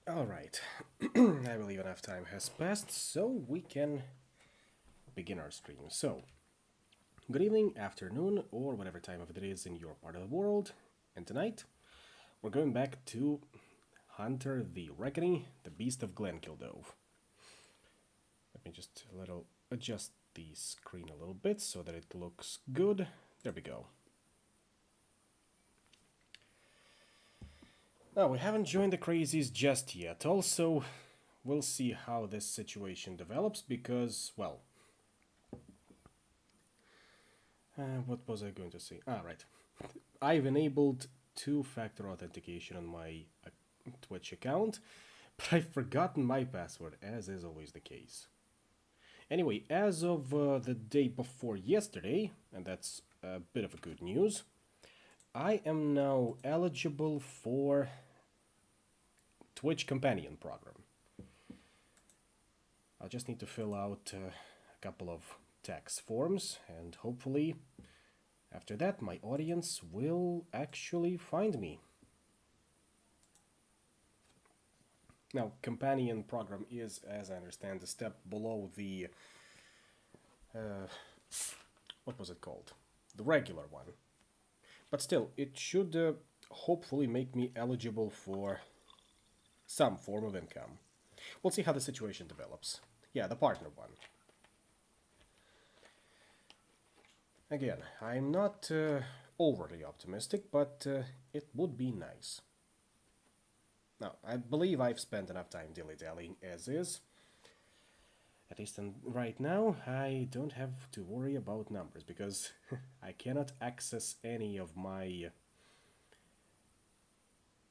Alright, I believe enough time has passed, so we can begin our stream. So, good evening, afternoon, or whatever time of it is in your part of the world. And tonight, we're going back to HtR the Reckoning, the Beast of Glenkildove. Let me just adjust the screen a little bit so that it looks good. There we go. Now, we haven't joined the crazies just yet. Also, we'll see how this situation develops because, well... what was I going to say? Right. I've enabled two-factor authentication on my Twitch account, but I've forgotten my password, as is always the case. Anyway, as of the day before yesterday, and that's a bit of a good news, I am now eligible for Twitch Companion program. I'll just need to fill out a couple of tax forms, and hopefully after that my audience will actually find me. Now, Companion program is, as I understand, a step below the what was it called? The regular one. But still, it should hopefully make me eligible for some form of income. We'll see how the situation develops. Yeah, the partner one. Again, I'm not overly optimistic, but it would be nice. Now, I believe I've spent enough time dilly-dallying as is. At least right now, I don't have to worry about numbers, because I cannot access any of my...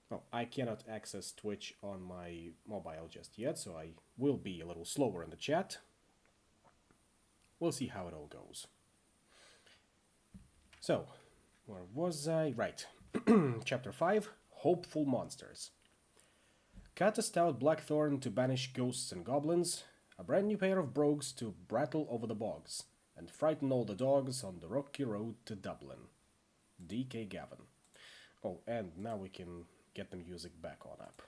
Well, I cannot access Twitch on my mobile just yet, so I will be a little slower in the chat. We'll see how it all goes. So, where was I? Right. Chapter 5, Hopeful Monsters. Cut a stout blackthorn to banish ghosts and goblins, a brand new pair of brogues to brattle over the bogs, and frighten all the dogs on the rocky road to Dublin. D.K. Gavin. Oh, and now we can get the music back on up.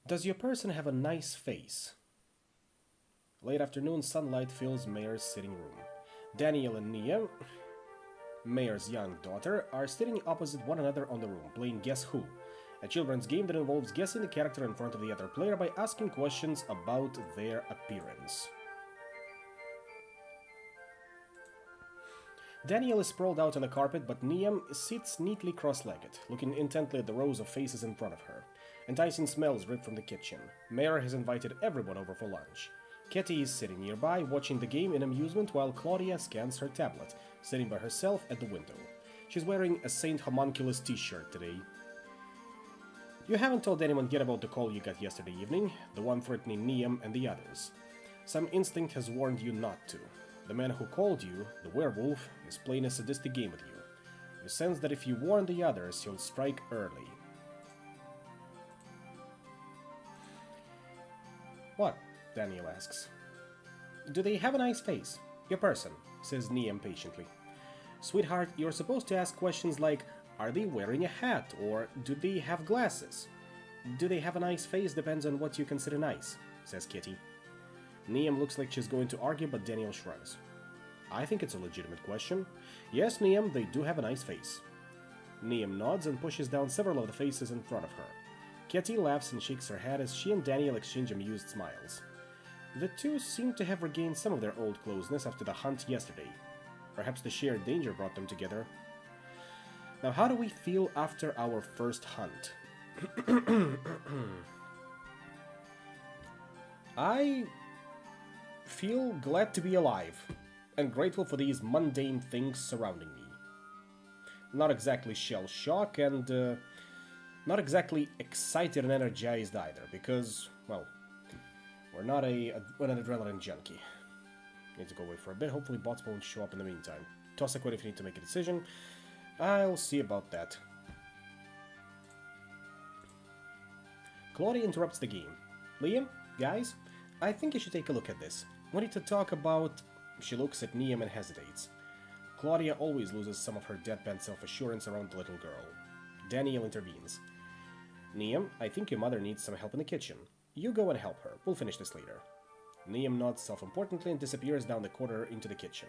Does your person have a nice face? Late afternoon sunlight fills Mayor's sitting room. Daniel and Nia, Mayor's young daughter, are sitting opposite one another on the room, playing Guess Who, a children's game that involves guessing the character in front of the other player by asking questions about their appearance. Daniel is sprawled out on the carpet, but Niam sits neatly cross-legged, looking intently at the rows of faces in front of her. Enticing smells rip from the kitchen. Mayor has invited everyone over for lunch. Ketty is sitting nearby, watching the game in amusement while Claudia scans her tablet, sitting by herself at the window. She's wearing a Saint Homunculus t-shirt today. You haven't told anyone yet about the call you got yesterday evening, the one threatening Niam and the others. Some instinct has warned you not to. The man who called you, the werewolf, is playing a sadistic game with you. You sense that if you warn the others, he'll strike early. What? Daniel asks. Do they have a nice face? Your person, says Niam patiently. Sweetheart, you're supposed to ask questions like, are they wearing a hat, or do they have glasses? Do they have a nice face depends on what you consider nice, says Kitty. Niam looks like she's going to argue, but Daniel shrugs. I think it's a legitimate question. Yes, Niam, they do have a nice face. Niam nods and pushes down several of the faces in front of her. Kitty laughs and shakes her head as she and Daniel exchange amused smiles. The two seem to have regained some of their old closeness after the hunt yesterday. Perhaps the shared danger brought them together. Now, how do we feel after our first hunt? I feel glad to be alive, and grateful for these mundane things surrounding me. Not exactly shell-shock, and not exactly excited and energized either, because, well, we're not an adrenaline junkie. Need to go away for a bit, hopefully bots won't show up in the meantime. Toss a coin if you need to make a decision. I'll see about that. Claudia interrupts the game. Liam, guys, I think you should take a look at this. We need to talk about... She looks at Niam and hesitates. Claudia always loses some of her deadpan self-assurance around the little girl. Daniel intervenes. Niam, I think your mother needs some help in the kitchen. You go and help her. We'll finish this later. Niam nods self-importantly and disappears down the corridor into the kitchen.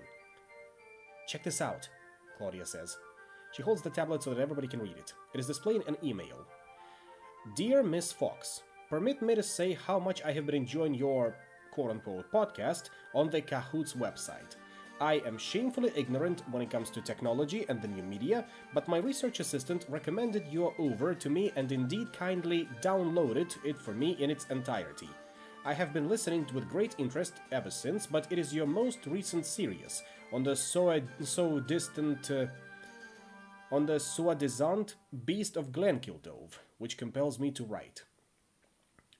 Check this out, Claudia says. She holds the tablet so that everybody can read it. It is displaying an email. Dear Miss Fox, permit me to say how much I have been enjoying your quote-unquote podcast on the Cahoots website. I am shamefully ignorant when it comes to technology and the new media, but my research assistant recommended you over to me and indeed kindly downloaded it for me in its entirety. I have been listening with great interest ever since, but it is your most recent series on the soi-disant beast of Glenkildove, which compels me to write.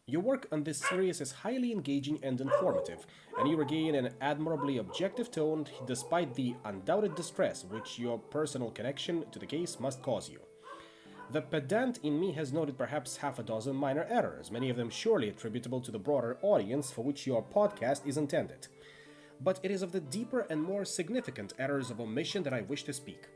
Your work on this series is highly engaging and informative, and you regain an admirably objective tone despite the undoubted distress which your personal connection to the case must cause you. The pedant in me has noted perhaps half a dozen minor errors, many of them surely attributable to the broader audience for which your podcast is intended. But it is of the deeper and more significant errors of omission that I wish to speak.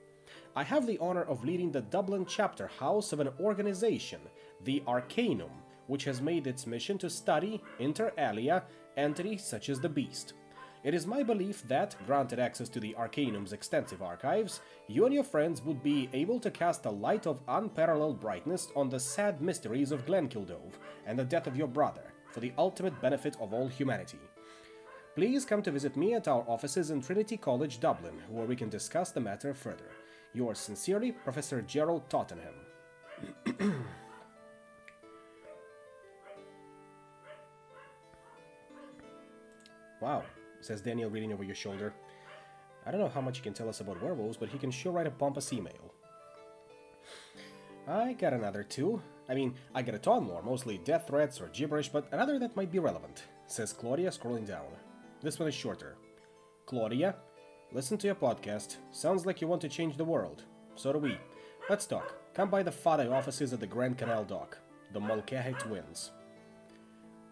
I have the honor of leading the Dublin chapter house of an organization, the Arcanum, which has made its mission to study, inter alia, entities such as the Beast. It is my belief that, granted access to the Arcanum's extensive archives, you and your friends would be able to cast a light of unparalleled brightness on the sad mysteries of Glenkildove and the death of your brother, for the ultimate benefit of all humanity. Please come to visit me at our offices in Trinity College, Dublin, where we can discuss the matter further. Yours sincerely, Professor Gerald Tottenham. Wow, says Daniel reading over your shoulder. I don't know how much he can tell us about werewolves, but he can sure write a pompous email. I got another too. I mean, I got a ton more, mostly death threats or gibberish, but another that might be relevant, says Claudia, scrolling down. This one is shorter. Claudia, listen to your podcast. Sounds like you want to change the world. So do we. Let's talk. Come by the Fada offices at the Grand Canal Dock. The Mulcahy twins.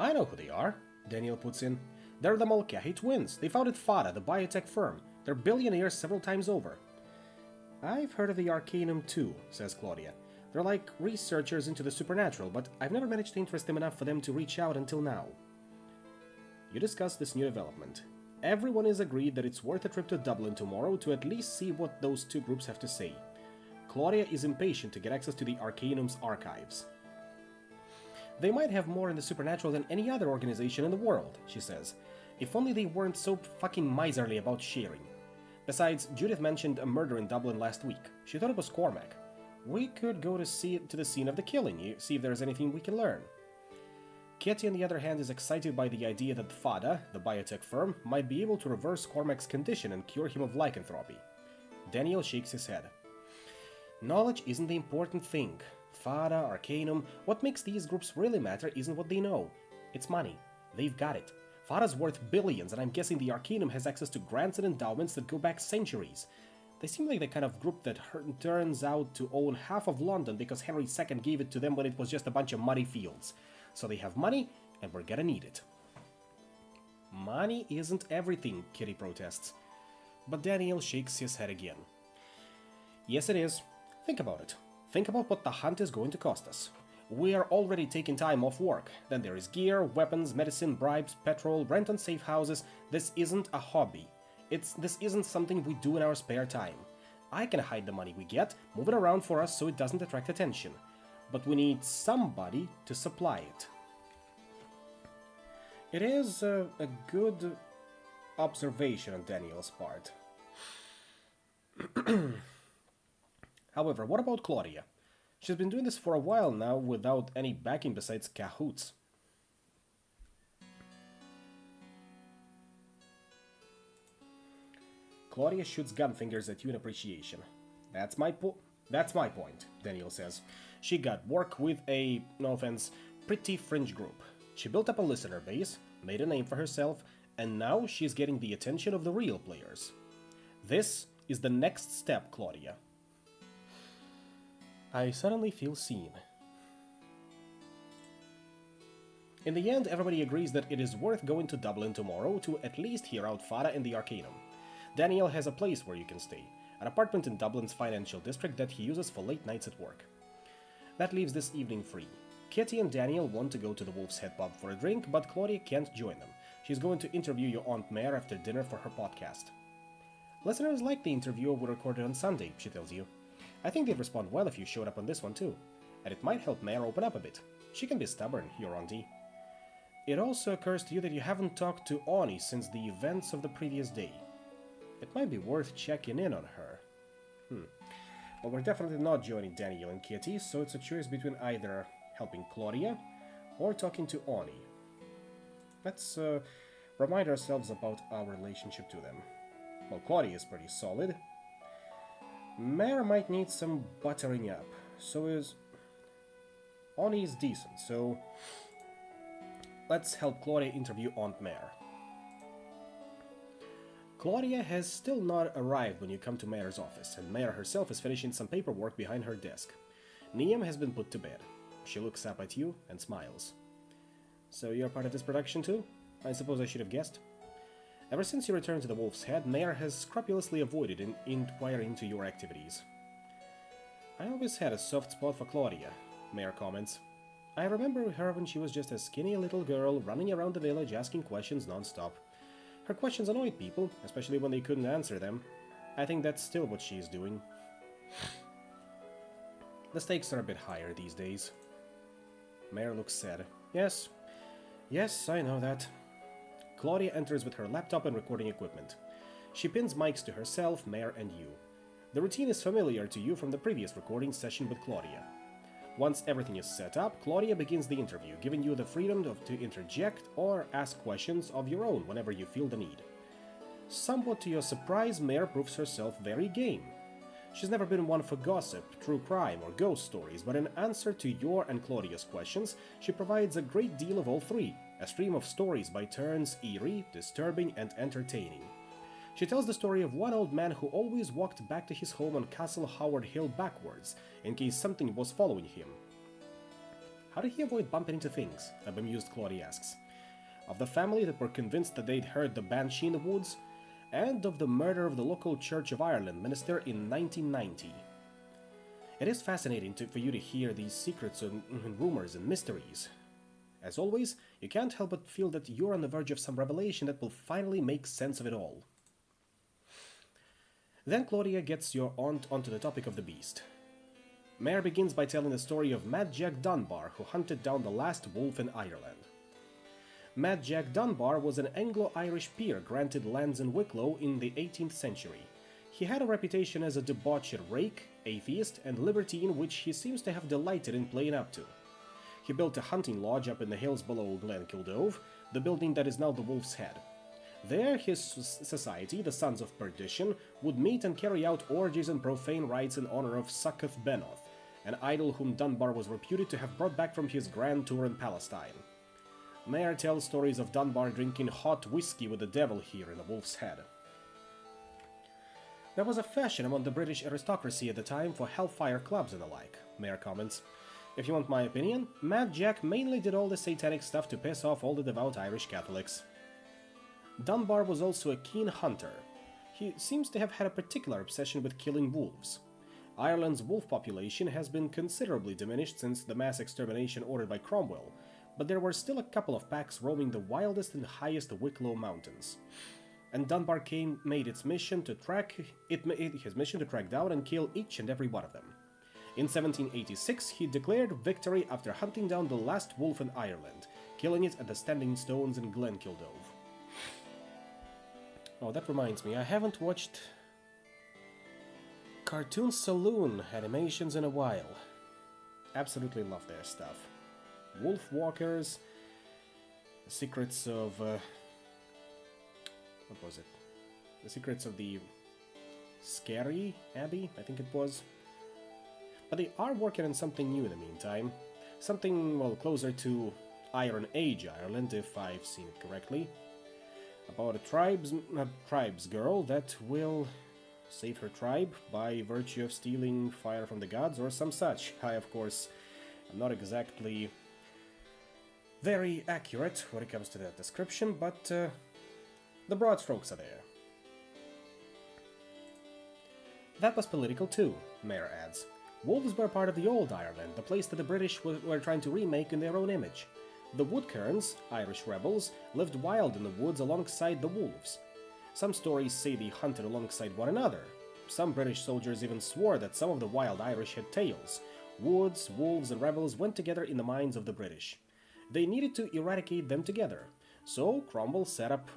I know who they are, Daniel puts in. They're the Mulcahy twins. They founded Fada, the biotech firm. They're billionaires several times over. I've heard of the Arcanum too, says Claudia. They're like researchers into the supernatural, but I've never managed to interest them enough for them to reach out until now. You discuss this new development. Everyone is agreed that it's worth a trip to Dublin tomorrow to at least see what those two groups have to say. Claudia is impatient to get access to the Arcanum's archives. They might have more in the supernatural than any other organization in the world, she says. If only they weren't so fucking miserly about sharing. Besides, Judith mentioned a murder in Dublin last week. She thought it was Cormac. We could go to the scene of the killing, see if there's anything we can learn. Kitty, on the other hand, is excited by the idea that Fada, the biotech firm, might be able to reverse Cormac's condition and cure him of lycanthropy. Daniel shakes his head. Knowledge isn't the important thing. Fada, Arcanum, what makes these groups really matter isn't what they know. It's money. They've got it. Fada's worth billions, and I'm guessing the Arcanum has access to grants and endowments that go back centuries. They seem like the kind of group that turns out to own half of London because Henry II gave it to them when it was just a bunch of muddy fields. So they have money, and we're gonna need it. Money isn't everything, Kitty protests. But Daniel shakes his head again. Yes, it is. Think about it. Think about what the hunt is going to cost us. We are already taking time off work. Then there is gear, weapons, medicine, bribes, petrol, rent on safe houses. This isn't a hobby. This isn't something we do in our spare time. I can hide the money we get, move it around for us so it doesn't attract attention. But we need somebody to supply it. It is a good observation on Daniel's part. However, what about Claudia? She's been doing this for a while now without any backing besides cahoots. Claudia shoots gun fingers at you in appreciation. That's my point, Daniel says. She got work with a, no offense, pretty fringe group. She built up a listener base, made a name for herself, and now she's getting the attention of the real players. This is the next step, Claudia. I suddenly feel seen. In the end, everybody agrees that it is worth going to Dublin tomorrow to at least hear out Fada and the Arcanum. Daniel has a place where you can stay, an apartment in Dublin's financial district that he uses for late nights at work. That leaves this evening free. Kitty and Daniel want to go to the Wolf's Head pub for a drink, but Claudia can't join them. She's going to interview your Aunt Mare after dinner for her podcast. Listeners like the interview we recorded on Sunday, she tells you. I think they'd respond well if you showed up on this one too. And it might help Mare open up a bit. She can be stubborn, your auntie. It also occurs to you that you haven't talked to Ani since the events of the previous day. It might be worth checking in on her. Well, we're definitely not joining Daniel and Kitty, so it's a choice between either helping Claudia or talking to Ani. Let's remind ourselves about our relationship to them. Well, Claudia is pretty solid. Mare might need some buttering up, so is... Ani is decent, so... Let's help Claudia interview Aunt Mare. Claudia has still not arrived when you come to Mare's office, and Mare herself is finishing some paperwork behind her desk. Niam has been put to bed. She looks up at you and smiles. So you're part of this production too? I suppose I should have guessed. Ever since you returned to the Wolf's Head, Mare has scrupulously avoided inquiring into your activities. I always had a soft spot for Claudia, Mare comments. I remember her when she was just a skinny little girl running around the village asking questions non-stop. Her questions annoyed people, especially when they couldn't answer them. I think that's still what she's doing. The stakes are a bit higher these days. Mare looks sad. Yes, I know that. Claudia enters with her laptop and recording equipment. She pins mics to herself, Mare, and you. The routine is familiar to you from the previous recording session with Claudia. Once everything is set up, Claudia begins the interview, giving you the freedom to interject or ask questions of your own whenever you feel the need. Somewhat to your surprise, Mare proves herself very game. She's never been one for gossip, true crime, or ghost stories, but in answer to your and Claudia's questions, she provides a great deal of all three, a stream of stories by turns eerie, disturbing, and entertaining. She tells the story of one old man who always walked back to his home on Castle Howard Hill backwards, in case something was following him. How did he avoid bumping into things? A bemused Claudia asks. Of the family that were convinced that they'd heard the banshee in the woods, and of the murder of the local Church of Ireland minister in 1990. It is fascinating for you to hear these secrets and rumors and mysteries. As always, you can't help but feel that you're on the verge of some revelation that will finally make sense of it all. Then Claudia gets your aunt onto the topic of the beast. Mare begins by telling the story of Mad Jack Dunbar, who hunted down the last wolf in Ireland. Mad Jack Dunbar was an Anglo-Irish peer granted lands in Wicklow in the 18th century. He had a reputation as a debauched rake, atheist, and libertine which he seems to have delighted in playing up to. He built a hunting lodge up in the hills below Glenkildove, the building that is now the Wolf's Head. There, his society, the Sons of Perdition, would meet and carry out orgies and profane rites in honor of Succoth Benoth, an idol whom Dunbar was reputed to have brought back from his grand tour in Palestine. Mayer tells stories of Dunbar drinking hot whiskey with the devil here in the Wolf's Head. There was a fashion among the British aristocracy at the time for hellfire clubs and the like, Mayer comments. If you want my opinion, Mad Jack mainly did all the satanic stuff to piss off all the devout Irish Catholics. Dunbar was also a keen hunter. He seems to have had a particular obsession with killing wolves. Ireland's wolf population has been considerably diminished since the mass extermination ordered by Cromwell, but there were still a couple of packs roaming the wildest and highest Wicklow mountains. And Dunbar made his mission to track down and kill each and every one of them. In 1786, he declared victory after hunting down the last wolf in Ireland, killing it at the Standing Stones in Glenkildove. Oh, that reminds me, I haven't watched Cartoon Saloon animations in a while. Absolutely love their stuff. Wolf Walkers, The Secrets of... what was it? The Secrets of the Scary Abbey, I think it was. But they are working on something new in the meantime. Something, well, closer to Iron Age Ireland, if I've seen it correctly. About a tribes girl that will save her tribe by virtue of stealing fire from the gods or some such. I, of course, am not exactly very accurate when it comes to that description, but the broad strokes are there. That was political too, Mayer adds. Wolves were part of the old Ireland, the place that the British were trying to remake in their own image. The Woodkerns, Irish rebels, lived wild in the woods alongside the wolves. Some stories say they hunted alongside one another. Some British soldiers even swore that some of the wild Irish had tails. Woods, wolves, and rebels went together in the minds of the British. They needed to eradicate them together. So Cromwell set up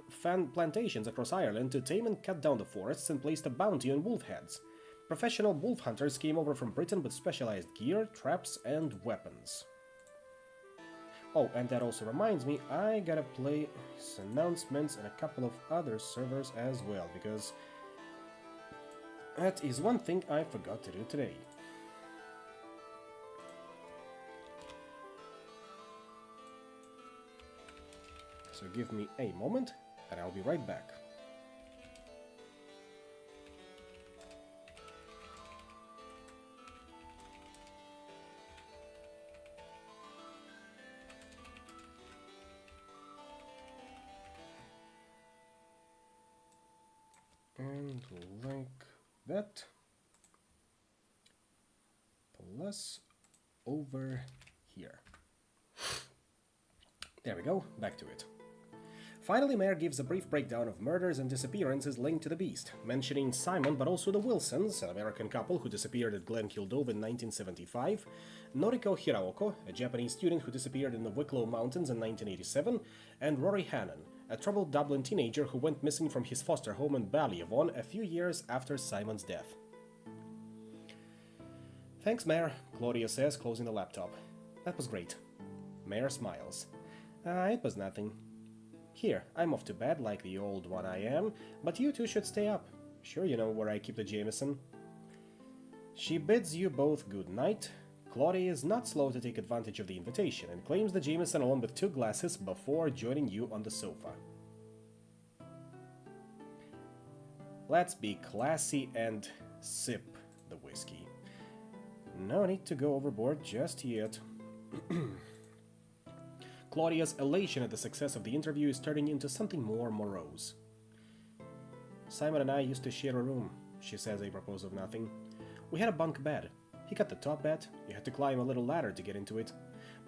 plantations across Ireland to tame and cut down the forests and placed a bounty on wolf heads. Professional wolf hunters came over from Britain with specialized gear, traps, and weapons. Oh, and that also reminds me, I gotta play announcements and a couple of other servers as well, because that is one thing I forgot to do today. So give me a moment, and I'll be right back. And like that, plus over here. There we go, back to it. Finally, Mayer gives a brief breakdown of murders and disappearances linked to the beast, mentioning Simon but also the Wilsons, an American couple who disappeared at Glenkildove in 1975, Noriko Hiraoko, a Japanese student who disappeared in the Wicklow Mountains in 1987, and Rory Hannon, a troubled Dublin teenager who went missing from his foster home in Ballyavon a few years after Simon's death. Thanks, Mayer, Claudia says, closing the laptop. That was great. Mayer smiles. It was nothing. Here, I'm off to bed like the old one I am, but you two should stay up. Sure you know where I keep the Jameson. She bids you both good night. Claudia is not slow to take advantage of the invitation and claims the Jameson along with 2 glasses before joining you on the sofa. Let's be classy and sip the whiskey. No need to go overboard just yet. Claudia's elation at the success of the interview is turning into something more morose. Simon and I used to share a room, she says apropos of nothing. We had a bunk bed. He got the top bed, you had to climb a little ladder to get into it.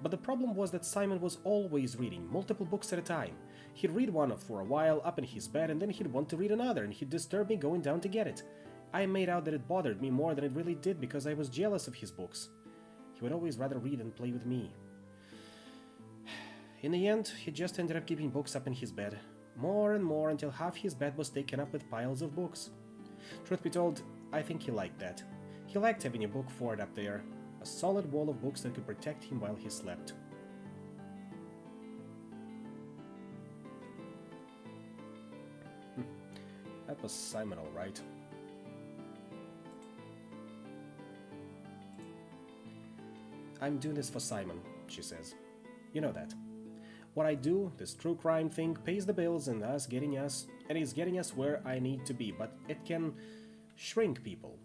But the problem was that Simon was always reading, multiple books at a time. He'd read one for a while up in his bed and then he'd want to read another and he'd disturb me going down to get it. I made out that it bothered me more than it really did because I was jealous of his books. He would always rather read and play with me. In the end, he just ended up keeping books up in his bed, more and more until half his bed was taken up with piles of books. Truth be told, I think he liked that. He liked having a book fort up there, a solid wall of books that could protect him while he slept. That was Simon, all right. I'm doing this for Simon, she says. You know that. What I do, this true crime thing, pays the bills and is getting us where I need to be, but it can shrink people.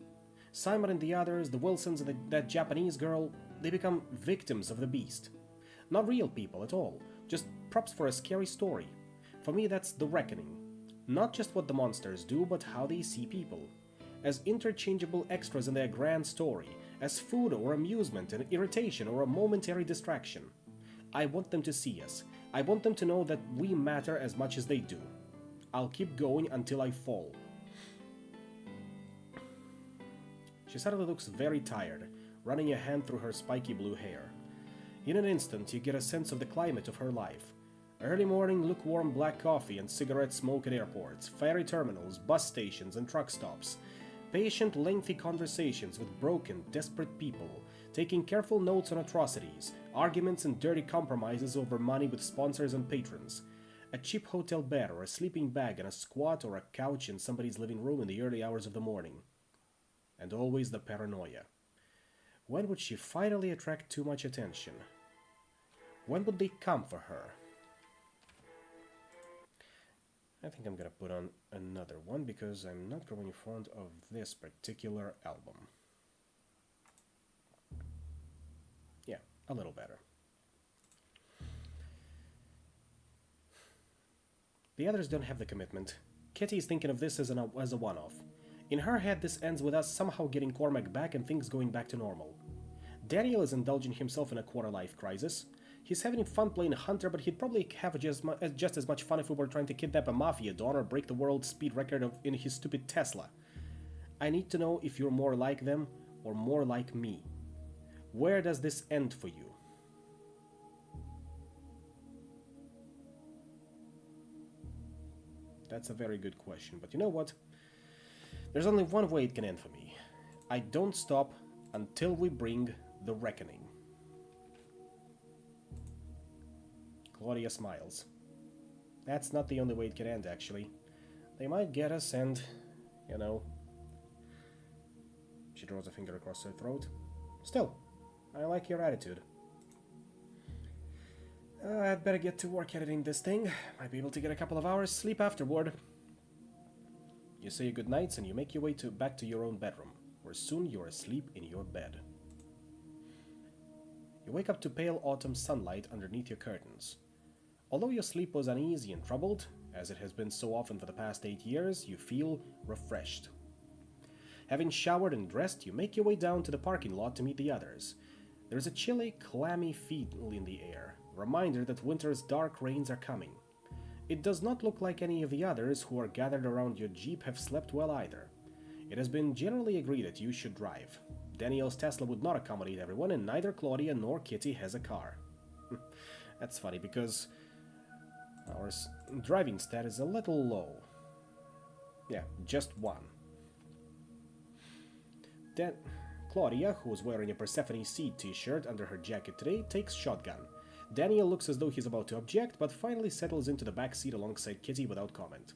Simon and the others, the Wilsons and that Japanese girl, they become victims of the beast. Not real people at all, just props for a scary story. For me, that's the reckoning. Not just what the monsters do, but how they see people. As interchangeable extras in their grand story, as food or amusement, an irritation or a momentary distraction. I want them to see us. I want them to know that we matter as much as they do. I'll keep going until I fall. She suddenly looks very tired, running a hand through her spiky blue hair. In an instant, you get a sense of the climate of her life. Early morning, lukewarm black coffee and cigarette smoke at airports, ferry terminals, bus stations and truck stops. Patient, lengthy conversations with broken, desperate people, taking careful notes on atrocities, arguments and dirty compromises over money with sponsors and patrons. A cheap hotel bed or a sleeping bag and a squat or a couch in somebody's living room in the early hours of the morning. And always the paranoia. When would she finally attract too much attention? When would they come for her? I think I'm gonna put on another one because I'm not growing fond of this particular album. Yeah, a little better. The others don't have the commitment. Kitty is thinking of this as a one-off. In her head, this ends with us somehow getting Cormac back and things going back to normal. Daniel is indulging himself in a quarter-life crisis. He's having fun playing Hunter, but he'd probably have just as much fun if we were trying to kidnap a mafia don or break the world speed record in his stupid Tesla. I need to know if you're more like them or more like me. Where does this end for you? That's a very good question, but you know what? There's only one way it can end for me. I don't stop until we bring the reckoning. Claudia smiles. That's not the only way it can end, actually. They might get us and, you know... She draws a finger across her throat. Still, I like your attitude. I'd better get to work editing this thing. Might be able to get a couple of hours sleep afterward. You say good nights and you make your way back to your own bedroom, where soon you're asleep in your bed. You wake up to pale autumn sunlight underneath your curtains. Although your sleep was uneasy and troubled, as it has been so often for the past 8 years, you feel refreshed. Having showered and dressed, you make your way down to the parking lot to meet the others. There is a chilly, clammy feel in the air, a reminder that winter's dark rains are coming. It does not look like any of the others who are gathered around your Jeep have slept well either. It has been generally agreed that you should drive. Daniel's Tesla would not accommodate everyone, and neither Claudia nor Kitty has a car. That's funny, because our driving stat is a little low. Yeah, just one. Then Claudia, who is wearing a Persephone Seed t-shirt under her jacket today, takes shotgun. Daniel looks as though he's about to object, but finally settles into the back seat alongside Kitty without comment.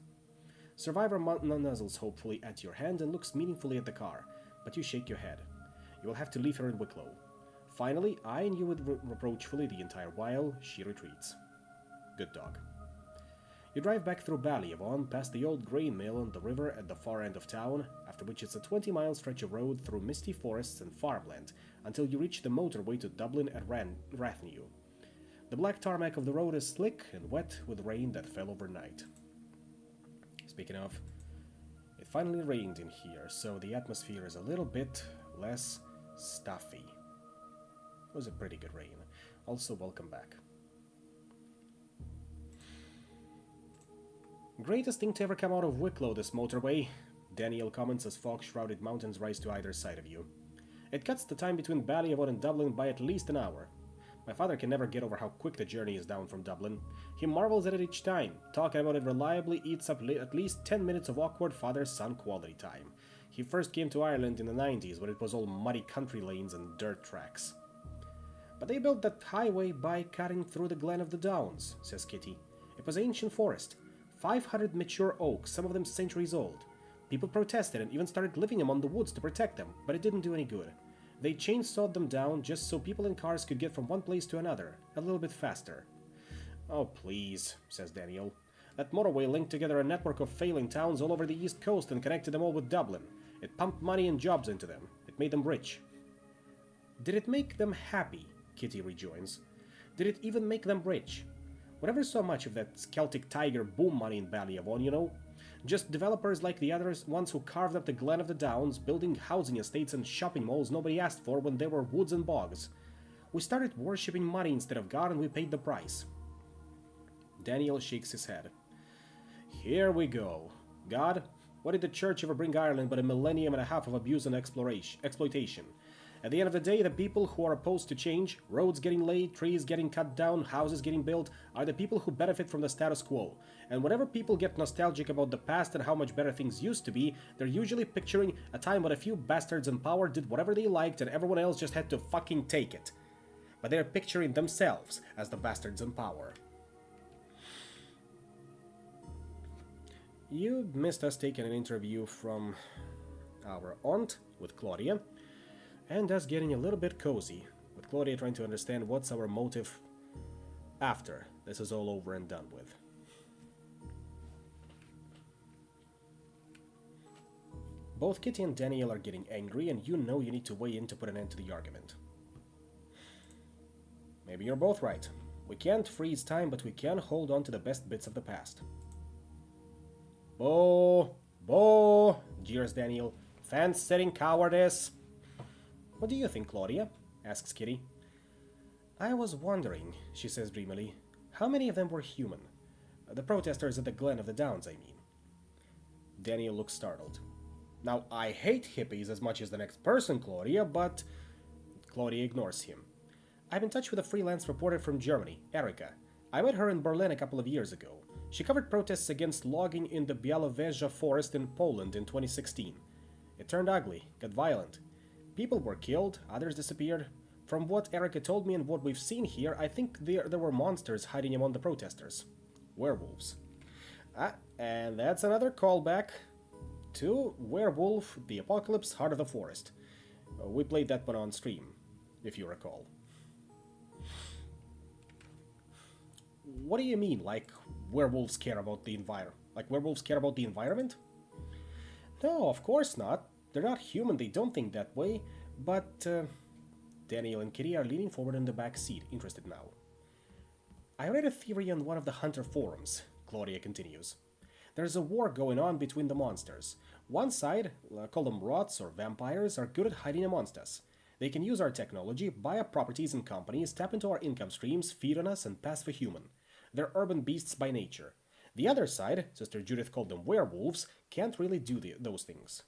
Survivor nuzzles hopefully at your hand and looks meaningfully at the car, but you shake your head. You will have to leave her in Wicklow. Finally, eyeing you reproachfully the entire while, she retreats. Good dog. You drive back through Ballyavon, past the old grain mill on the river at the far end of town, after which it's a 20-mile stretch of road through misty forests and farmland, until you reach the motorway to Dublin at Rathnew. The black tarmac of the road is slick and wet with rain that fell overnight. Speaking of, it finally rained in here, so the atmosphere is a little bit less stuffy. It was a pretty good rain. Also, welcome back. Greatest thing to ever come out of Wicklow, this motorway, Daniel comments as fog-shrouded mountains rise to either side of you. It cuts the time between Ballyavon and Dublin by at least an hour. My father can never get over how quick the journey is down from Dublin. He marvels at it each time. Talking about it reliably eats up at least 10 minutes of awkward father-son quality time. He first came to Ireland in the 90s when it was all muddy country lanes and dirt tracks. But they built that highway by cutting through the Glen of the Downs, says Kitty. It was ancient forest. 500 mature oaks, some of them centuries old. People protested and even started living among the woods to protect them, but it didn't do any good. They chainsawed them down just so people in cars could get from one place to another, a little bit faster. Oh please, says Daniel. That motorway linked together a network of failing towns all over the East Coast and connected them all with Dublin. It pumped money and jobs into them. It made them rich. Did it make them happy? Kitty rejoins. Did it even make them rich? Whatever so much of that Celtic Tiger boom money in Ballyavon, you know? Just developers like the others, ones who carved up the Glen of the Downs, building housing estates and shopping malls nobody asked for when there were woods and bogs. We started worshipping money instead of God and we paid the price. Daniel shakes his head. Here we go. God, what did the church ever bring Ireland but a millennium and a half of abuse and exploitation? At the end of the day, the people who are opposed to change, roads getting laid, trees getting cut down, houses getting built, are the people who benefit from the status quo. And whenever people get nostalgic about the past and how much better things used to be, they're usually picturing a time when a few bastards in power did whatever they liked and everyone else just had to fucking take it. But they're picturing themselves as the bastards in power. You missed us taking an interview from our aunt with Claudia, and us getting a little bit cozy, with Claudia trying to understand what's our motive after this is all over and done with. Both Kitty and Daniel are getting angry, and you know you need to weigh in to put an end to the argument. Maybe you're both right. We can't freeze time, but we can hold on to the best bits of the past. Bo, jeers Daniel. Fence-sitting cowardice. What do you think, Claudia? Asks Kitty. I was wondering, she says dreamily, how many of them were human? The protesters at the Glen of the Downs, I mean. Daniel looks startled. Now, I hate hippies as much as the next person, Claudia, but... Claudia ignores him. I'm in touch with a freelance reporter from Germany, Erika. I met her in Berlin a couple of years ago. She covered protests against logging in the Białowieża forest in Poland in 2016. It turned ugly, got violent. People were killed, others disappeared. From what Erika told me and what we've seen here, I think there were monsters hiding among the protesters. Werewolves. And that's another callback to Werewolf, the Apocalypse, Heart of the Forest. We played that one on stream, if you recall. What do you mean, like werewolves care about the environment? Like werewolves care about the environment? No, of course not. They're not human, they don't think that way. But, Daniel and Kitty are leaning forward in the back seat, interested now. I read a theory on one of the Hunter forums, Claudia continues. There's a war going on between the monsters. One side, call them rots or vampires, are good at hiding amongst us. They can use our technology, buy up properties and companies, tap into our income streams, feed on us, and pass for human. They're urban beasts by nature. The other side, Sister Judith called them werewolves, can't really do those things.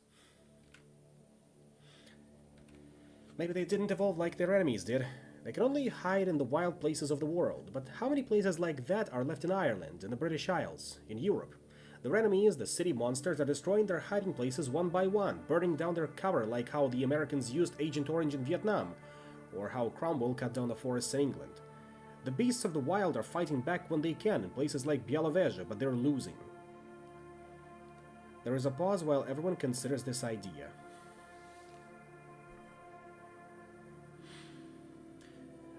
Maybe they didn't evolve like their enemies did. They can only hide in the wild places of the world, but how many places like that are left in Ireland, in the British Isles, in Europe? Their enemies, the city monsters, are destroying their hiding places one by one, burning down their cover like how the Americans used Agent Orange in Vietnam, or how Cromwell cut down the forests in England. The beasts of the wild are fighting back when they can in places like Białowieża, but they're losing. There is a pause while everyone considers this idea.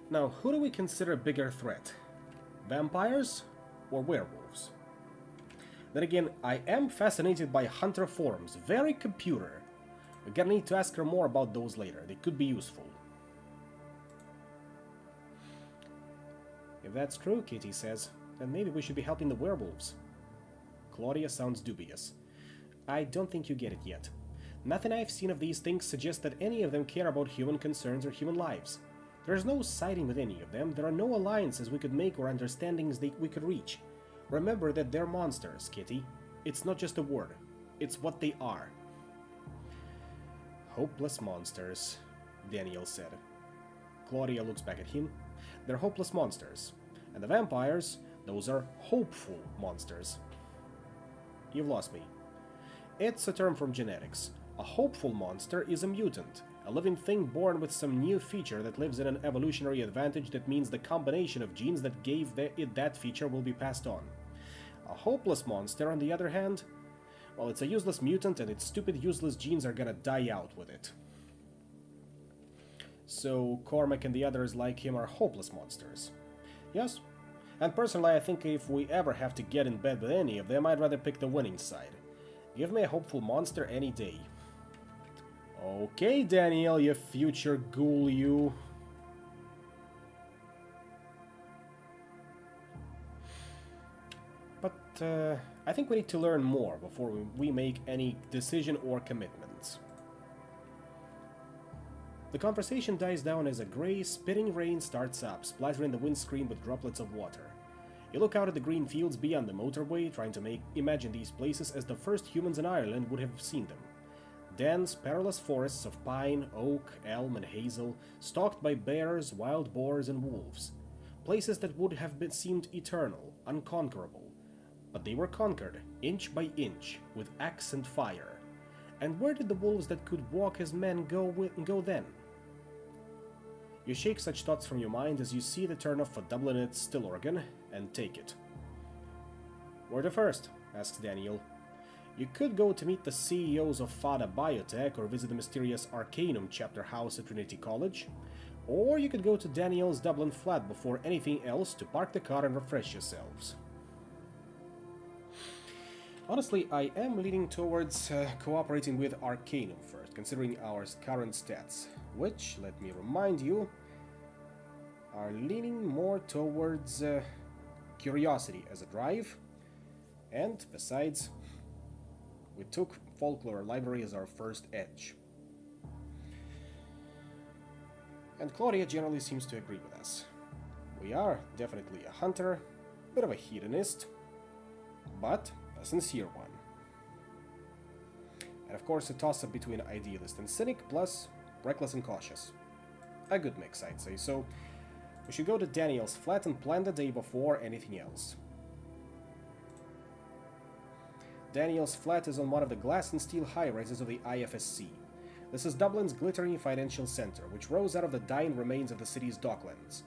Now, who do we consider a bigger threat? Vampires or werewolves? Then again, I am fascinated by Hunter forums, very computer. We're gonna need to ask her more about those later, they could be useful. If that's true, Kitty says, then maybe we should be helping the werewolves. Claudia sounds dubious. I don't think you get it yet. Nothing I've seen of these things suggests that any of them care about human concerns or human lives. There's no siding with any of them, there are no alliances we could make or understandings we could reach. Remember that they're monsters, Kitty. It's not just a word, it's what they are. Hopeless monsters, Daniel said. Claudia looks back at him. They're hopeless monsters. And the vampires, those are hopeful monsters. You've lost me. It's a term from genetics. A hopeful monster is a mutant, a living thing born with some new feature that lives in an evolutionary advantage that means the combination of genes that gave it that feature will be passed on. A hopeless monster, on the other hand, well, it's a useless mutant and its stupid useless genes are gonna die out with it. So Cormac and the others like him are hopeless monsters. Yes, and personally I think if we ever have to get in bed with any of them, I'd rather pick the winning side. Give me a hopeful monster any day. Okay, Daniel, you future ghoul, you. But I think we need to learn more before we make any decision or commitments. The conversation dies down as a grey, spitting rain starts up, splattering the windscreen with droplets of water. You look out at the green fields beyond the motorway, trying to imagine these places as the first humans in Ireland would have seen them. Dense, perilous forests of pine, oak, elm, and hazel, stalked by bears, wild boars, and wolves. Places that would have seemed eternal, unconquerable. But they were conquered, inch by inch, with axe and fire. And where did the wolves that could walk as men go then? You shake such thoughts from your mind as you see the turn off for Dublin its still organ, and take it. Where to first? Asks Daniel. You could go to meet the CEOs of Fada Biotech or visit the mysterious Arcanum chapter house at Trinity College. Or you could go to Daniel's Dublin flat before anything else to park the car and refresh yourselves. Honestly, I am leaning towards cooperating with Arcanum first, considering our current stats, which, let me remind you, are leaning more towards curiosity as a drive, and besides, we took Folklore Library as our first edge. And Claudia generally seems to agree with us. We are definitely a hunter, bit of a hedonist, but a sincere one. And of course a toss-up between idealist and cynic, plus reckless and cautious. A good mix, I'd say, so we should go to Daniel's flat and plan the day before anything else. Daniel's flat is on one of the glass and steel high-rises of the IFSC. This is Dublin's glittering financial center, which rose out of the dying remains of the city's docklands.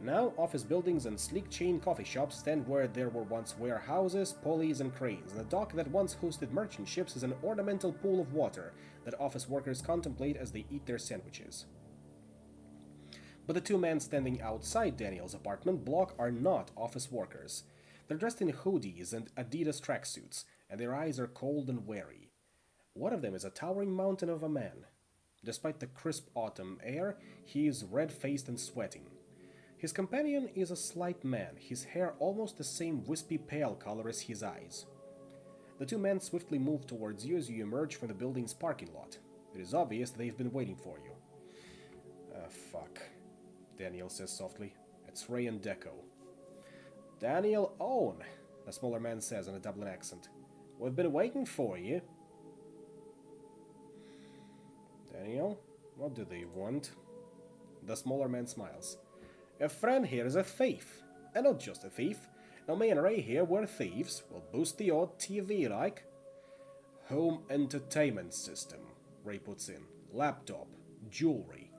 Now, office buildings and sleek chain coffee shops stand where there were once warehouses, pulleys, and cranes, and the dock that once hosted merchant ships is an ornamental pool of water that office workers contemplate as they eat their sandwiches. But the two men standing outside Daniel's apartment block are not office workers. They're dressed in hoodies and Adidas tracksuits, and their eyes are cold and wary. One of them is a towering mountain of a man. Despite the crisp autumn air, he is red-faced and sweating. His companion is a slight man, his hair almost the same wispy pale color as his eyes. The two men swiftly move towards you as you emerge from the building's parking lot. It is obvious that they've been waiting for you. Fuck, Daniel says softly. It's Ray and Deco. Daniel Owen, the smaller man says in a Dublin accent. We've been waiting for you. Daniel, what do they want? The smaller man smiles. Your friend here is a thief. And not just a thief. Now me and Ray here, we're thieves. We'll boost the odd TV like. Home entertainment system, Ray puts in. Laptop. Jewelry.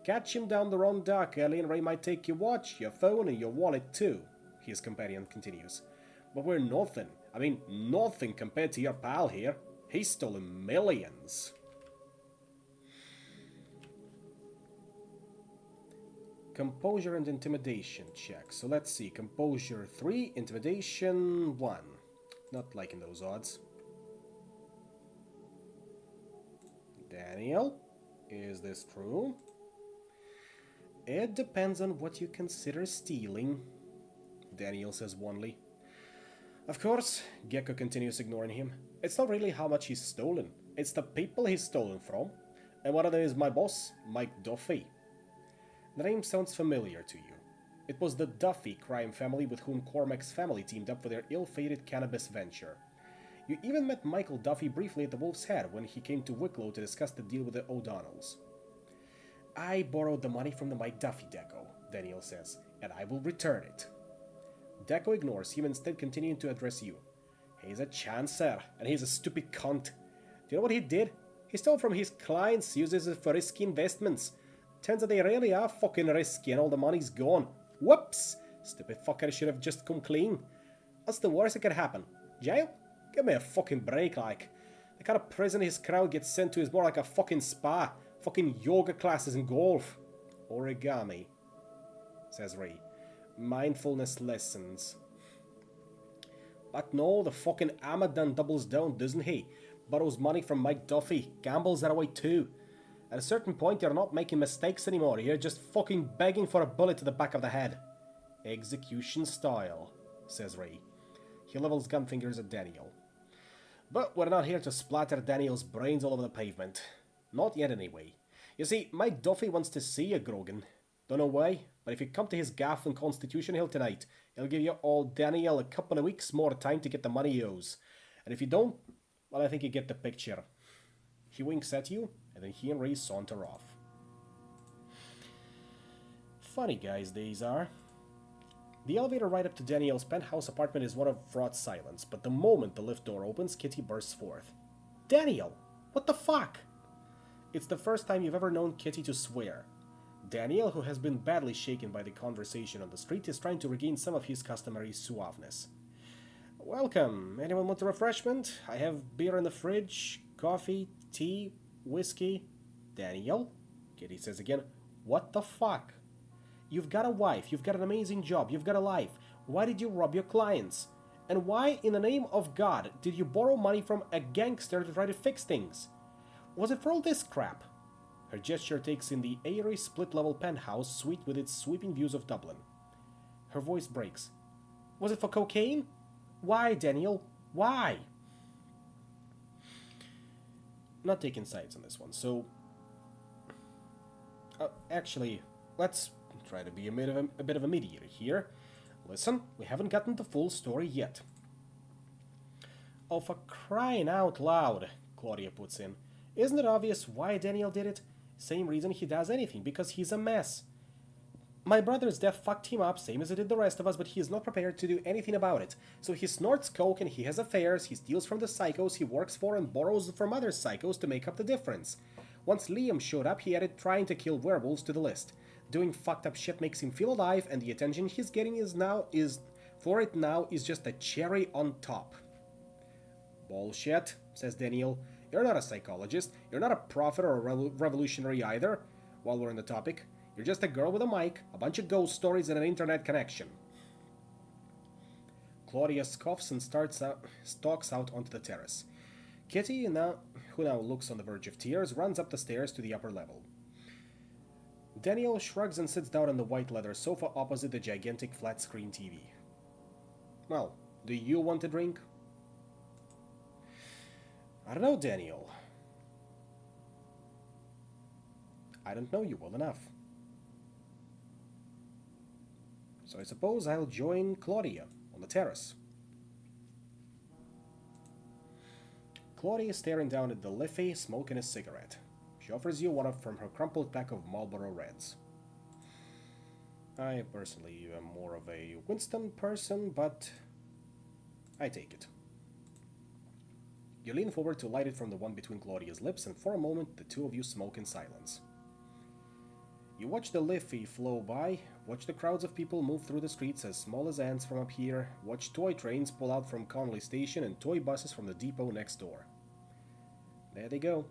Catch him down the wrong dark alley and Ray might take your watch, your phone and your wallet too, his companion continues. But we're nothing. I mean, nothing compared to your pal here. He's stolen millions. Composure and intimidation check. So let's see. Composure 3, intimidation 1. Not liking those odds. Daniel, is this true? It depends on what you consider stealing, Daniel says wanly. Of course, Gecko continues ignoring him. It's not really how much he's stolen. It's the people he's stolen from. And one of them is my boss, Mike Duffy. The name sounds familiar to you. It was the Duffy crime family with whom Cormac's family teamed up for their ill-fated cannabis venture. You even met Michael Duffy briefly at the Wolf's Head when he came to Wicklow to discuss the deal with the O'Donnells. I borrowed the money from the Mike Duffy, Deco, Daniel says, and I will return it. Deco ignores him, instead continuing to address you. He's a chancer, and he's a stupid cunt. Do you know what he did? He stole from his clients, uses it for risky investments. Turns out they really are fucking risky and all the money's gone. Whoops! Stupid fucker should have just come clean. What's the worst that could happen? Jail? Give me a fucking break, like. The kind of prison his crowd gets sent to is more like a fucking spa. Fucking yoga classes and golf. Origami, says Ray. Mindfulness lessons. But no, the fucking Amadan doubles down, doesn't he? Borrows money from Mike Duffy. Gambles that away too. At a certain point, you're not making mistakes anymore. You're just fucking begging for a bullet to the back of the head. Execution style, says Ray. He levels gun fingers at Daniel. But we're not here to splatter Daniel's brains all over the pavement. Not yet, anyway. You see, Mike Duffy wants to see you, Grogan. Don't know why, but if you come to his gaff on Constitution Hill tonight, he'll give you all Daniel a couple of weeks more time to get the money he owes. And if you don't, well, I think you get the picture. He winks at you, and then he and Ray saunter off. Funny guys these are. The elevator ride up to Daniel's penthouse apartment is one of fraught silence, but the moment the lift door opens, Kitty bursts forth. Daniel! What the fuck? It's the first time you've ever known Kitty to swear. Daniel, who has been badly shaken by the conversation on the street, is trying to regain some of his customary suaveness. Welcome. Anyone want a refreshment? I have beer in the fridge, coffee, tea, whiskey. Daniel? Kitty says again. What the fuck? You've got a wife, you've got an amazing job, you've got a life. Why did you rob your clients? And why, in the name of God, did you borrow money from a gangster to try to fix things? Was it for all this crap? Her gesture takes in the airy split-level penthouse suite with its sweeping views of Dublin. Her voice breaks. Was it for cocaine? Why, Daniel? Why? Not taking sides on this one, so... actually, let's try to be a bit of a mediator here. Listen, we haven't gotten the full story yet. Oh, for crying out loud, Claudia puts in. Isn't it obvious why Daniel did it? Same reason he does anything, because he's a mess. My brother's death fucked him up, same as it did the rest of us, but he is not prepared to do anything about it. So he snorts coke and he has affairs, he steals from the psychos he works for and borrows from other psychos to make up the difference. Once Liam showed up, he added trying to kill werewolves to the list. Doing fucked up shit makes him feel alive, and the attention he's getting is just a cherry on top. Bullshit, says Daniel. You're not a psychologist, you're not a prophet or a revolutionary either. While we're on the topic, you're just a girl with a mic, a bunch of ghost stories, and an internet connection. Claudia scoffs and stalks out onto the terrace. Kitty, who now looks on the verge of tears, runs up the stairs to the upper level. Daniel shrugs and sits down on the white leather sofa opposite the gigantic flat-screen TV. Well, do you want a drink? I don't know, Daniel. I don't know you well enough. So I suppose I'll join Claudia on the terrace. Claudia is staring down at the Liffey, smoking a cigarette. She offers you one from her crumpled pack of Marlboro Reds. I personally am more of a Winston person, but I take it. You lean forward to light it from the one between Claudia's lips, and for a moment the two of you smoke in silence. You watch the Liffey flow by, watch the crowds of people move through the streets as small as ants from up here, watch toy trains pull out from Connolly Station and toy buses from the depot next door. There they go.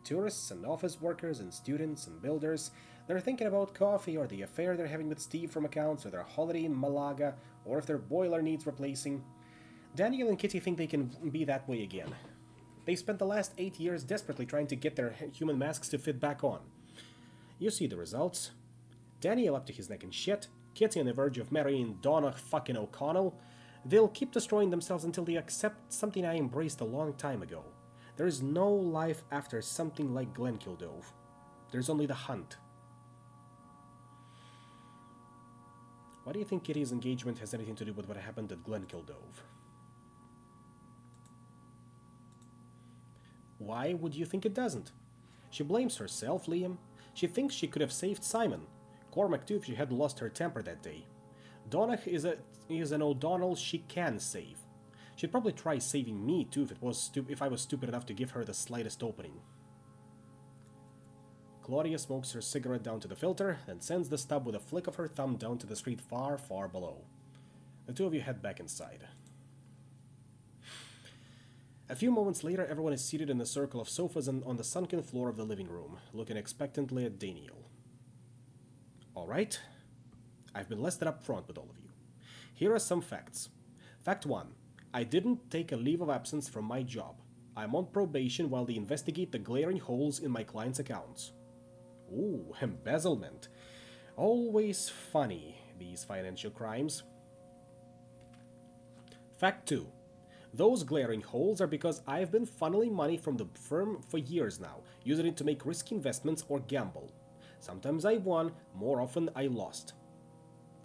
Tourists and office workers and students and builders, they're thinking about coffee or the affair they're having with Steve from accounts or their holiday in Malaga or if their boiler needs replacing. Daniel and Kitty think they can be that way again. They spent the last 8 years desperately trying to get their human masks to fit back on. You see the results. Daniel up to his neck in shit, Kitty on the verge of marrying Donna fucking O'Connell. They'll keep destroying themselves until they accept something I embraced a long time ago. There is no life after something like Glenkildove. There's only the hunt. Why do you think Kitty's engagement has anything to do with what happened at Glenkildove? Why would you think it doesn't? She blames herself, Liam. She thinks she could have saved Simon. Cormac too if she hadn't lost her temper that day. Donna is an O'Donnell she can save. She'd probably try saving me too if I was stupid enough to give her the slightest opening. Claudia smokes her cigarette down to the filter, then sends the stub with a flick of her thumb down to the street far, far below. The two of you head back inside. A few moments later, everyone is seated in a circle of sofas on the sunken floor of the living room, looking expectantly at Daniel. Alright, I've been listed up front with all of you. Here are some facts. Fact 1. I didn't take a leave of absence from my job. I'm on probation while they investigate the glaring holes in my clients' accounts. Ooh, embezzlement. Always funny, these financial crimes. Fact 2. Those glaring holes are because I've been funneling money from the firm for years now, using it to make risky investments or gamble. Sometimes I won, more often I lost.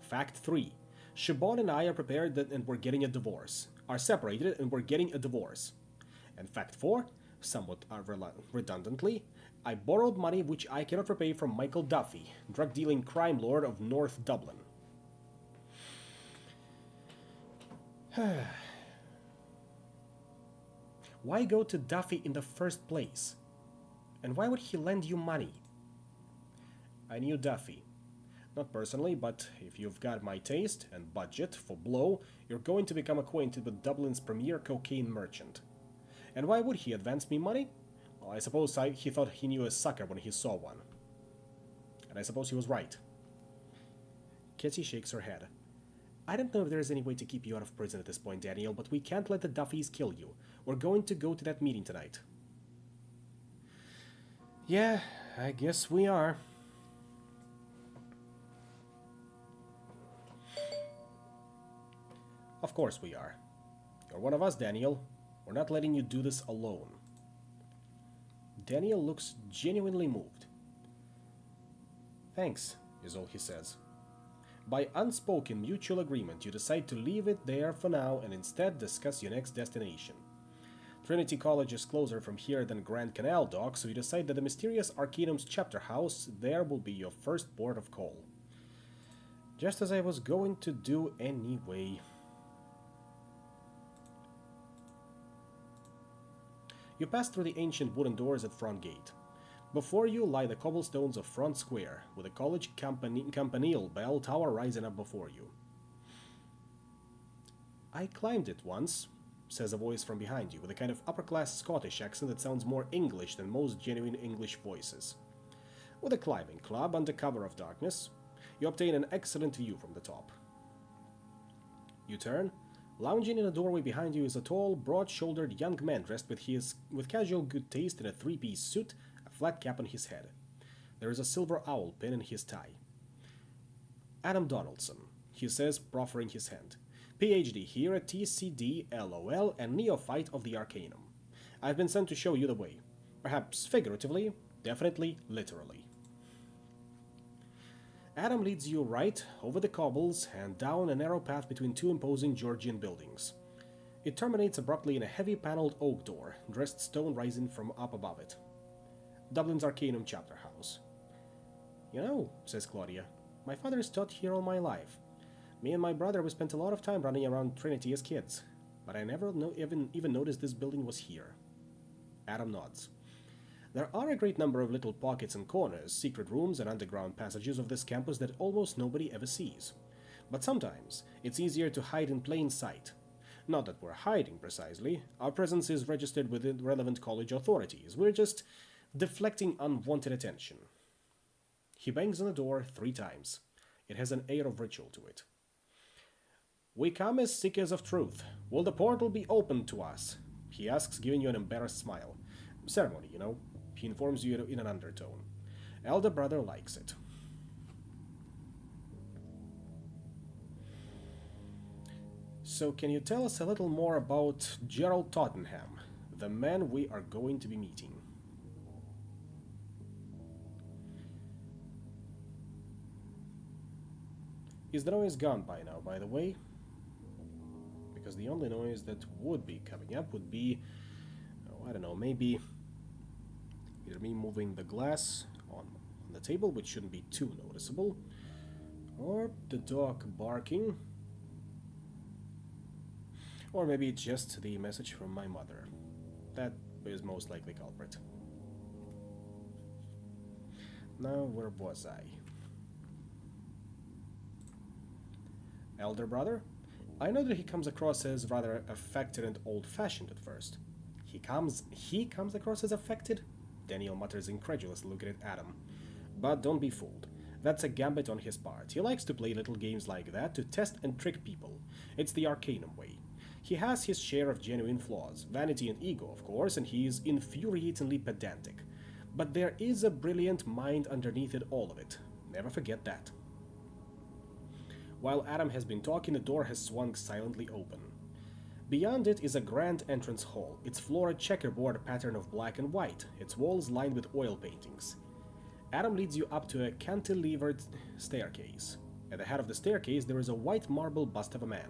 Fact 3. Siobhan and I are prepared and we're getting a divorce. Are separated and we're getting a divorce. And fact 4, somewhat redundantly, I borrowed money which I cannot repay from Michael Duffy, drug-dealing crime lord of North Dublin. Why go to Duffy in the first place? And why would he lend you money? I knew Duffy. Not personally, but if you've got my taste and budget for blow, you're going to become acquainted with Dublin's premier cocaine merchant. And why would he advance me money? Well, I suppose he thought he knew a sucker when he saw one. And I suppose he was right. Kitty shakes her head. I don't know if there's any way to keep you out of prison at this point, Daniel, but we can't let the Duffys kill you. We're going to go to that meeting tonight. Yeah, I guess we are. Of course we are. You're one of us, Daniel. We're not letting you do this alone. Daniel looks genuinely moved. Thanks, is all he says. By unspoken mutual agreement, you decide to leave it there for now and instead discuss your next destination. Trinity College is closer from here than Grand Canal Dock, so you decide that the mysterious Arcanum's chapter house there will be your first port of call. Just as I was going to do anyway. You pass through the ancient wooden doors at front gate. Before you lie the cobblestones of Front Square, with the college campanile bell tower rising up before you. I climbed it once, says a voice from behind you, with a kind of upper-class Scottish accent that sounds more English than most genuine English voices. With a climbing club under cover of darkness, you obtain an excellent view from the top. You turn. Lounging in a doorway behind you is a tall, broad-shouldered young man dressed with casual good taste in a three-piece suit, a flat cap on his head. There is a silver owl pin in his tie. Adam Donaldson, he says, proffering his hand. PhD here at TCD, LOL, and neophyte of the Arcanum. I've been sent to show you the way. Perhaps figuratively, definitely literally. Adam leads you right, over the cobbles, and down a narrow path between two imposing Georgian buildings. It terminates abruptly in a heavy paneled oak door, dressed stone rising from up above it. Dublin's Arcanum chapter house. You know, says Claudia, my father has taught here all my life. Me and my brother, we spent a lot of time running around Trinity as kids, but I never even noticed this building was here. Adam nods. There are a great number of little pockets and corners, secret rooms and underground passages of this campus that almost nobody ever sees. But sometimes, it's easier to hide in plain sight. Not that we're hiding precisely, our presence is registered with the relevant college authorities, we're just deflecting unwanted attention. He bangs on the door 3 times. It has an air of ritual to it. We come as seekers of truth. Will the portal be opened to us? He asks, giving you an embarrassed smile. Ceremony, you know. He informs you in an undertone. Elder brother likes it. So can you tell us a little more about Gerald Tottenham, the man we are going to be meeting? Is the noise gone by now, by the way? Because the only noise that would be coming up would be, oh, I don't know, maybe either me moving the glass on the table, which shouldn't be too noticeable, or the dog barking, or maybe it's just the message from my mother. That is most likely culprit. Now, where was I? Elder brother? I know that he comes across as rather affected and old-fashioned at first. He comes across as affected? Daniel mutters incredulously, looking at Adam. But don't be fooled. That's a gambit on his part. He likes to play little games like that to test and trick people. It's the Arcanum way. He has his share of genuine flaws, vanity and ego, of course, and he is infuriatingly pedantic. But there is a brilliant mind underneath it, all of it. Never forget that. While Adam has been talking, the door has swung silently open. Beyond it is a grand entrance hall, its floor a checkerboard pattern of black and white, its walls lined with oil paintings. Adam leads you up to a cantilevered staircase. At the head of the staircase there is a white marble bust of a man,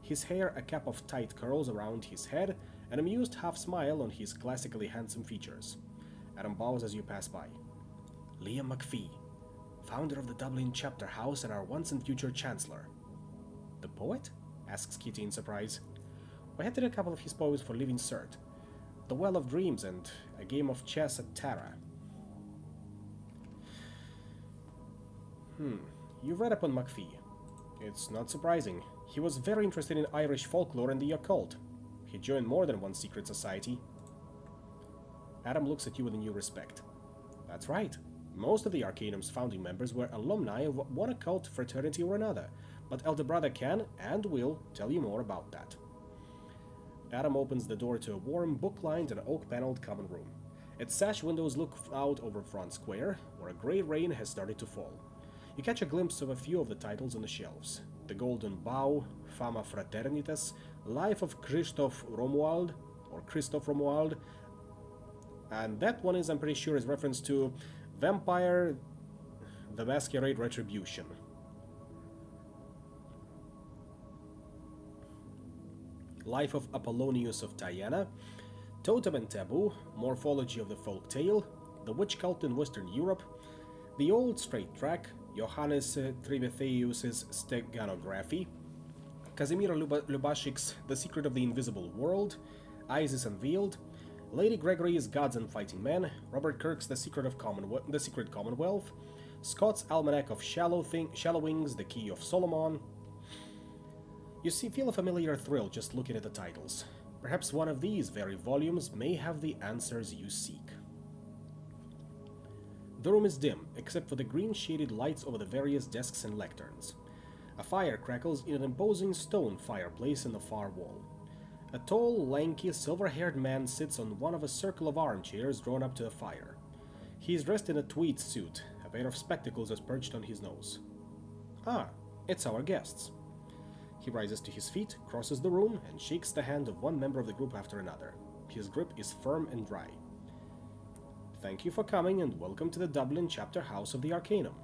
his hair a cap of tight curls around his head, an amused half-smile on his classically handsome features. Adam bows as you pass by. Liam McPhee, founder of the Dublin chapter house and our once and future chancellor. The poet? Asks Kitty in surprise. We had to read a couple of his poems for Living Cert. The Well of Dreams and a game of chess at Tara. You've read up on McPhee. It's not surprising. He was very interested in Irish folklore and the occult. He joined more than one secret society. Adam looks at you with a new respect. That's right. Most of the Arcanum's founding members were alumni of one occult fraternity or another, but Elder Brother can and will tell you more about that. Adam opens the door to a warm, book-lined and oak-paneled common room. Its sash windows look out over Front Square, where a grey rain has started to fall. You catch a glimpse of a few of the titles on the shelves. The Golden Bough, Fama Fraternitas, Life of Christoph Romuald, and that one is, I'm pretty sure, is reference to Vampire the Masquerade Retribution. Life of Apollonius of Tyana, Totem and Taboo, Morphology of the Folk Tale, The Witch Cult in Western Europe, The Old Straight Track, Johannes Tribetheus's Steganography, Kazimir Lubashik's The Secret of the Invisible World, Isis Unveiled, Lady Gregory's Gods and Fighting Men, Robert Kirk's The Secret Commonwealth, Scott's Almanac of Shallowings, The Key of Solomon. You feel a familiar thrill just looking at the titles. Perhaps one of these very volumes may have the answers you seek. The room is dim, except for the green shaded lights over the various desks and lecterns. A fire crackles in an imposing stone fireplace in the far wall. A tall, lanky, silver-haired man sits on one of a circle of armchairs drawn up to the fire. He is dressed in a tweed suit, a pair of spectacles is perched on his nose. Ah, it's our guests. He rises to his feet, crosses the room, and shakes the hand of one member of the group after another. His grip is firm and dry. Thank you for coming and welcome to the Dublin chapter house of the Arcanum.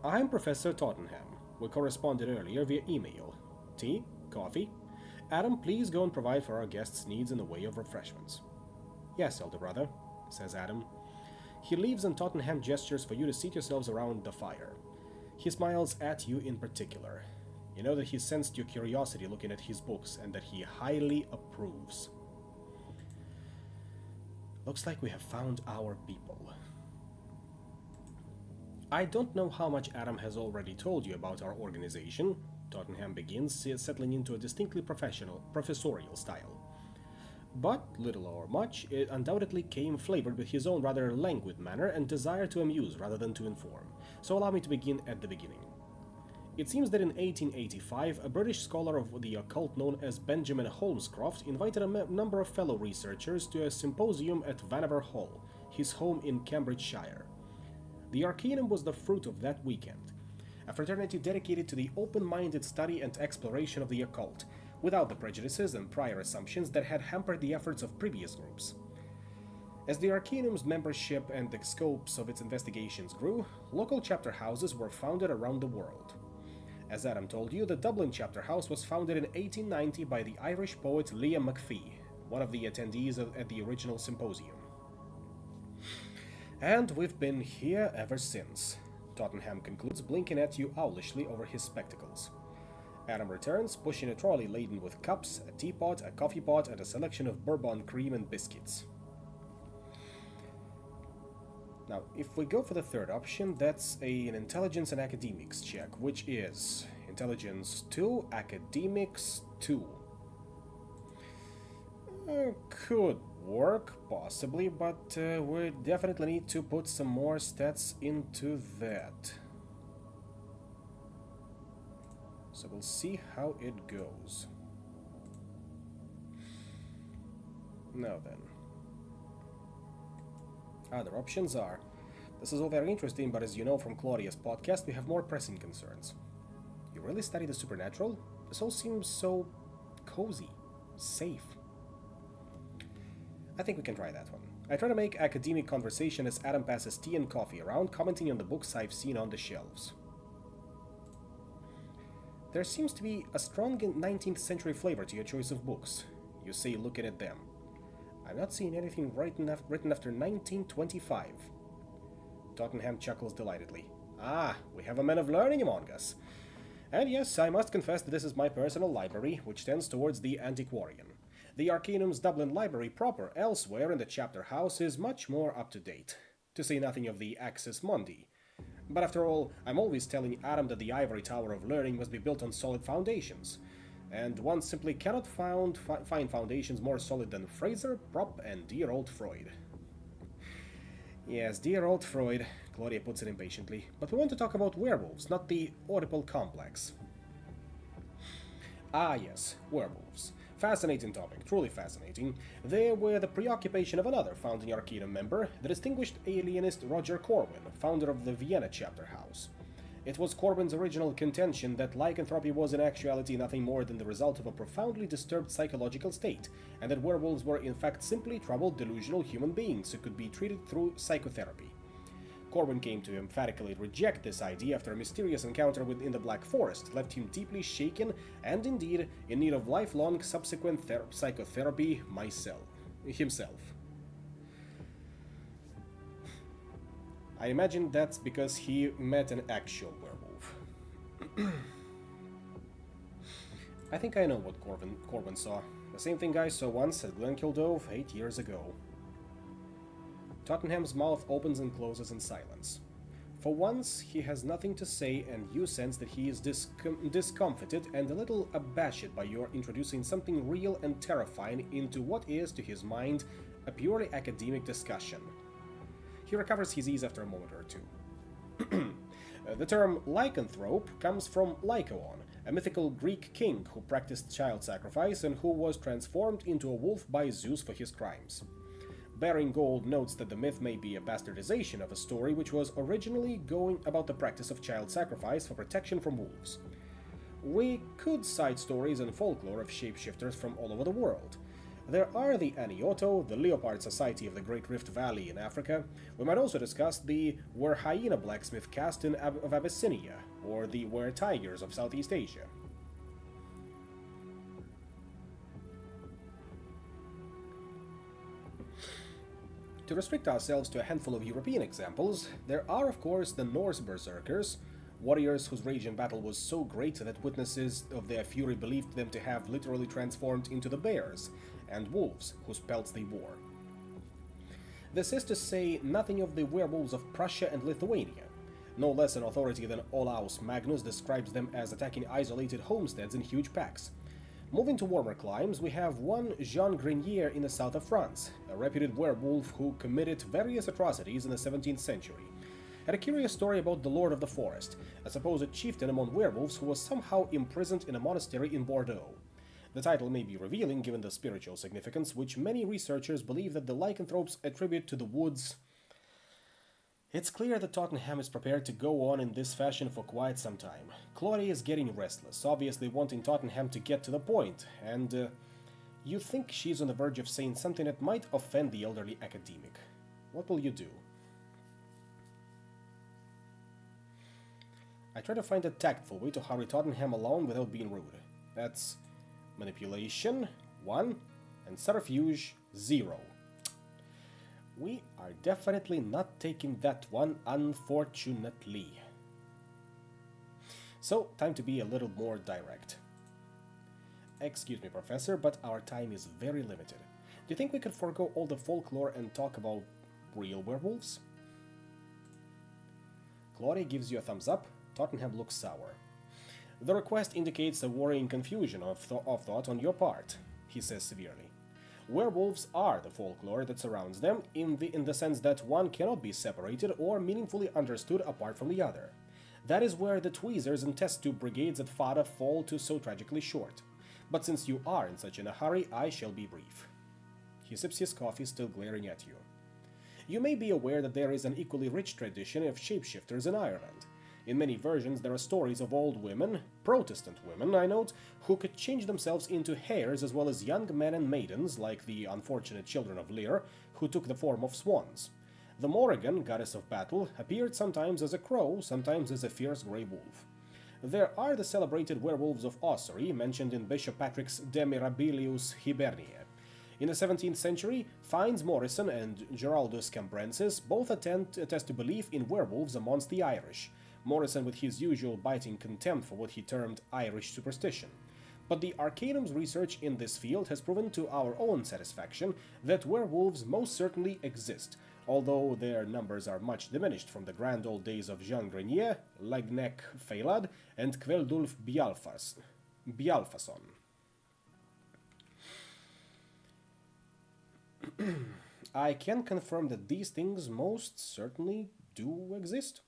I'm Professor Tottenham. We corresponded earlier via email. Tea? Coffee? Adam, please go and provide for our guests' needs in the way of refreshments. Yes, Elder Brother, says Adam. He leaves and Tottenham gestures for you to seat yourselves around the fire. He smiles at you in particular. You know that he sensed your curiosity looking at his books and that he highly approves. Looks like we have found our people. I don't know how much Adam has already told you about our organization. Tottenham begins, settling into a distinctly professorial style. But, little or much, it undoubtedly came flavored with his own rather languid manner and desire to amuse rather than to inform. So allow me to begin at the beginning. It seems that in 1885, a British scholar of the occult known as Benjamin Holmescroft invited a number of fellow researchers to a symposium at Vanaver Hall, his home in Cambridgeshire. The Arcanum was the fruit of that weekend, a fraternity dedicated to the open-minded study and exploration of the occult, without the prejudices and prior assumptions that had hampered the efforts of previous groups. As the Arcanum's membership and the scopes of its investigations grew, local chapter houses were founded around the world. As Adam told you, the Dublin chapter house was founded in 1890 by the Irish poet Liam McPhee, one of the attendees at the original symposium. And we've been here ever since, Tottenham concludes, blinking at you owlishly over his spectacles. Adam returns, pushing a trolley laden with cups, a teapot, a coffee pot, and a selection of bourbon cream and biscuits. Now, if we go for the third option, that's an intelligence and academics check, which is Intelligence 2, Academics 2. Could work, possibly, but we definitely need to put some more stats into that. So we'll see how it goes. Now then. Other options are... This is all very interesting, but as you know from Claudia's podcast, we have more pressing concerns. You really study the supernatural? This all seems so... cozy. Safe. I think we can try that one. I try to make academic conversation as Adam passes tea and coffee around, commenting on the books I've seen on the shelves. There seems to be a strong 19th century flavor to your choice of books. You say looking at them. I've not seen anything written after 1925. Tottenham chuckles delightedly. Ah, we have a man of learning among us. And yes, I must confess that this is my personal library, which tends towards the antiquarian. The Arcanum's Dublin Library proper, elsewhere in the chapter house, is much more up-to-date, to say nothing of the Axis Mundi. But after all, I'm always telling Adam that the ivory tower of learning must be built on solid foundations, and one simply cannot find foundations more solid than Fraser, Prop, and dear old Freud. Yes, dear old Freud, Claudia puts it impatiently, but we want to talk about werewolves, not the Oedipal complex. Ah yes, werewolves. Fascinating topic, truly fascinating. They were the preoccupation of another founding Arcanum member, the distinguished alienist Roger Corwin, founder of the Vienna chapter house. It was Corwin's original contention that lycanthropy was in actuality nothing more than the result of a profoundly disturbed psychological state, and that werewolves were in fact simply troubled, delusional human beings who could be treated through psychotherapy. Corwin came to emphatically reject this idea after a mysterious encounter in the Black Forest left him deeply shaken and indeed in need of lifelong subsequent psychotherapy himself. I imagine that's because he met an actual werewolf. I think I know what Corwin saw. The same thing I saw once at Glenkildove 8 years ago. Tottenham's mouth opens and closes in silence. For once, he has nothing to say, and you sense that he is discomfited and a little abashed by your introducing something real and terrifying into what is, to his mind, a purely academic discussion. He recovers his ease after a moment or two. The term lycanthrope comes from Lycaon, a mythical Greek king who practiced child sacrifice and who was transformed into a wolf by Zeus for his crimes. Baring Gold notes that the myth may be a bastardization of a story which was originally going about the practice of child sacrifice for protection from wolves. We could cite stories and folklore of shapeshifters from all over the world. There are the Anioto, the Leopard Society of the Great Rift Valley in Africa. We might also discuss the Were Hyena blacksmith caste of Abyssinia, or the Were Tigers of Southeast Asia. To restrict ourselves to a handful of European examples, there are of course the Norse berserkers, warriors whose rage in battle was so great that witnesses of their fury believed them to have literally transformed into the bears, and wolves whose pelts they wore. This is to say nothing of the werewolves of Prussia and Lithuania. No less an authority than Olaus Magnus describes them as attacking isolated homesteads in huge packs. Moving to warmer climes, we have one Jean Grenier in the south of France, a reputed werewolf who committed various atrocities in the 17th century. And a curious story about the Lord of the Forest, a supposed chieftain among werewolves who was somehow imprisoned in a monastery in Bordeaux. The title may be revealing given the spiritual significance, which many researchers believe that the lycanthropes attribute to the woods. It's clear that Tottenham is prepared to go on in this fashion for quite some time. Claudia is getting restless, obviously wanting Tottenham to get to the point, and you think she's on the verge of saying something that might offend the elderly academic. What will you do? I try to find a tactful way to hurry Tottenham along without being rude. That's manipulation, 1, and subterfuge, 0. We are definitely not taking that one, unfortunately. So, time to be a little more direct. Excuse me, Professor, but our time is very limited. Do you think we could forego all the folklore and talk about real werewolves? Claudia gives you a thumbs up. Tottenham looks sour. The request indicates a worrying confusion of thought on your part, he says severely. Werewolves are the folklore that surrounds them in the sense that one cannot be separated or meaningfully understood apart from the other. That is where the tweezers and test tube brigades at Fada fall to so tragically short. But since you are in such a hurry, I shall be brief. He sips his coffee, still glaring at you. You may be aware that there is an equally rich tradition of shapeshifters in Ireland. In many versions, there are stories of old women, Protestant women, I note, who could change themselves into hares, as well as young men and maidens, like the unfortunate children of Lear, who took the form of swans. The Morrigan, goddess of battle, appeared sometimes as a crow, sometimes as a fierce grey wolf. There are the celebrated werewolves of Ossory, mentioned in Bishop Patrick's De Mirabilis Hiberniae. In the 17th century, Fiennes Morrison and Geraldus Cambrensis both attest to belief in werewolves amongst the Irish, Morrison with his usual biting contempt for what he termed Irish superstition. But the Arcanum's research in this field has proven to our own satisfaction that werewolves most certainly exist, although their numbers are much diminished from the grand old days of Jean Grenier, Lagnec Feilad, and Glenkildove Bialfason. I can confirm that these things most certainly do exist.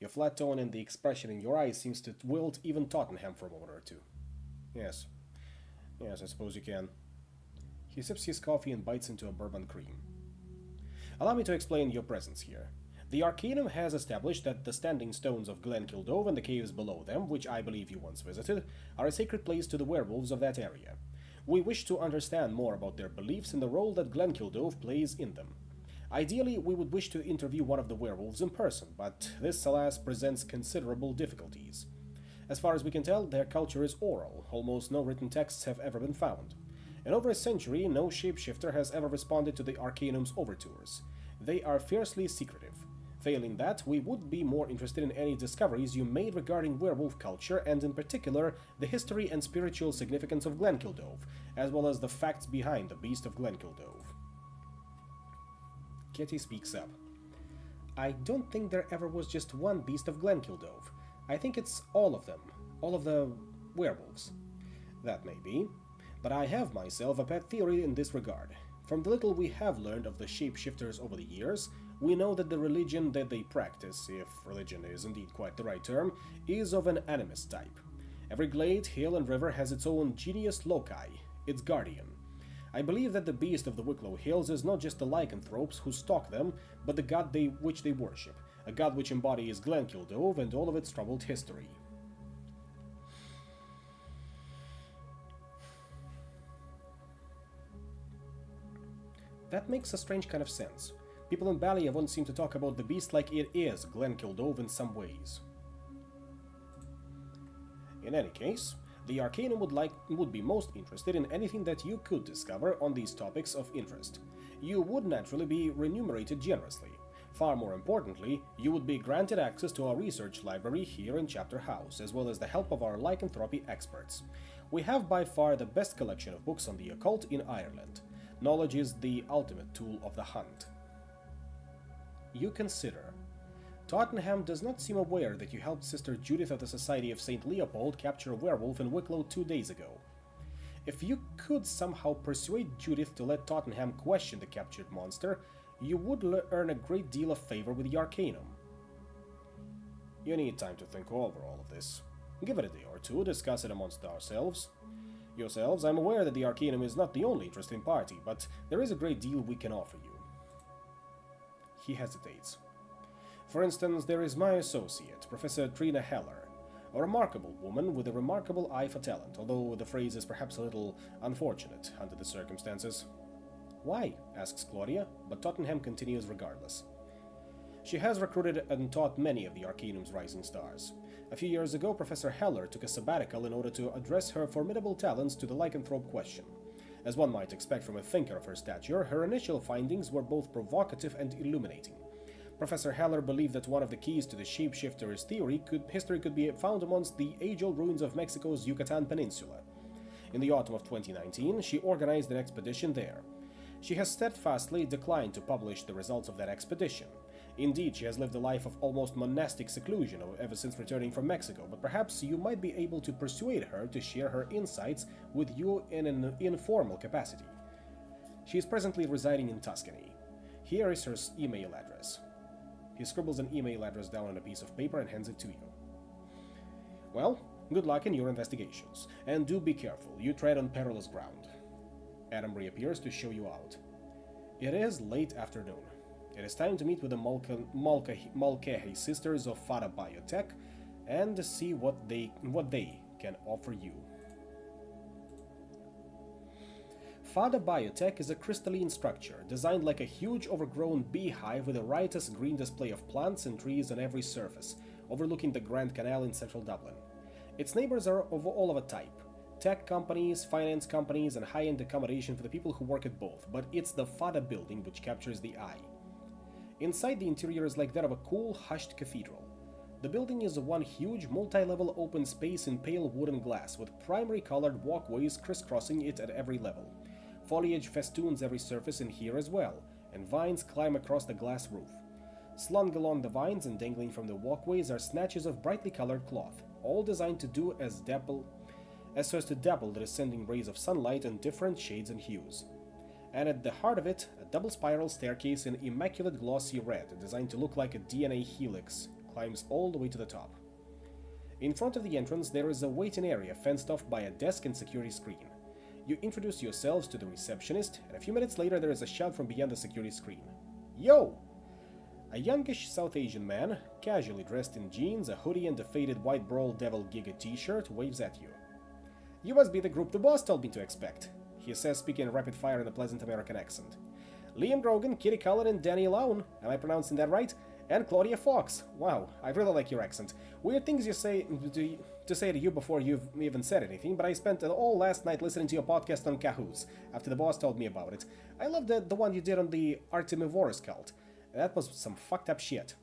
Your flat tone and the expression in your eyes seems to wilt even Tottenham for a moment or two. Yes, I suppose you can. He sips his coffee and bites into a bourbon cream. Allow me to explain your presence here. The Arcanum has established that the standing stones of Glenkildove and the caves below them, which I believe you once visited, are a sacred place to the werewolves of that area. We wish to understand more about their beliefs and the role that Glenkildove plays in them. Ideally, we would wish to interview one of the werewolves in person, but this, alas, presents considerable difficulties. As far as we can tell, their culture is oral. Almost no written texts have ever been found. In over a century, no shapeshifter has ever responded to the Arcanum's overtures. They are fiercely secretive. Failing that, we would be more interested in any discoveries you made regarding werewolf culture and, in particular, the history and spiritual significance of Glenkildove, as well as the facts behind the Beast of Glenkildove. Kitty speaks up. I don't think there ever was just one Beast of Glenkildove. I think it's all of them. All of the werewolves. That may be. But I have myself a pet theory in this regard. From the little we have learned of the shapeshifters over the years, we know that the religion that they practice, if religion is indeed quite the right term, is of an animist type. Every glade, hill, and river has its own genius loci, its guardian. I believe that the beast of the Wicklow Hills is not just the lycanthropes who stalk them, but the god which they worship, a god which embodies Glenkildove and all of its troubled history. That makes a strange kind of sense. People in Ballia won't seem to talk about the beast like it is Glenkildove in some ways. In any case, the Arcanum would be most interested in anything that you could discover on these topics of interest. You would naturally be remunerated generously. Far more importantly, you would be granted access to our research library here in Chapter House, as well as the help of our lycanthropy experts. We have by far the best collection of books on the occult in Ireland. Knowledge is the ultimate tool of the hunt. You consider. Tottenham does not seem aware that you helped Sister Judith of the Society of St. Leopold capture a werewolf in Wicklow 2 days ago. If you could somehow persuade Judith to let Tottenham question the captured monster, you would earn a great deal of favor with the Arcanum. You need time to think over all of this. Give it a day or two, discuss it amongst ourselves. Yourselves, I'm aware that the Arcanum is not the only interesting party, but there is a great deal we can offer you. He hesitates. For instance, there is my associate, Professor Trina Heller, a remarkable woman with a remarkable eye for talent, although the phrase is perhaps a little unfortunate under the circumstances. Why? Asks Claudia, but Tottenham continues regardless. She has recruited and taught many of the Arcanum's rising stars. A few years ago, Professor Heller took a sabbatical in order to address her formidable talents to the lycanthrope question. As one might expect from a thinker of her stature, her initial findings were both provocative and illuminating. Professor Heller believed that one of the keys to the shapeshifter's history could be found amongst the age-old ruins of Mexico's Yucatan Peninsula. In the autumn of 2019, she organized an expedition there. She has steadfastly declined to publish the results of that expedition. Indeed, she has lived a life of almost monastic seclusion ever since returning from Mexico, but perhaps you might be able to persuade her to share her insights with you in an informal capacity. She is presently residing in Tuscany. Here is her email address. He scribbles an email address down on a piece of paper and hands it to you. Well, good luck in your investigations, and do be careful, you tread on perilous ground. Adam reappears to show you out. It is late afternoon. It is time to meet with the Mulcahy sisters of Fada Biotech and see what they can offer you. Fada Biotech is a crystalline structure designed like a huge overgrown beehive with a riotous green display of plants and trees on every surface, overlooking the Grand Canal in central Dublin. Its neighbors are of all of a type: tech companies, finance companies, and high-end accommodation for the people who work at both, but it's the Fada building which captures the eye. Inside, the interior is like that of a cool, hushed cathedral. The building is one huge, multi-level open space in pale wooden glass, with primary colored walkways crisscrossing it at every level. Foliage festoons every surface in here as well, and vines climb across the glass roof. Slung along the vines and dangling from the walkways are snatches of brightly colored cloth, all designed to do so as to dapple the descending rays of sunlight in different shades and hues. And at the heart of it, a double spiral staircase in immaculate glossy red, designed to look like a DNA helix, climbs all the way to the top. In front of the entrance, there is a waiting area fenced off by a desk and security screen. You introduce yourselves to the receptionist, and a few minutes later there is a shout from beyond the security screen. Yo! A youngish South Asian man, casually dressed in jeans, a hoodie, and a faded white Brawl Devil Giga t-shirt, waves at you. You must be the group the boss told me to expect, he says, speaking in rapid fire in a pleasant American accent. Liam Grogan, Kitty Cullen, and Danny Lown, am I pronouncing that right? And Claudia Fox. Wow, I really like your accent. Weird things you say to say to you before you've even said anything, but I spent all last night listening to your podcast on Cahoots, after the boss told me about it. I loved the one you did on the Artemivorous cult. That was some fucked up shit.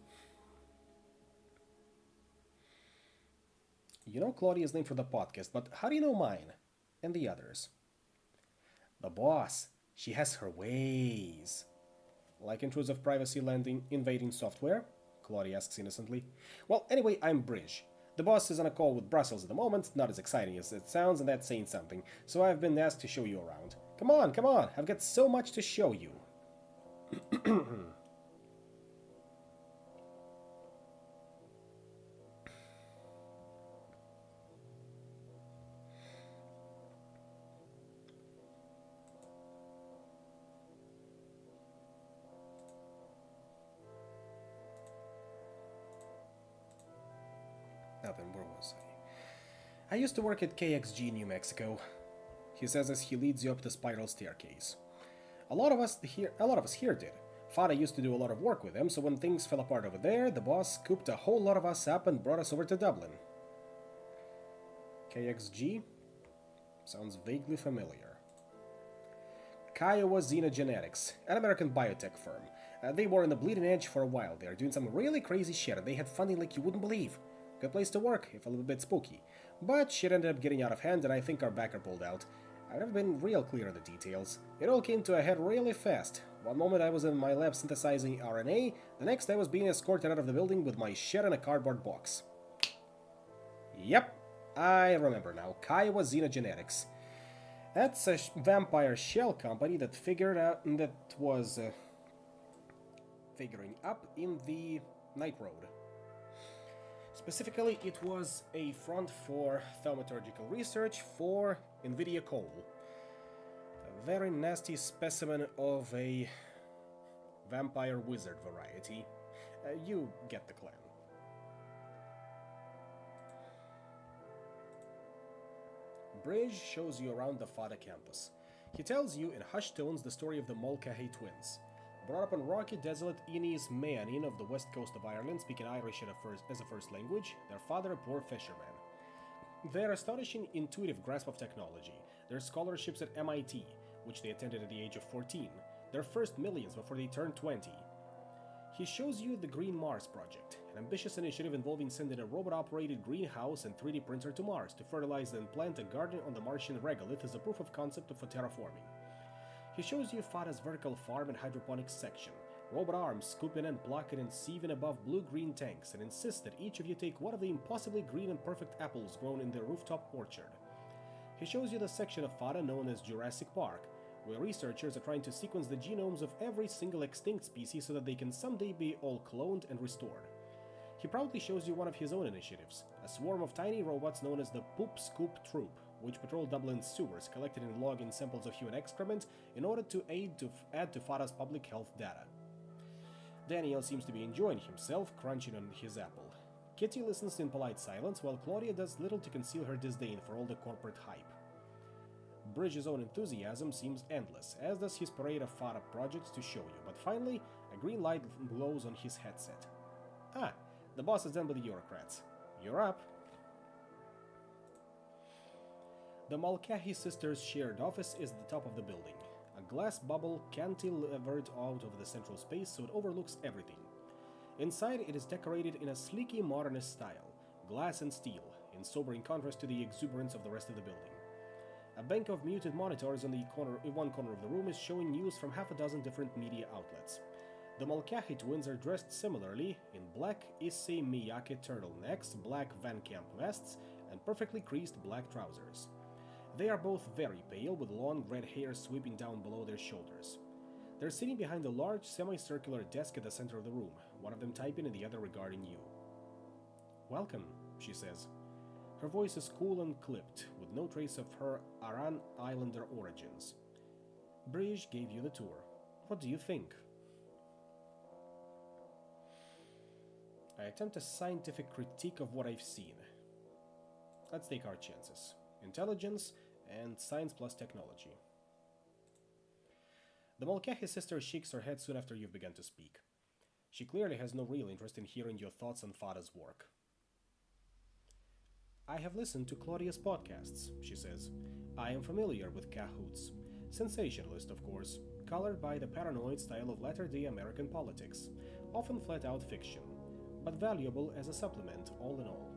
You know Claudia's name for the podcast, but how do you know mine? And the others? The boss. She has her ways. Like intrusive privacy invading software? Claudia asks innocently. Well, anyway, I'm Bridge. The boss is on a call with Brussels at the moment, not as exciting as it sounds, and that's saying something, so I've been asked to show you around. Come on, I've got so much to show you. Now then, where was I used to work at KXG, New Mexico, he says as he leads you up the spiral staircase. A lot of us here did. Fada used to do a lot of work with them, so when things fell apart over there, the boss scooped a whole lot of us up and brought us over to Dublin. KXG? Sounds vaguely familiar. Kiowa Xenogenetics, an American biotech firm. They were on the bleeding edge for a while there, doing some really crazy shit, and they had funding like you wouldn't believe. Good place to work, if a little bit spooky. But shit ended up getting out of hand, and I think our backer pulled out. I've never been real clear on the details. It all came to a head really fast. One moment I was in my lab synthesizing RNA, the next I was being escorted out of the building with my shit in a cardboard box. Yep, I remember now. Kiowa Xenogenetics. That's a vampire shell company that was figuring up in the Night Road. Specifically, it was a front for thaumaturgical research for NVIDIA coal. A very nasty specimen of a vampire wizard variety. You get the clan. Bridge shows you around the Fada campus. He tells you in hushed tones the story of the Mulcahy twins. Brought up on rocky, desolate Innis Meanin of the west coast of Ireland, speaking Irish as a first language, their father a poor fisherman. Their astonishing intuitive grasp of technology, their scholarships at MIT, which they attended at the age of 14, their first millions before they turned 20. He shows you the Green Mars Project, an ambitious initiative involving sending a robot-operated greenhouse and 3D printer to Mars to fertilize and plant a garden on the Martian regolith as a proof of concept for terraforming. He shows you Fada's vertical farm and hydroponics section, robot arms scooping and plucking and sieving above blue-green tanks, and insists that each of you take one of the impossibly green and perfect apples grown in their rooftop orchard. He shows you the section of FADA known as Jurassic Park, where researchers are trying to sequence the genomes of every single extinct species so that they can someday be all cloned and restored. He proudly shows you one of his own initiatives, a swarm of tiny robots known as the Poop Scoop Troop, which patrol Dublin's sewers, collecting and logging samples of human excrement in order to add to FADA's public health data. Daniel seems to be enjoying himself, crunching on his apple. Kitty listens in polite silence, while Claudia does little to conceal her disdain for all the corporate hype. Bridge's own enthusiasm seems endless, as does his parade of FADA projects to show you, but finally, a green light glows on his headset. Ah, the boss is done with the bureaucrats. You're up. The Mulcahy sisters' shared office is at the top of the building. A glass bubble cantilevered out of the central space so it overlooks everything. Inside, it is decorated in a sleeky modernist style, glass and steel, in sobering contrast to the exuberance of the rest of the building. A bank of muted monitors in one corner of the room is showing news from half a dozen different media outlets. The Mulcahy twins are dressed similarly in black Issei Miyake turtlenecks, black Van Camp vests, and perfectly creased black trousers. They are both very pale, with long red hair sweeping down below their shoulders. They're sitting behind a large semicircular desk at the center of the room, one of them typing and the other regarding you. "Welcome," she says. Her voice is cool and clipped, with no trace of her Aran Islander origins. "Bridge gave you the tour. What do you think?" I attempt a scientific critique of what I've seen. Let's take our chances. Intelligence and science plus technology. The Mulcahy sister shakes her head soon after you've begun to speak. She clearly has no real interest in hearing your thoughts on FADA's work. "I have listened to Claudia's podcasts," she says. "I am familiar with cahoots. Sensationalist, of course, colored by the paranoid style of latter-day American politics, often flat-out fiction, but valuable as a supplement, all in all."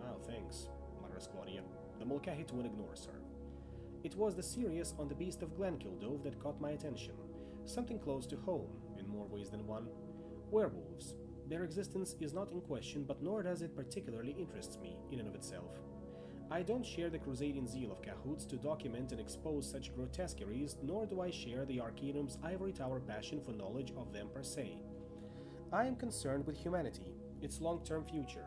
"Wow, thanks," mutters Claudia. The Mulcahy twin ignores her. "It was the series on the beast of Glenkildove that caught my attention. Something close to home, in more ways than one. Werewolves. Their existence is not in question, but nor does it particularly interest me, in and of itself. I don't share the crusading zeal of cahoots to document and expose such grotesqueries, nor do I share the Arcanum's ivory tower passion for knowledge of them per se. I am concerned with humanity, its long-term future.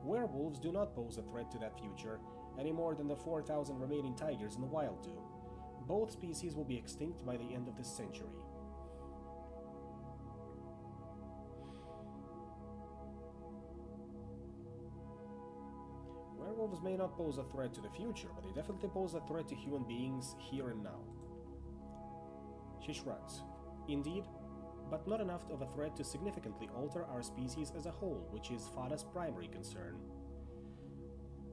Werewolves do not pose a threat to that future, any more than the 4,000 remaining tigers in the wild do. Both species will be extinct by the end of this century." Werewolves may not pose a threat to the future, but they definitely pose a threat to human beings here and now. She shrugs. "Indeed, but not enough of a threat to significantly alter our species as a whole, which is FADA's primary concern."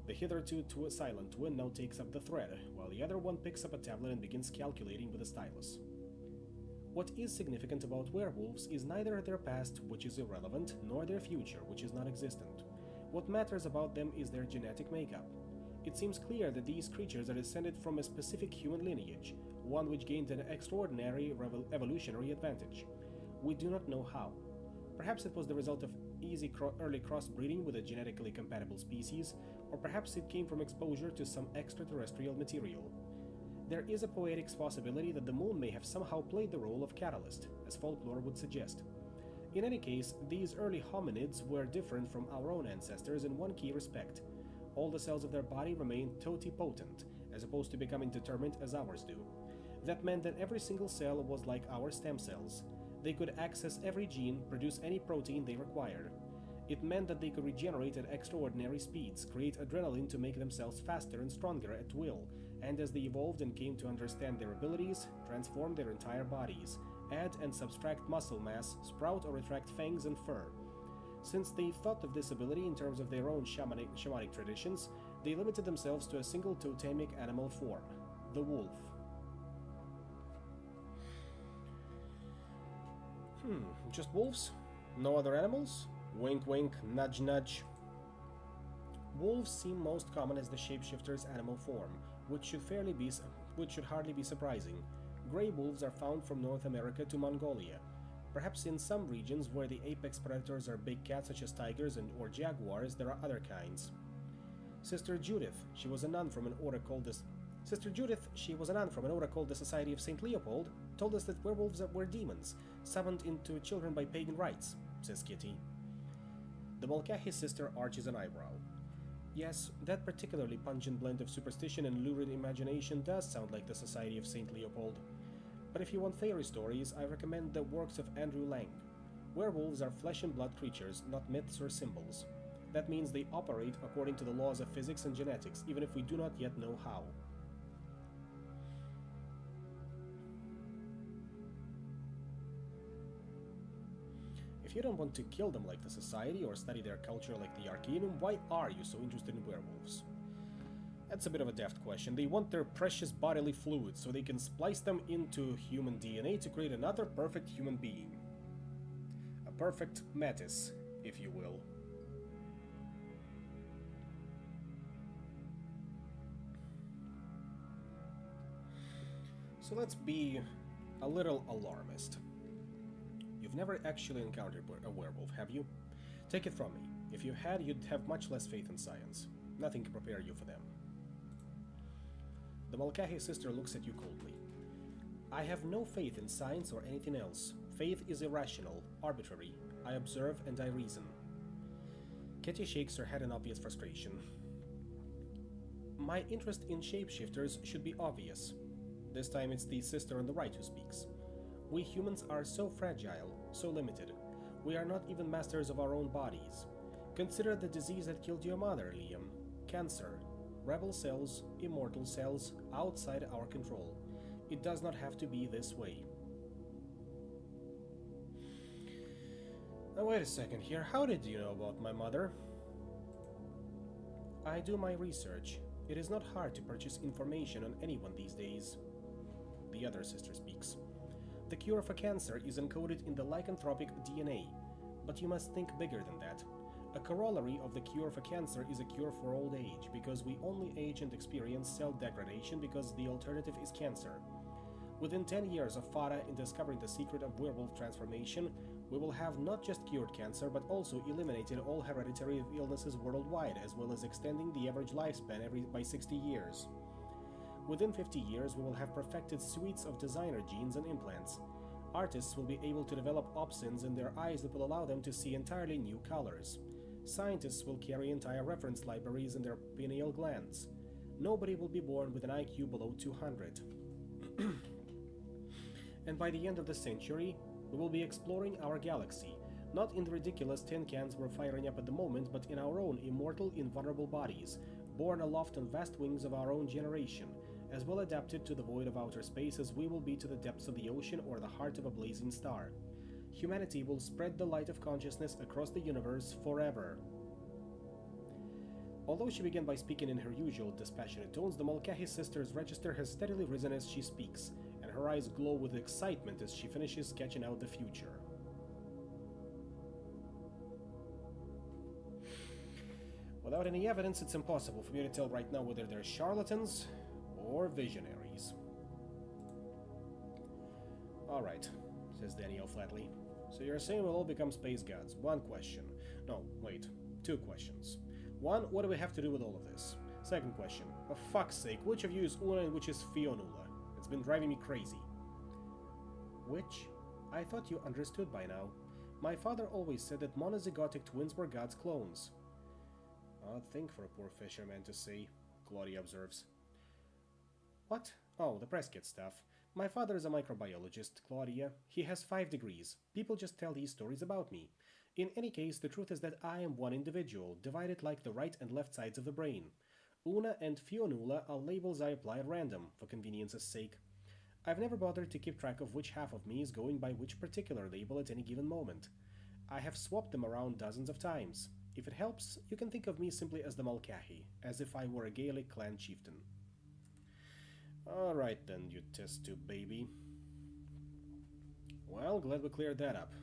The hitherto silent twin now takes up the thread, while the other one picks up a tablet and begins calculating with a stylus. "What is significant about werewolves is neither their past, which is irrelevant, nor their future, which is non-existent. What matters about them is their genetic makeup. It seems clear that these creatures are descended from a specific human lineage, one which gained an extraordinary evolutionary advantage. We do not know how. Perhaps it was the result of easy early crossbreeding with a genetically compatible species, or perhaps it came from exposure to some extraterrestrial material. There is a poetic possibility that the moon may have somehow played the role of catalyst, as folklore would suggest. In any case, these early hominids were different from our own ancestors in one key respect. All the cells of their body remained totipotent, as opposed to becoming determined as ours do. That meant that every single cell was like our stem cells. They could access every gene, produce any protein they required. It meant that they could regenerate at extraordinary speeds, create adrenaline to make themselves faster and stronger at will, and as they evolved and came to understand their abilities, transform their entire bodies, add and subtract muscle mass, sprout or retract fangs and fur. Since they thought of this ability in terms of their own shamanic traditions, they limited themselves to a single totemic animal form, the wolf. Just wolves? No other animals? Wink wink, nudge nudge. Wolves seem most common as the shapeshifter's animal form, which should hardly be surprising. Grey wolves are found from North America to Mongolia. Perhaps in some regions where the apex predators are big cats such as tigers or jaguars, there are other kinds. Sister Judith, she was a nun from an order called the Society of St. Leopold, told us that werewolves were demons, summoned into children by pagan rites, says Kitty. The Mulcahy sister arches an eyebrow. Yes, that particularly pungent blend of superstition and lurid imagination does sound like the Society of St. Leopold. But if you want fairy stories, I recommend the works of Andrew Lang. Werewolves are flesh and blood creatures, not myths or symbols. That means they operate according to the laws of physics and genetics, even if we do not yet know how. If you don't want to kill them like the Society or study their culture like the Arcanum, why are you so interested in werewolves? That's a bit of a daft question. They want their precious bodily fluids so they can splice them into human DNA to create another perfect human being. A perfect metis, if you will. So let's be a little alarmist. You've never actually encountered a werewolf, have you? Take it from me. If you had, you'd have much less faith in science. Nothing can prepare you for them. The Mulcahy sister looks at you coldly. I have no faith in science or anything else. Faith is irrational, arbitrary. I observe and I reason. Kitty shakes her head in obvious frustration. My interest in shapeshifters should be obvious. This time it's the sister on the right who speaks. We humans are so fragile, so limited. We are not even masters of our own bodies. Consider the disease that killed your mother, Liam. Cancer. Rebel cells, immortal cells, outside our control. It does not have to be this way. Now wait a second here, how did you know about my mother? I do my research. It is not hard to purchase information on anyone these days. The other sister speaks. The cure for cancer is encoded in the lycanthropic DNA, but you must think bigger than that. A corollary of the cure for cancer is a cure for old age, because we only age and experience cell degradation because the alternative is cancer. Within 10 years of Farah in discovering the secret of werewolf transformation, we will have not just cured cancer, but also eliminated all hereditary illnesses worldwide, as well as extending the average lifespan by 60 years. Within 50 years, we will have perfected suites of designer genes and implants. Artists will be able to develop opsins in their eyes that will allow them to see entirely new colors. Scientists will carry entire reference libraries in their pineal glands. Nobody will be born with an IQ below 200. And by the end of the century, we will be exploring our galaxy, not in the ridiculous tin cans we're firing up at the moment, but in our own immortal, invulnerable bodies, borne aloft on vast wings of our own generation, as well adapted to the void of outer space as we will be to the depths of the ocean or the heart of a blazing star. Humanity will spread the light of consciousness across the universe forever. Although she began by speaking in her usual dispassionate tones, the Mulcahy sister's register has steadily risen as she speaks, and her eyes glow with excitement as she finishes sketching out the future. Without any evidence, it's impossible for me to tell right now whether they're charlatans or visionaries. Alright, says Daniel flatly. So you're saying we'll all become space gods. One question. No, wait. Two questions. One, what do we have to do with all of this? Second question. For fuck's sake, which of you is Una and which is Fionnuala? It's been driving me crazy. Which? I thought you understood by now. My father always said that monozygotic twins were God's clones. Odd thing for a poor fisherman to say, Claudia observes. What? Oh, the press kit stuff. My father is a microbiologist, Claudia. He has 5 degrees. People just tell these stories about me. In any case, the truth is that I am one individual, divided like the right and left sides of the brain. Una and Fionnuala are labels I apply at random, for convenience's sake. I've never bothered to keep track of which half of me is going by which particular label at any given moment. I have swapped them around dozens of times. If it helps, you can think of me simply as the Mulcahy, as if I were a Gaelic clan chieftain. Alright then, you test tube baby. Well, glad we cleared that up.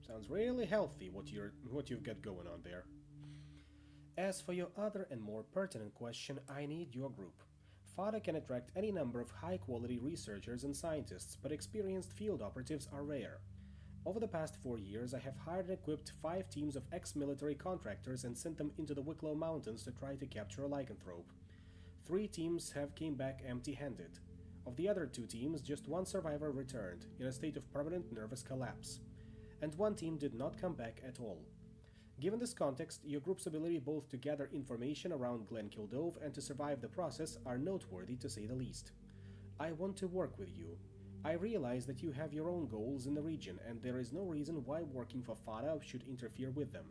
Sounds really healthy what you've got going on there. As for your other and more pertinent question, I need your group. FADA can attract any number of high-quality researchers and scientists, but experienced field operatives are rare. Over the past 4 years, I have hired and equipped 5 teams of ex-military contractors and sent them into the Wicklow Mountains to try to capture a lycanthrope. 3 teams have came back empty-handed. Of the other 2 teams, just 1 survivor returned, in a state of permanent nervous collapse. And 1 team did not come back at all. Given this context, your group's ability both to gather information around Glenkildove and to survive the process are noteworthy to say the least. I want to work with you. I realize that you have your own goals in the region, and there is no reason why working for FADA should interfere with them.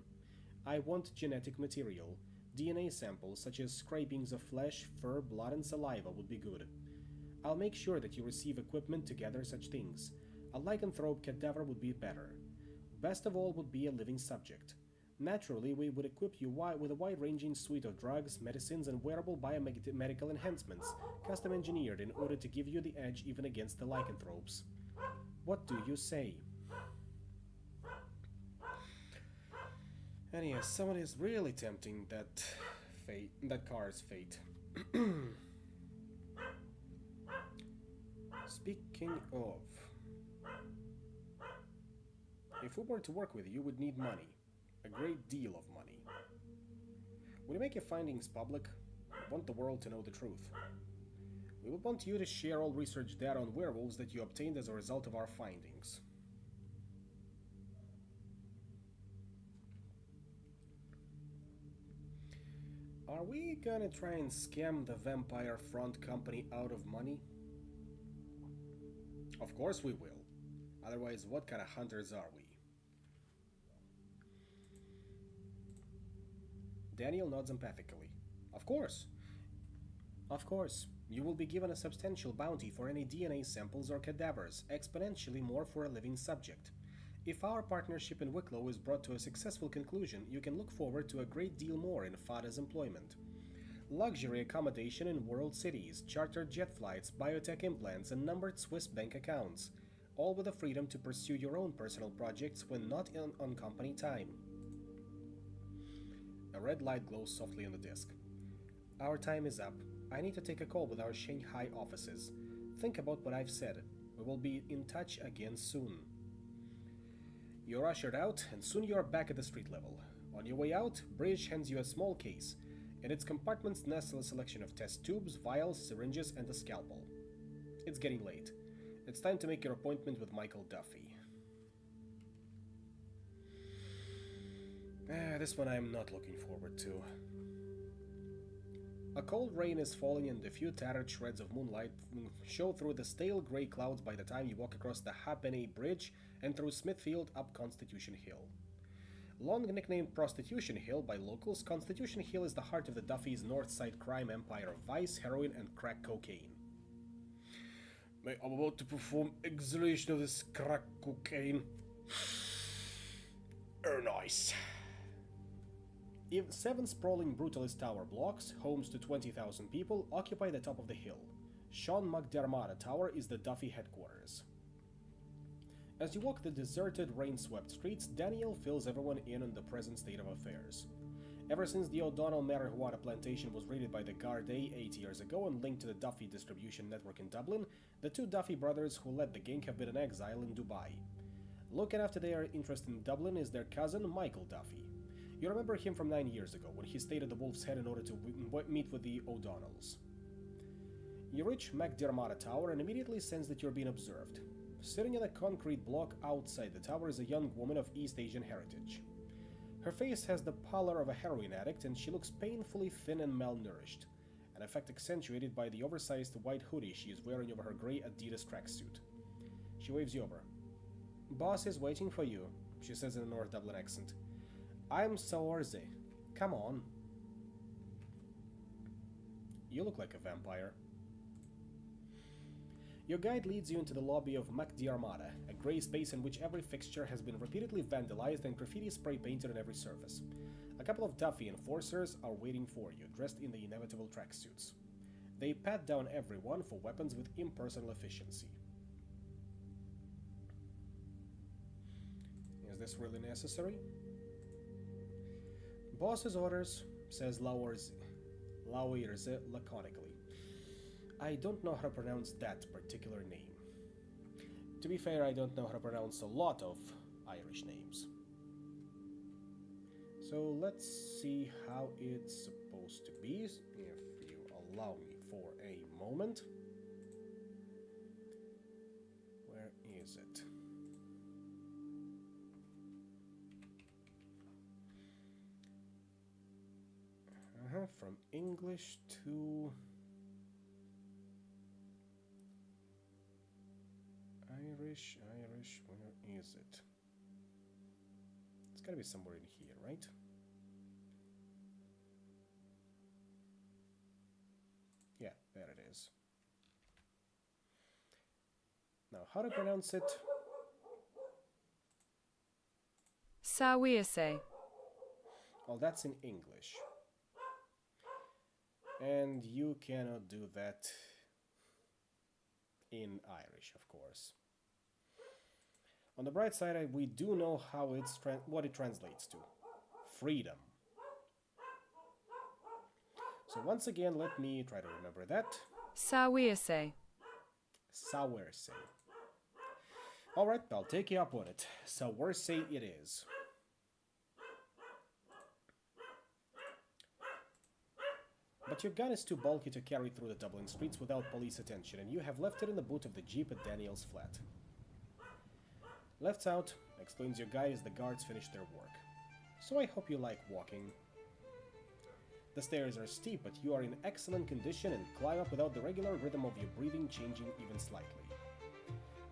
I want genetic material. DNA samples such as scrapings of flesh, fur, blood, and saliva would be good. I'll make sure that you receive equipment to gather such things. A lycanthrope cadaver would be better. Best of all would be a living subject. Naturally, we would equip you with a wide-ranging suite of drugs, medicines, and wearable biomedical enhancements, custom-engineered in order to give you the edge even against the lycanthropes. What do you say? And yes, someone is really tempting that car's fate. Speaking of, if we were to work with you, we'd need money. A great deal of money. Will you make your findings public? We want the world to know the truth. We would want you to share all research data on werewolves that you obtained as a result of our findings. Are we gonna try and scam the vampire front company out of money? Of course we will. Otherwise, what kind of hunters are we? Daniel nods empathically. Of course. Of course. You will be given a substantial bounty for any DNA samples or cadavers, exponentially more for a living subject. If our partnership in Wicklow is brought to a successful conclusion, you can look forward to a great deal more in FADA's employment. Luxury accommodation in world cities, chartered jet flights, biotech implants, and numbered Swiss bank accounts, all with the freedom to pursue your own personal projects when not on company time. A red light glows softly on the disc. Our time is up. I need to take a call with our Shanghai offices. Think about what I've said. We will be in touch again soon. You're ushered out, and soon you are back at the street level. On your way out, Bridge hands you a small case. In its compartments nestle a selection of test tubes, vials, syringes, and a scalpel. It's getting late. It's time to make your appointment with Michael Duffy. This one I'm not looking forward to. A cold rain is falling and a few tattered shreds of moonlight show through the stale grey clouds by the time you walk across the Halfpenny Bridge and through Smithfield up Constitution Hill. Long nicknamed Prostitution Hill by locals, Constitution Hill is the heart of the Duffy's north side crime empire of vice, heroin, and crack cocaine. I'm about to perform exhalation of this crack cocaine. Nice. 7 sprawling brutalist tower blocks, homes to 20,000 people, occupy the top of the hill. Sean McDermott Tower is the Duffy headquarters. As you walk the deserted, rain-swept streets, Daniel fills everyone in on the present state of affairs. Ever since the O'Donnell marijuana plantation was raided by the Gardaí 8 years ago and linked to the Duffy distribution network in Dublin, the 2 Duffy brothers who led the gang have been in exile in Dubai. Looking after their interest in Dublin is their cousin Michael Duffy. You remember him from 9 years ago, when he stayed at the Wolf's Head in order to meet with the O'Donnells. You reach McDermott Tower and immediately sense that you're being observed. Sitting in a concrete block outside the tower is a young woman of East Asian heritage. Her face has the pallor of a heroin addict, and she looks painfully thin and malnourished, an effect accentuated by the oversized white hoodie she is wearing over her grey Adidas tracksuit. She waves you over. "Boss is waiting for you," she says in a North Dublin accent. "I'm Saorze. Come on." You look like a vampire. Your guide leads you into the lobby of McDiarmada, a grey space in which every fixture has been repeatedly vandalized and graffiti spray painted on every surface. A couple of Duffy enforcers are waiting for you, dressed in the inevitable tracksuits. They pat down everyone for weapons with impersonal efficiency. Is this really necessary? "Boss's orders," says Laoirze laconically. I don't know how to pronounce that particular name. To be fair, I don't know how to pronounce a lot of Irish names. So let's see how it's supposed to be, if you allow me for a moment. Where is it? From English to Irish, where is it? It's gotta be somewhere in here, right? Yeah, there it is. Now, how to pronounce it? Sawiase. Well, that's in English. And you cannot do that in Irish, of course. On the bright side, we do know how what it translates to. Freedom. So once again, let me try to remember that. Sawiase. Sawersay. Alright, I'll take you up on it. Sawersay it is. But your gun is too bulky to carry through the Dublin streets without police attention, and you have left it in the boot of the jeep at Daniel's flat. Left out, explains your guide as the guards finish their work. So I hope you like walking. The stairs are steep, but you are in excellent condition and climb up without the regular rhythm of your breathing changing even slightly.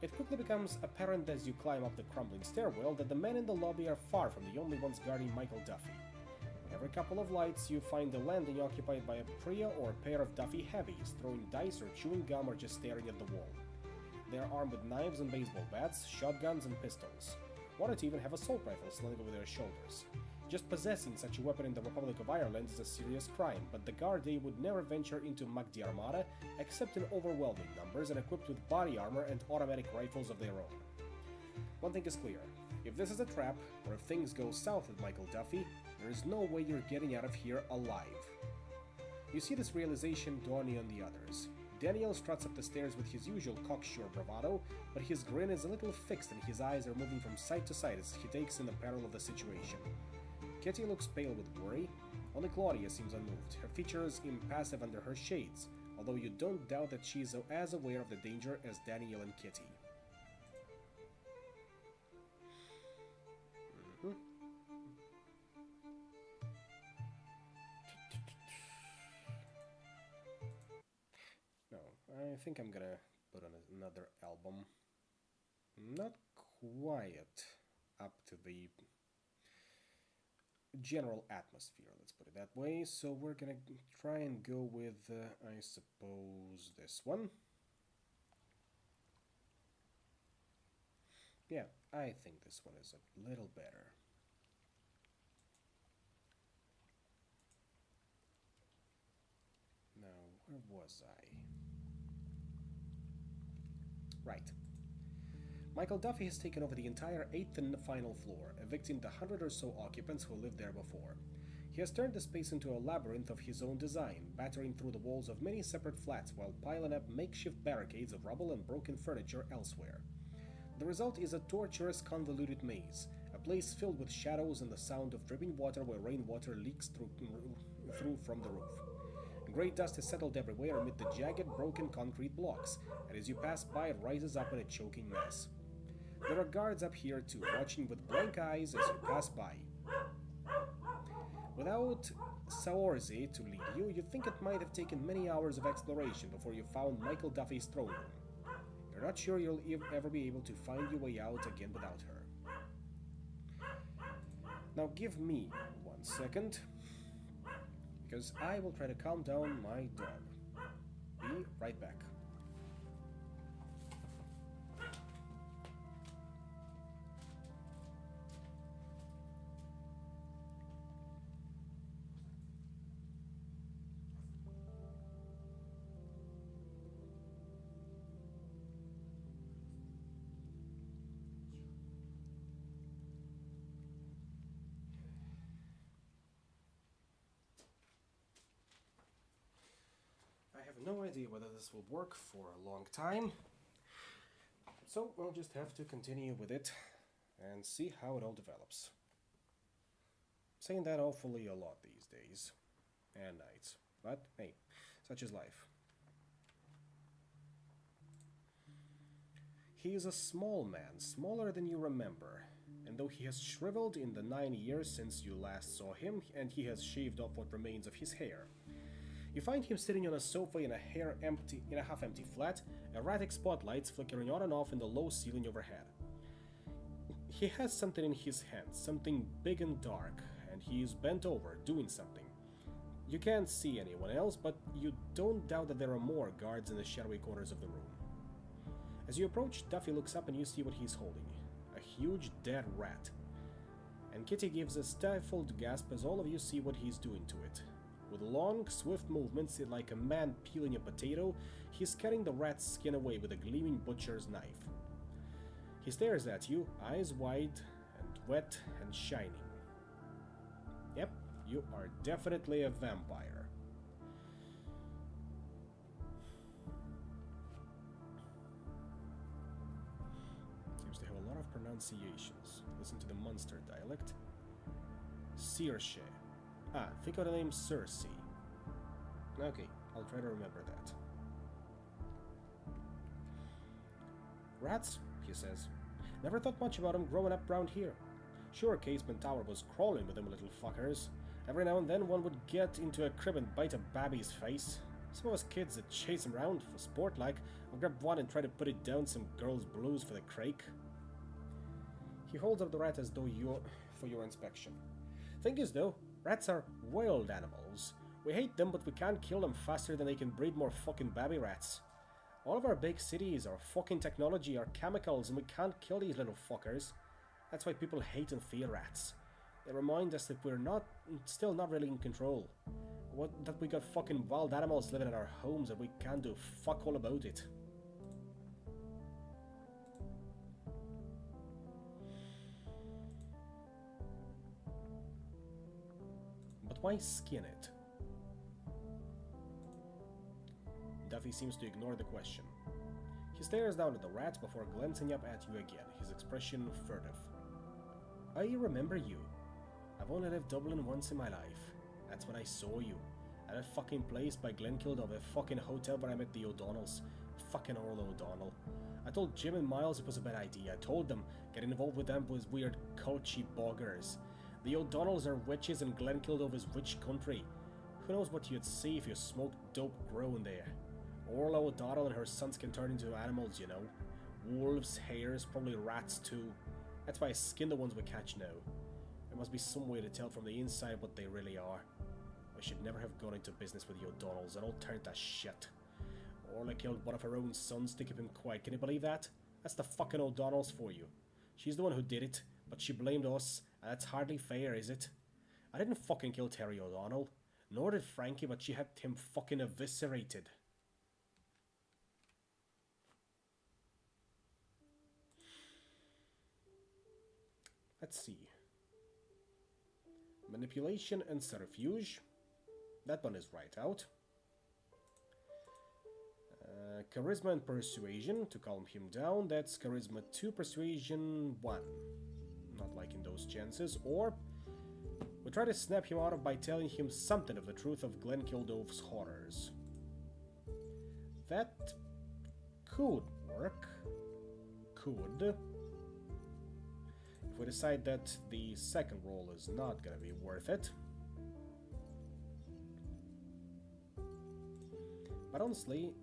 It quickly becomes apparent as you climb up the crumbling stairwell that the men in the lobby are far from the only ones guarding Michael Duffy. Every couple of lights, you find the landing occupied by a Priya or a pair of Duffy heavies, throwing dice or chewing gum or just staring at the wall. They are armed with knives and baseball bats, shotguns and pistols. One or two even have assault rifles slung over their shoulders. Just possessing such a weapon in the Republic of Ireland is a serious crime, but the Gardaí would never venture into Magdi Armada except in overwhelming numbers and equipped with body armor and automatic rifles of their own. One thing is clear. If this is a trap, or if things go south with Michael Duffy, there is no way you're getting out of here alive. You see this realization dawning on the others. Daniel struts up the stairs with his usual cocksure bravado, but his grin is a little fixed and his eyes are moving from side to side as he takes in the peril of the situation. Kitty looks pale with worry. Only Claudia seems unmoved, her features impassive under her shades, although you don't doubt that she is as aware of the danger as Daniel and Kitty. No, I think I'm gonna put on another album. Not quite up to the general atmosphere, let's put it that way. So we're gonna try and go with, I suppose, this one. Yeah, I think this one is a little better. Now, where was I? Right. Michael Duffy has taken over the entire 8th and final floor, evicting the 100 or so occupants who lived there before. He has turned the space into a labyrinth of his own design, battering through the walls of many separate flats while piling up makeshift barricades of rubble and broken furniture elsewhere. The result is a tortuous, convoluted maze, a place filled with shadows and the sound of dripping water where rainwater leaks through from the roof. Grey dust has settled everywhere amid the jagged, broken concrete blocks, and as you pass by it rises up in a choking mess. There are guards up here too, watching with blank eyes as you pass by. Without Saoirse to lead you, you'd think it might have taken many hours of exploration before you found Michael Duffy's throne room. You're not sure you'll ever be able to find your way out again without her. Now give me 1 second, because I will try to calm down my dog. Be right back. I have no idea whether this will work for a long time, So we'll just have to continue with it and see how it all develops. Saying that awfully a lot these days and nights, but hey, such is life. He is a small man, smaller than you remember, and though he has shriveled in the 9 years since you last saw him, and he has shaved off what remains of his hair, you find him sitting on a sofa in a half-empty flat, erratic spotlights flickering on and off in the low ceiling overhead. He has something in his hands, something big and dark, and he is bent over, doing something. You can't see anyone else, but you don't doubt that there are more guards in the shadowy corners of the room. As you approach, Duffy looks up and you see what he's holding. A huge dead rat. And Kitty gives a stifled gasp as all of you see what he's doing to it. With long, swift movements, like a man peeling a potato, he's cutting the rat's skin away with a gleaming butcher's knife. He stares at you, eyes wide and wet and shining. Yep, you are definitely a vampire. Seems to have a lot of pronunciations. Listen to the Munster dialect. Circe. Ah, think of the name Circe. Okay, I'll try to remember that. Rats, he says. Never thought much about them growing up round here. Sure, Casement Tower was crawling with them little fuckers. Every now and then one would get into a crib and bite a babby's face. Some of us kids that chase him around for sport like, or grab one and try to put it down some girl's blues for the crake. He holds up the rat as though for your inspection. Thing is though, rats are wild animals. We hate them, but we can't kill them faster than they can breed more fucking baby rats. All of our big cities, our fucking technology, are chemicals, and we can't kill these little fuckers. That's why people hate and fear rats. They remind us that we're still not really in control. That we got fucking wild animals living in our homes and we can't do fuck all about it. But why skin it? Duffy seems to ignore the question. He stares down at the rat before glancing up at you again, his expression furtive. I remember you. I've only left Dublin once in my life. That's when I saw you. At that fucking place by Glenkildove, a fucking hotel where I met the O'Donnells. Fucking Orla O'Donnell. I told Jim and Miles it was a bad idea. I told them getting involved with them was weird culty boggers. The O'Donnells are witches and Glenkildove is witch country. Who knows what you'd see if you smoked dope growing there. Orla O'Donnell and her sons can turn into animals, you know. Wolves, hares, probably rats too. That's why I skin the ones we catch now. There must be some way to tell from the inside what they really are. I should never have gone into business with the O'Donnells. It all turned to shit. Orla killed one of her own sons to keep him quiet. Can you believe that? That's the fucking O'Donnells for you. She's the one who did it, but she blamed us, and that's hardly fair, is it? I didn't fucking kill Terry O'Donnell. Nor did Frankie, but she had him fucking eviscerated. Let's see. Manipulation and subterfuge. That one is right out. Charisma and persuasion to calm him down. That's charisma 2, persuasion 1. Not liking those chances. Or we try to snap him out of by telling him something of the truth of Glenkildove's horrors. That could work. Could. If we decide that the second roll is not gonna be worth it. But honestly,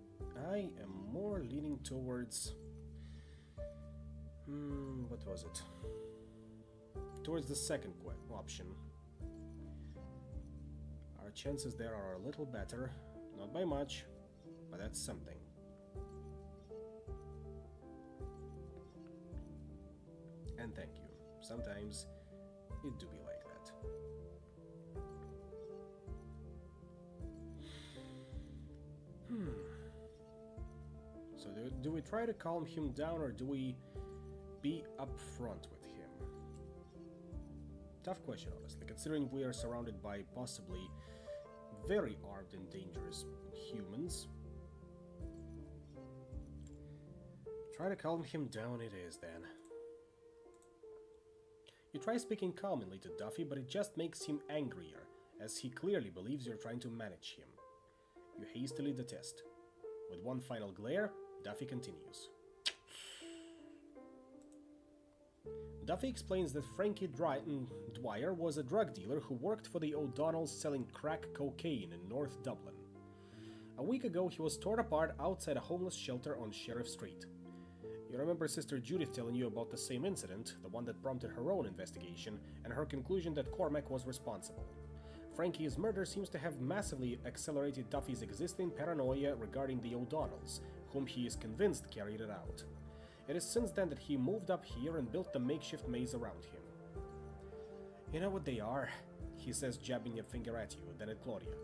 I am more leaning towards... what was it? Towards the second option. Our chances there are a little better. Not by much, but that's something. And thank you. Sometimes it do be like that. So do we try to calm him down or do we be upfront with him? Tough question, honestly, considering we are surrounded by possibly very armed and dangerous humans. Try to calm him down it is, then. You try speaking calmly to Duffy, but it just makes him angrier, as he clearly believes you're trying to manage him. You hastily detest. With one final glare, Duffy continues. Duffy explains that Frankie Dwyer was a drug dealer who worked for the O'Donnells selling crack cocaine in North Dublin. A week ago, he was torn apart outside a homeless shelter on Sheriff Street. You remember Sister Judith telling you about the same incident, the one that prompted her own investigation, and her conclusion that Cormac was responsible. Frankie's murder seems to have massively accelerated Duffy's existing paranoia regarding the O'Donnells, whom he is convinced carried it out. It is since then that he moved up here and built the makeshift maze around him. You know what they are, he says, jabbing a finger at you, then at Claudia.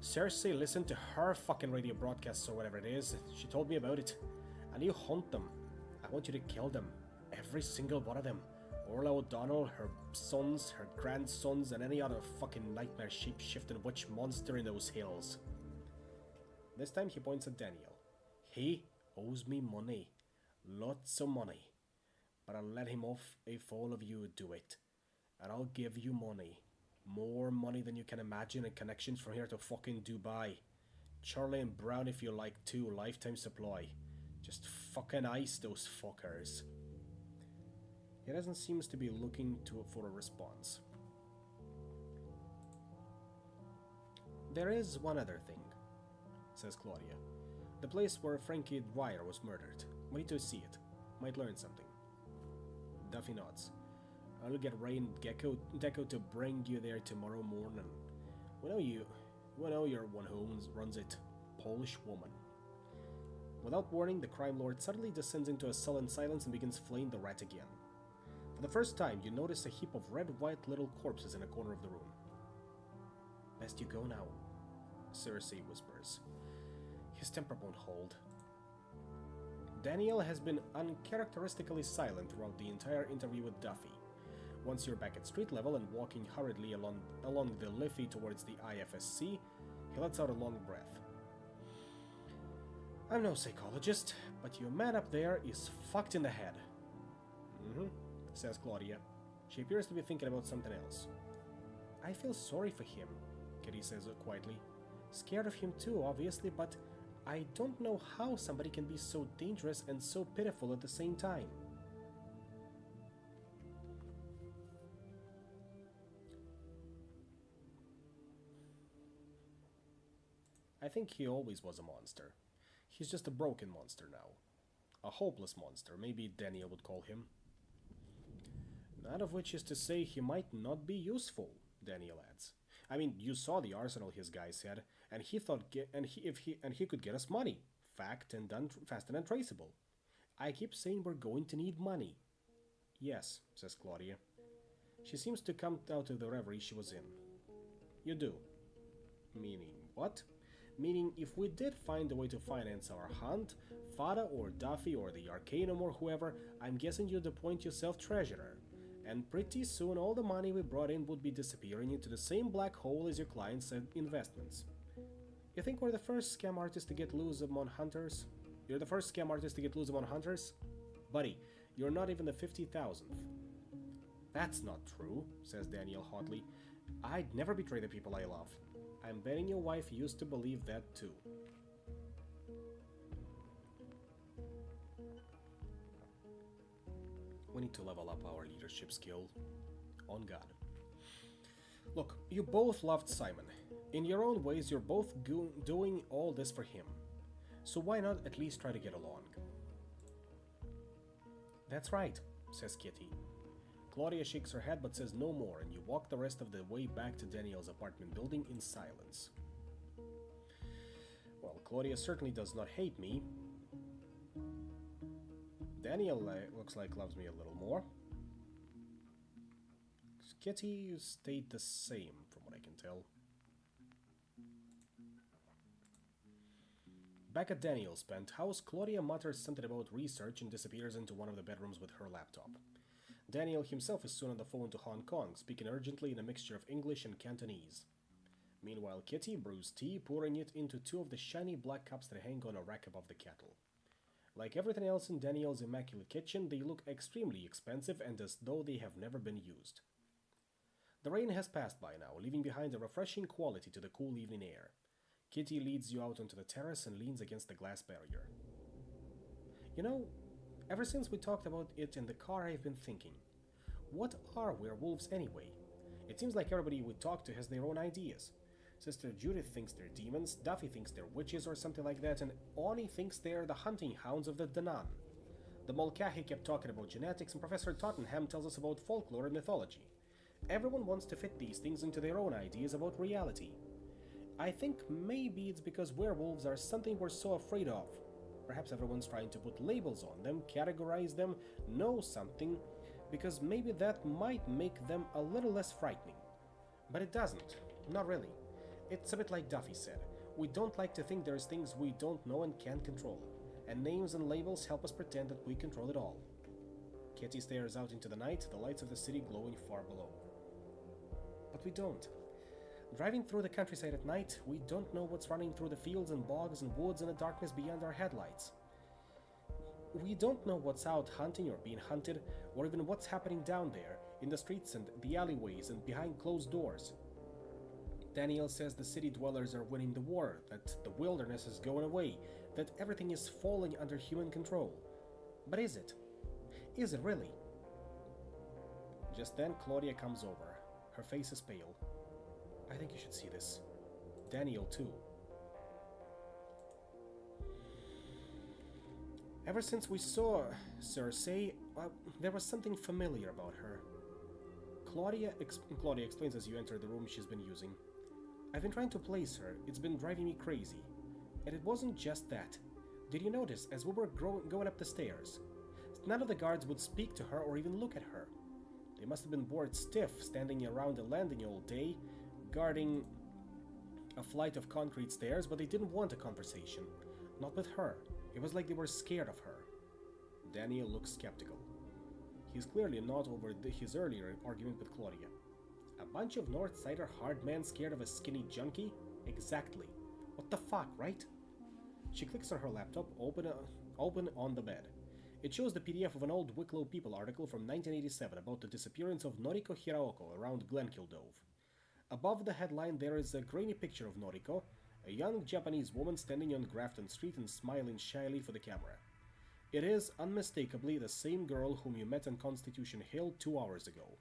Cersei listened to her fucking radio broadcasts or whatever it is. She told me about it. And you hunt them. I want you to kill them. Every single one of them. Orla O'Donnell, her sons, her grandsons, and any other fucking nightmare shape-shifting witch monster in those hills. This time he points at Daniel. He owes me money. Lots of money. But I'll let him off if all of you do it. And I'll give you money. More money than you can imagine, and connections from here to fucking Dubai. Charlie and Brown if you like too, lifetime supply. Just fucking ice those fuckers. He doesn't seem to be looking for a response. There is one other thing, says Claudia. The place where Frankie Dwyer was murdered. We need to see it. Might learn something. Duffy nods. I'll get Ray and Deco to bring you there tomorrow morning. We know you're one who runs it. Polish woman. Without warning, the crime lord suddenly descends into a sullen silence and begins flaying the rat again. For the first time, you notice a heap of red-white little corpses in a corner of the room. Best you go now, Cersei whispers. His temper won't hold. Daniel has been uncharacteristically silent throughout the entire interview with Duffy. Once you're back at street level and walking hurriedly along the Liffey towards the IFSC, he lets out a long breath. I'm no psychologist, but your man up there is fucked in the head. Says Claudia. She appears to be thinking about something else. I feel sorry for him, Kitty says quietly. Scared of him too, obviously, but I don't know how somebody can be so dangerous and so pitiful at the same time. I think he always was a monster. He's just a broken monster now. A hopeless monster, maybe Daniel would call him. None of which is to say he might not be useful, Daniel adds. I mean, you saw the arsenal his guys had, and he thought he could get us money, fast and untraceable. I keep saying we're going to need money. Yes, says Claudia. She seems to come out of the reverie she was in. You do. Meaning what? Meaning, if we did find a way to finance our hunt, Fada or Duffy or the Arcanum or whoever, I'm guessing you'd appoint yourself treasurer. And pretty soon all the money we brought in would be disappearing into the same black hole as your clients' investments. You think we're the first scam artists to get loose among hunters? You're the first scam artist to get loose among hunters? Buddy, you're not even the 50,000th. That's not true, says Daniel hotly. I'd never betray the people I love. I'm betting your wife used to believe that too. We need to level up our leadership skill. On God. Look, you both loved Simon. In your own ways, you're both doing all this for him. So why not at least try to get along? That's right, says Kitty. Claudia shakes her head but says no more, and you walk the rest of the way back to Daniel's apartment building in silence. Well, Claudia certainly does not hate me. Daniel looks like loves me a little more. Kitty stayed the same, from what I can tell. Back at Daniel's penthouse, Claudia mutters something about research and disappears into one of the bedrooms with her laptop. Daniel himself is soon on the phone to Hong Kong, speaking urgently in a mixture of English and Cantonese. Meanwhile, Kitty brews tea, pouring it into two of the shiny black cups that hang on a rack above the kettle. Like everything else in Daniel's immaculate kitchen, they look extremely expensive and as though they have never been used. The rain has passed by now, leaving behind a refreshing quality to the cool evening air. Kitty leads you out onto the terrace and leans against the glass barrier. You know, ever since we talked about it in the car, I've been thinking, what are werewolves anyway? It seems like everybody we talk to has their own ideas. Sister Judith thinks they're demons, Duffy thinks they're witches or something like that, and Oni thinks they're the hunting hounds of the Danann. The Mulcahy kept talking about genetics, and Professor Tottenham tells us about folklore and mythology. Everyone wants to fit these things into their own ideas about reality. I think maybe it's because werewolves are something we're so afraid of. Perhaps everyone's trying to put labels on them, categorize them, know something, because maybe that might make them a little less frightening. But it doesn't. Not really. It's a bit like Duffy said. We don't like to think there's things we don't know and can't control. And names and labels help us pretend that we control it all. Kitty stares out into the night, the lights of the city glowing far below. But we don't. Driving through the countryside at night, we don't know what's running through the fields and bogs and woods in the darkness beyond our headlights. We don't know what's out hunting or being hunted, or even what's happening down there, in the streets and the alleyways and behind closed doors. Daniel says the city dwellers are winning the war, that the wilderness is going away, that everything is falling under human control. But is it? Is it really? Just then Claudia comes over. Her face is pale. I think you should see this. Daniel, too. Ever since we saw Cersei, there was something familiar about her. Claudia explains as you enter the room she's been using. I've been trying to place her. It's been driving me crazy. And it wasn't just that. Did you notice, as we were going up the stairs, none of the guards would speak to her or even look at her. They must have been bored stiff, standing around the landing all day, guarding a flight of concrete stairs, but they didn't want a conversation. Not with her. It was like they were scared of her. Daniel looks skeptical. He's clearly not over his earlier argument with Claudia. A bunch of Northsider hard men scared of a skinny junkie? Exactly. What the fuck, right? She clicks on her laptop, open on the bed. It shows the PDF of an old Wicklow People article from 1987 about the disappearance of Noriko Hiraoko around Glenkildove. Above the headline there is a grainy picture of Noriko, a young Japanese woman standing on Grafton Street and smiling shyly for the camera. It is, unmistakably, the same girl whom you met on Constitution Hill 2 hours ago,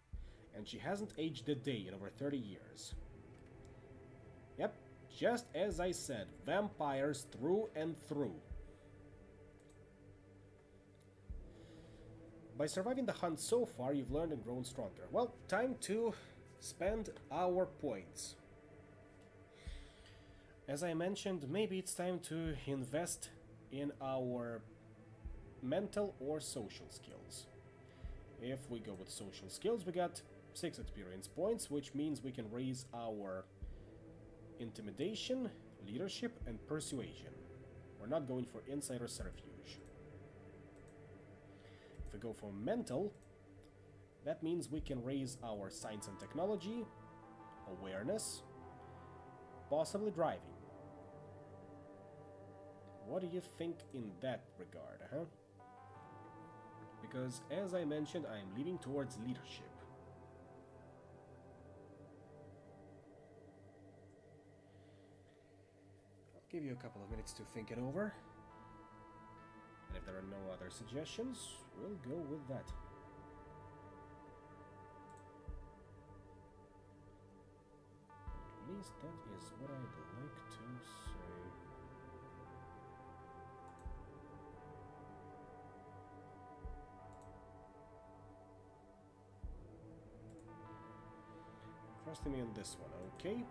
and she hasn't aged a day in over 30 years. Yep, just as I said, vampires through and through. By surviving the hunt so far, you've learned and grown stronger. Well, time to spend our points. As I mentioned, maybe it's time to invest in our mental or social skills. If we go with social skills, we got 6 experience points, which means we can raise our intimidation, leadership, and persuasion. We're not going for insight or subterfuge. If we go for mental, that means we can raise our science and technology, awareness, possibly driving. What do you think in that regard, huh? Because, as I mentioned, I am leaning towards leadership. I'll give you a couple of minutes to think it over. And if there are no other suggestions, we'll go with that. At least that is what I'd like to say. Trusting me on this one, okay?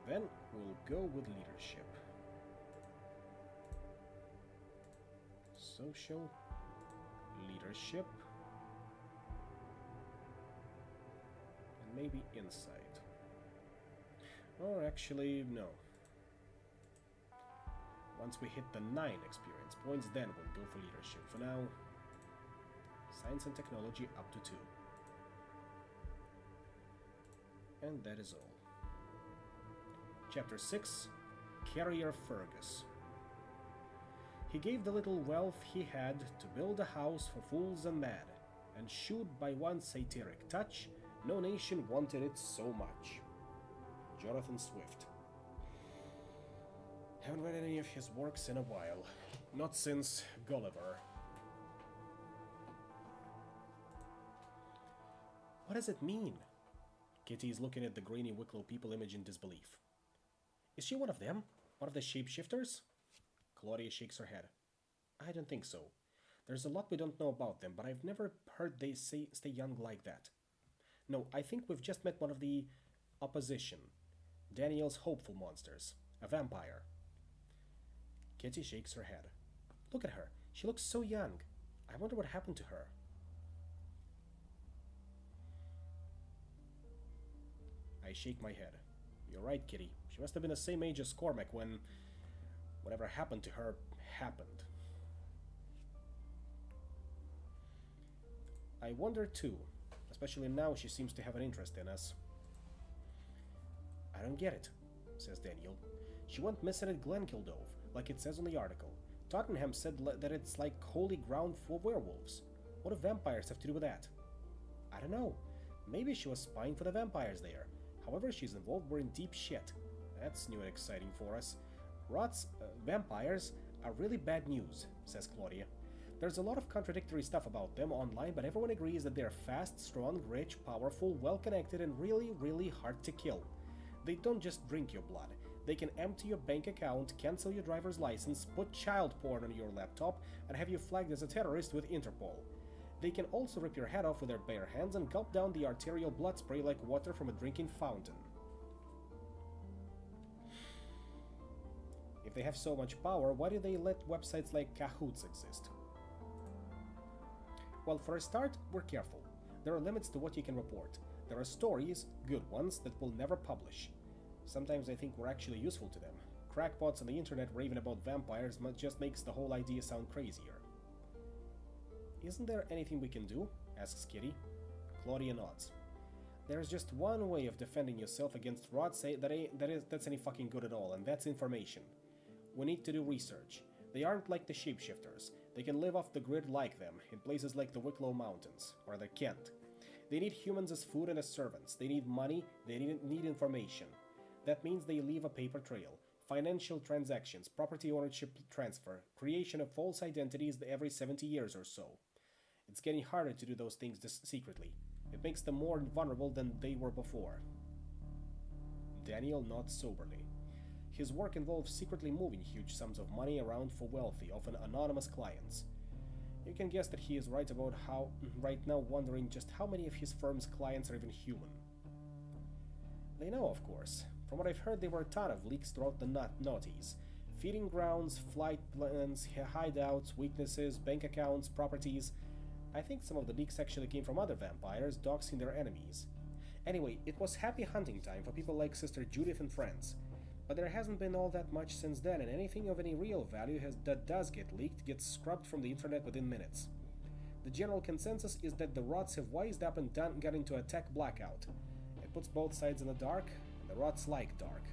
Then we'll go with leadership. Social, leadership, and maybe insight. Or actually, no. Once we hit the 9 experience points, then we'll go for leadership. For now, science and technology up to 2. And that is all. Chapter 6, Carrier Fergus. He gave the little wealth he had to build a house for fools and mad, and shoot by one satiric touch, no nation wanted it so much. Jonathan Swift. Haven't read any of his works in a while. Not since Gulliver. What does it mean? Kitty is looking at the grainy Wicklow people image in disbelief. Is she one of them? One of the shapeshifters? Claudia shakes her head. I don't think so. There's a lot we don't know about them, but I've never heard they say stay young like that. No, I think we've just met one of the opposition. Daniel's hopeful monsters. A vampire. Kitty shakes her head. Look at her. She looks so young. I wonder what happened to her. I shake my head. You're right, Kitty. She must have been the same age as Cormac when whatever happened to her happened. I wonder too, especially now she seems to have an interest in us. I don't get it, says Daniel. She went missing at Glenkildove, like it says on the article. Tottenham said that it's like holy ground for werewolves. What do vampires have to do with that? I don't know. Maybe she was spying for the vampires there. However she's involved, we're in deep shit. That's new and exciting for us. Vampires are really bad news, says Claudia. There's a lot of contradictory stuff about them online, but everyone agrees that they're fast, strong, rich, powerful, well-connected, and really, really hard to kill. They don't just drink your blood. They can empty your bank account, cancel your driver's license, put child porn on your laptop, and have you flagged as a terrorist with Interpol. They can also rip your head off with their bare hands and gulp down the arterial blood spray like water from a drinking fountain. If they have so much power, why do they let websites like Cahoots exist? Well, for a start, we're careful. There are limits to what you can report. There are stories, good ones, that we'll never publish. Sometimes I think we're actually useful to them. Crackpots on the internet raving about vampires just makes the whole idea sound crazier. Isn't there anything we can do? Asks Kitty. Claudia nods. There's just one way of defending yourself against rods that's any fucking good at all, and that's information. We need to do research. They aren't like the shapeshifters. They can live off the grid like them, in places like the Wicklow Mountains, or the Kent. They need humans as food and as servants. They need money, they need information. That means they leave a paper trail. Financial transactions, property ownership transfer, creation of false identities every 70 years or so. It's getting harder to do those things secretly. It makes them more vulnerable than they were before. Daniel nods soberly. His work involves secretly moving huge sums of money around for wealthy, often anonymous clients. You can guess that he is right now wondering just how many of his firm's clients are even human. They know, of course. From what I've heard, there were a ton of leaks throughout the noughties. Feeding grounds, flight plans, hideouts, weaknesses, bank accounts, properties. I think some of the leaks actually came from other vampires doxing their enemies. Anyway, it was happy hunting time for people like Sister Judith and friends. But there hasn't been all that much since then, and anything of any real value that does get leaked gets scrubbed from the internet within minutes. The general consensus is that the rots have wised up and got into a tech blackout. It puts both sides in the dark, and the rots like dark.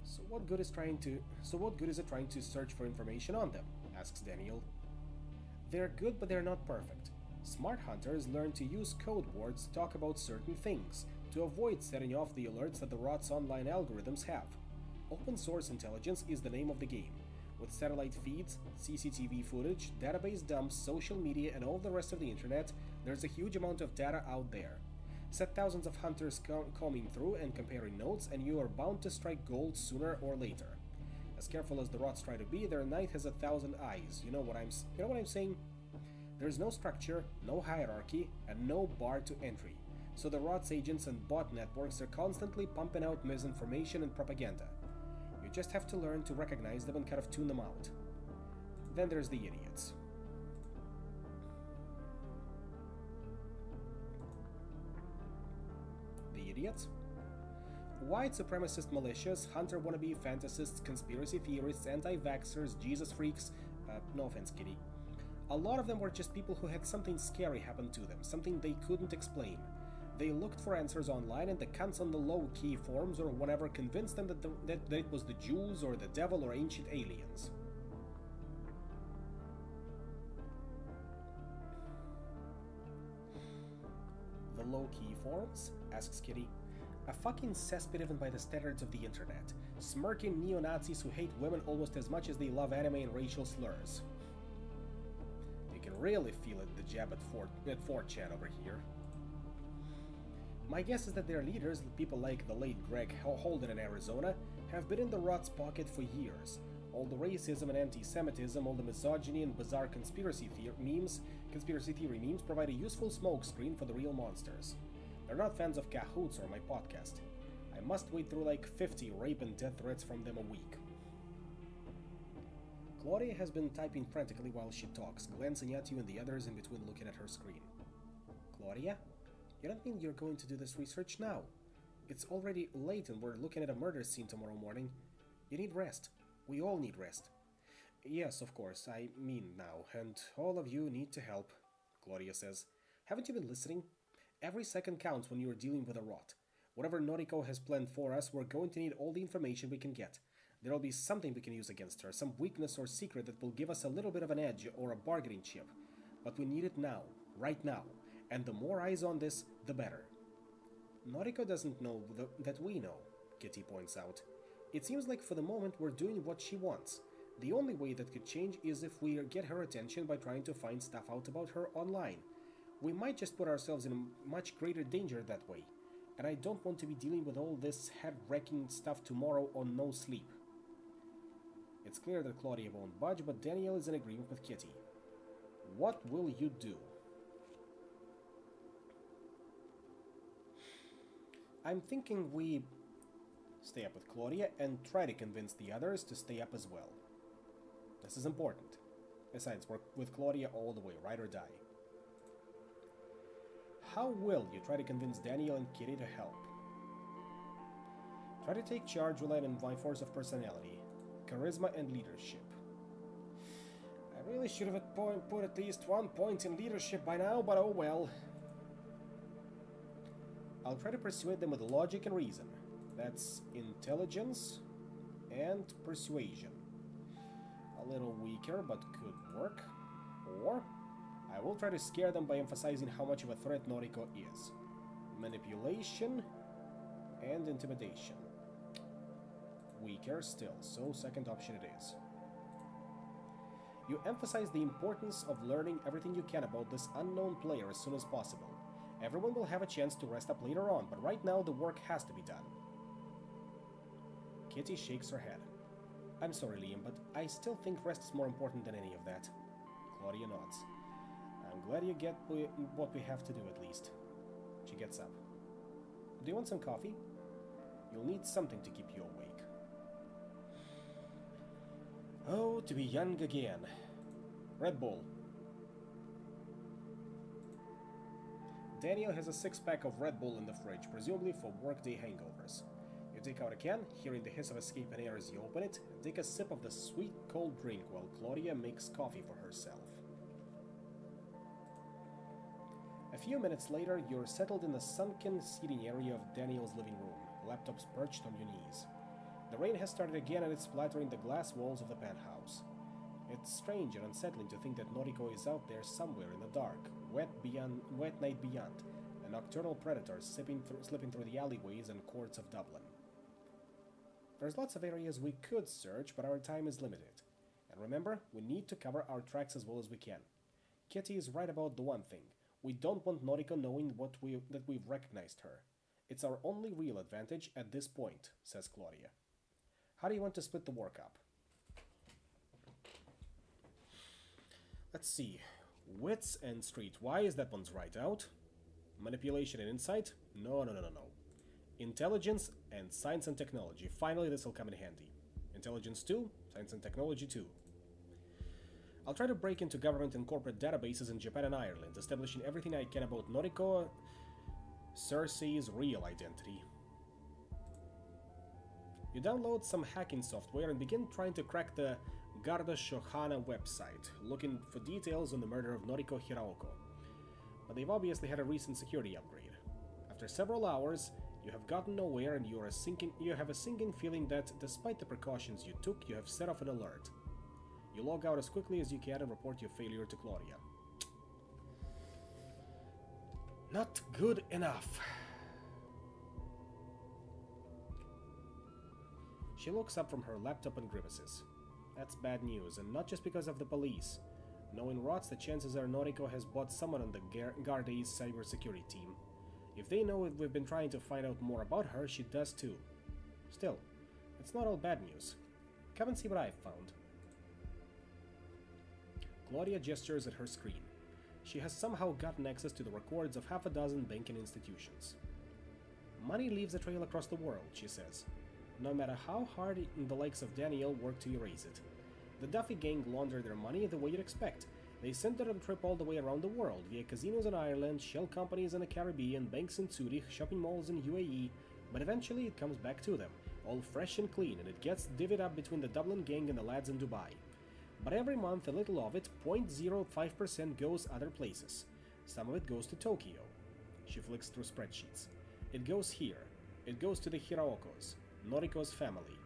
So what good is it trying to search for information on them? Asks Daniel. They're good, but they're not perfect. Smart hunters learn to use code words to talk about certain things, to avoid setting off the alerts that the rot's online algorithms have. Open source intelligence is the name of the game. With satellite feeds, CCTV footage, database dumps, social media, and all the rest of the internet, there's a huge amount of data out there. Set thousands of hunters combing through and comparing notes, and you are bound to strike gold sooner or later. As careful as the rots try to be, their night has 1,000 eyes. You know what I'm saying? There's no structure, no hierarchy, and no bar to entry. So the rots agents and bot networks are constantly pumping out misinformation and propaganda. You just have to learn to recognize them and kind of tune them out. Then there's the idiots. The idiots? White supremacist militias, hunter wannabe fantasists, conspiracy theorists, anti-vaxxers, Jesus freaks, no offense, Kitty. A lot of them were just people who had something scary happen to them, something they couldn't explain. They looked for answers online, and the cunts on the low-key forums or whatever convinced them that it was the Jews or the devil or ancient aliens. The low-key forums? Asks Kitty. A fucking cesspit even by the standards of the internet. Smirking neo-Nazis who hate women almost as much as they love anime and racial slurs. You can really feel it, the jab at 4chan over here. My guess is that their leaders, people like the late Greg Holden in Arizona, have been in the rot's pocket for years. All the racism and anti-Semitism, all the misogyny and bizarre conspiracy theory memes provide a useful smokescreen for the real monsters. They're not fans of Cahoots or my podcast. I must wait through like 50 rape and death threats from them a week. Claudia has been typing frantically while she talks, glancing at you and the others in between looking at her screen. Claudia? You don't mean you're going to do this research now? It's already late and we're looking at a murder scene tomorrow morning. You need rest. We all need rest. Yes, of course, I mean now, and all of you need to help, Claudia says. Haven't you been listening? Every second counts when you're dealing with a rot. Whatever Noriko has planned for us, we're going to need all the information we can get. There'll be something we can use against her, some weakness or secret that will give us a little bit of an edge or a bargaining chip. But we need it now, right now. And the more eyes on this, the better. Noriko doesn't know that we know, Kitty points out. It seems like for the moment we're doing what she wants. The only way that could change is if we get her attention by trying to find stuff out about her online. We might just put ourselves in much greater danger that way. And I don't want to be dealing with all this head-wrecking stuff tomorrow on no sleep. It's clear that Claudia won't budge, but Daniel is in agreement with Kitty. What will you do? I'm thinking we stay up with Claudia and try to convince the others to stay up as well. This is important. Besides, we're with Claudia all the way, ride or die. How will you try to convince Daniel and Kitty to help? Try to take charge relying on my force of personality, charisma and leadership. I really should have put at least 1 point in leadership by now, but oh well. I'll try to persuade them with logic and reason. That's intelligence and persuasion. A little weaker, but could work. Or I will try to scare them by emphasizing how much of a threat Noriko is. Manipulation and intimidation. Weaker still, so second option it is. You emphasize the importance of learning everything you can about this unknown player as soon as possible. Everyone will have a chance to rest up later on, but right now the work has to be done. Kitty shakes her head. I'm sorry, Liam, but I still think rest is more important than any of that. Claudia nods. I'm glad you get what we have to do at least. She gets up. Do you want some coffee? You'll need something to keep you awake. Oh, to be young again. Red Bull. Daniel has a 6-pack of Red Bull in the fridge, presumably for workday hangovers. You take out a can, hearing the hiss of escaping air as you open it, and take a sip of the sweet cold drink while Claudia makes coffee for herself. A few minutes later, you're settled in the sunken seating area of Daniel's living room, laptops perched on your knees. The rain has started again and it's splattering the glass walls of the penthouse. It's strange and unsettling to think that Noriko is out there somewhere in the dark, wet night beyond, a nocturnal predator slipping through the alleyways and courts of Dublin. There's lots of areas we could search, but our time is limited. And remember, we need to cover our tracks as well as we can. Kitty is right about the one thing. We don't want Noriko knowing that we've recognized her. It's our only real advantage at this point, says Claudia. How do you want to split the work up? Let's see. Wits and streetwise, that one's right out. Manipulation and insight? No. Intelligence and science and technology. Finally, this will come in handy. Intelligence 2, science and technology 2. I'll try to break into government and corporate databases in Japan and Ireland, establishing everything I can about Noriko, Cersei's real identity. You download some hacking software and begin trying to crack the Garda Shohana website, looking for details on the murder of Noriko Hiraoko. But they've obviously had a recent security upgrade. A After several hours, you have gotten nowhere and you have a sinking feeling that, despite the precautions you took, you have set off an alert. You log out as quickly as you can and report your failure to Claudia. Not good enough. She looks up from her laptop and grimaces. That's bad news, and not just because of the police. Knowing rots, the chances are Noriko has bought someone on the Garda's cybersecurity team. If they know we've been trying to find out more about her, she does too. Still, it's not all bad news. Come and see what I've found. Claudia gestures at her screen. She has somehow gotten access to the records of half a dozen banking institutions. Money leaves a trail across the world, she says, no matter how hard the likes of Daniel work to erase it. The Duffy gang launder their money the way you'd expect. They send their trip all the way around the world, via casinos in Ireland, shell companies in the Caribbean, banks in Zurich, shopping malls in UAE, but eventually it comes back to them, all fresh and clean, and it gets divvied up between the Dublin gang and the lads in Dubai. But every month a little of it, 0.05%, goes other places. Some of it goes to Tokyo. She flicks through spreadsheets. It goes here. It goes to the Hiraokos, Noriko's family.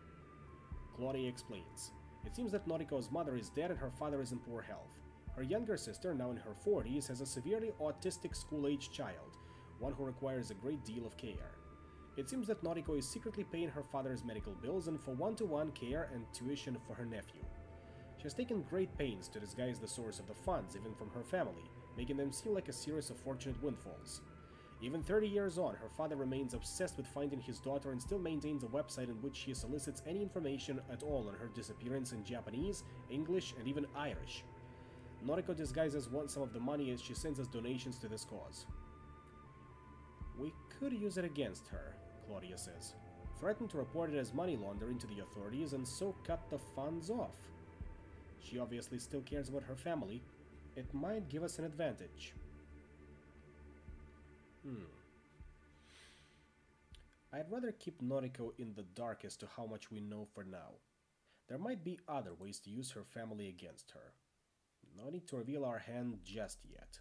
Claudia explains. It seems that Noriko's mother is dead and her father is in poor health. Her younger sister, now in her 40s, has a severely autistic school-aged child, one who requires a great deal of care. It seems that Noriko is secretly paying her father's medical bills and for one-to-one care and tuition for her nephew. She has taken great pains to disguise the source of the funds, even from her family, making them seem like a series of fortunate windfalls. Even 30 years on, her father remains obsessed with finding his daughter and still maintains a website in which he solicits any information at all on her disappearance in Japanese, English, and even Irish. Noriko disguises some of the money as she sends us donations to this cause. We could use it against her, Claudia says. Threaten to report it as money laundering to the authorities and so cut the funds off. She obviously still cares about her family. It might give us an advantage. I'd rather keep Noriko in the dark as to how much we know for now. There might be other ways to use her family against her. No need to reveal our hand just yet.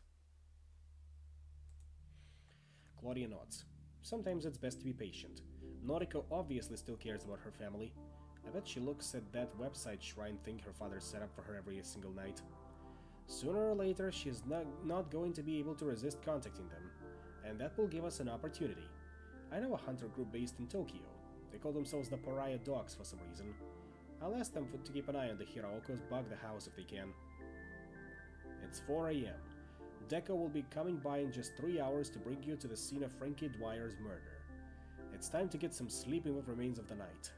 Claudia nods. Sometimes it's best to be patient. Noriko obviously still cares about her family. I bet she looks at that website shrine thing her father set up for her every single night. Sooner or later, she's not going to be able to resist contacting them, and that will give us an opportunity. I know a hunter group based in Tokyo. They call themselves the Pariah Dogs for some reason. I'll ask them to keep an eye on the Hiraokos, bug the house if they can. It's 4 a.m. Deco will be coming by in just 3 hours to bring you to the scene of Frankie Dwyer's murder. It's time to get some sleep in what remains of the night.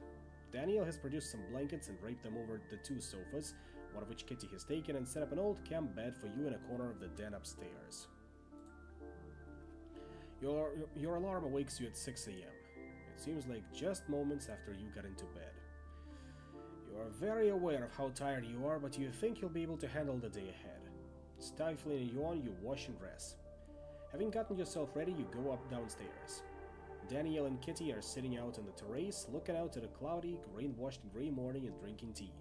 Daniel has produced some blankets and draped them over the 2 sofas, one of which Kitty has taken, and set up an old camp bed for you in a corner of the den upstairs. Your alarm awakes you at 6 a.m. It seems like just moments after you got into bed. You are very aware of how tired you are, but you think you'll be able to handle the day ahead. Stifling a yawn, you wash and dress. Having gotten yourself ready, you go downstairs. Daniel and Kitty are sitting out on the terrace, looking out at a cloudy, rain-washed gray morning and drinking tea.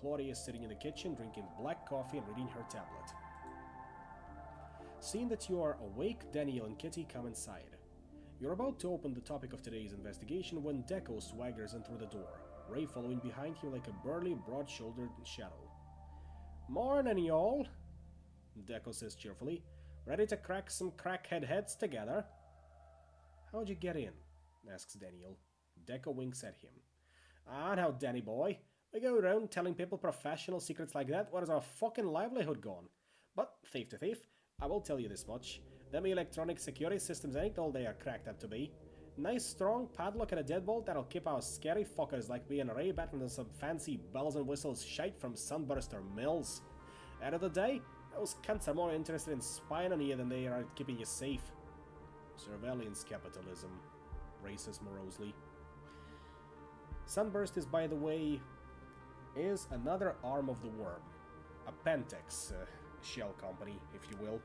Claudia is sitting in the kitchen, drinking black coffee and reading her tablet. Seeing that you are awake, Daniel and Kitty come inside. You're about to open the topic of today's investigation when Deco swaggers in through the door, Ray following behind him like a burly, broad-shouldered shadow. "Morning, y'all," Deco says cheerfully. "Ready to crack some crackhead heads together?" "How'd you get in?" asks Daniel. Deco winks at him. "Ah, now, Danny boy, we go around telling people professional secrets like that, where's our fucking livelihood gone? But, thief to thief, I will tell you this much. Them electronic security systems ain't all they are cracked up to be. Nice strong padlock and a deadbolt that'll keep our scary fuckers like me and Ray back into some fancy bells and whistles shite from Sunburst or Mills. End of the day, those cunts are more interested in spying on you than they are keeping you safe." "Surveillance capitalism," Ray says morosely. Sunburst is, by the way, is another arm of the worm. A Pentex shell company, if you will.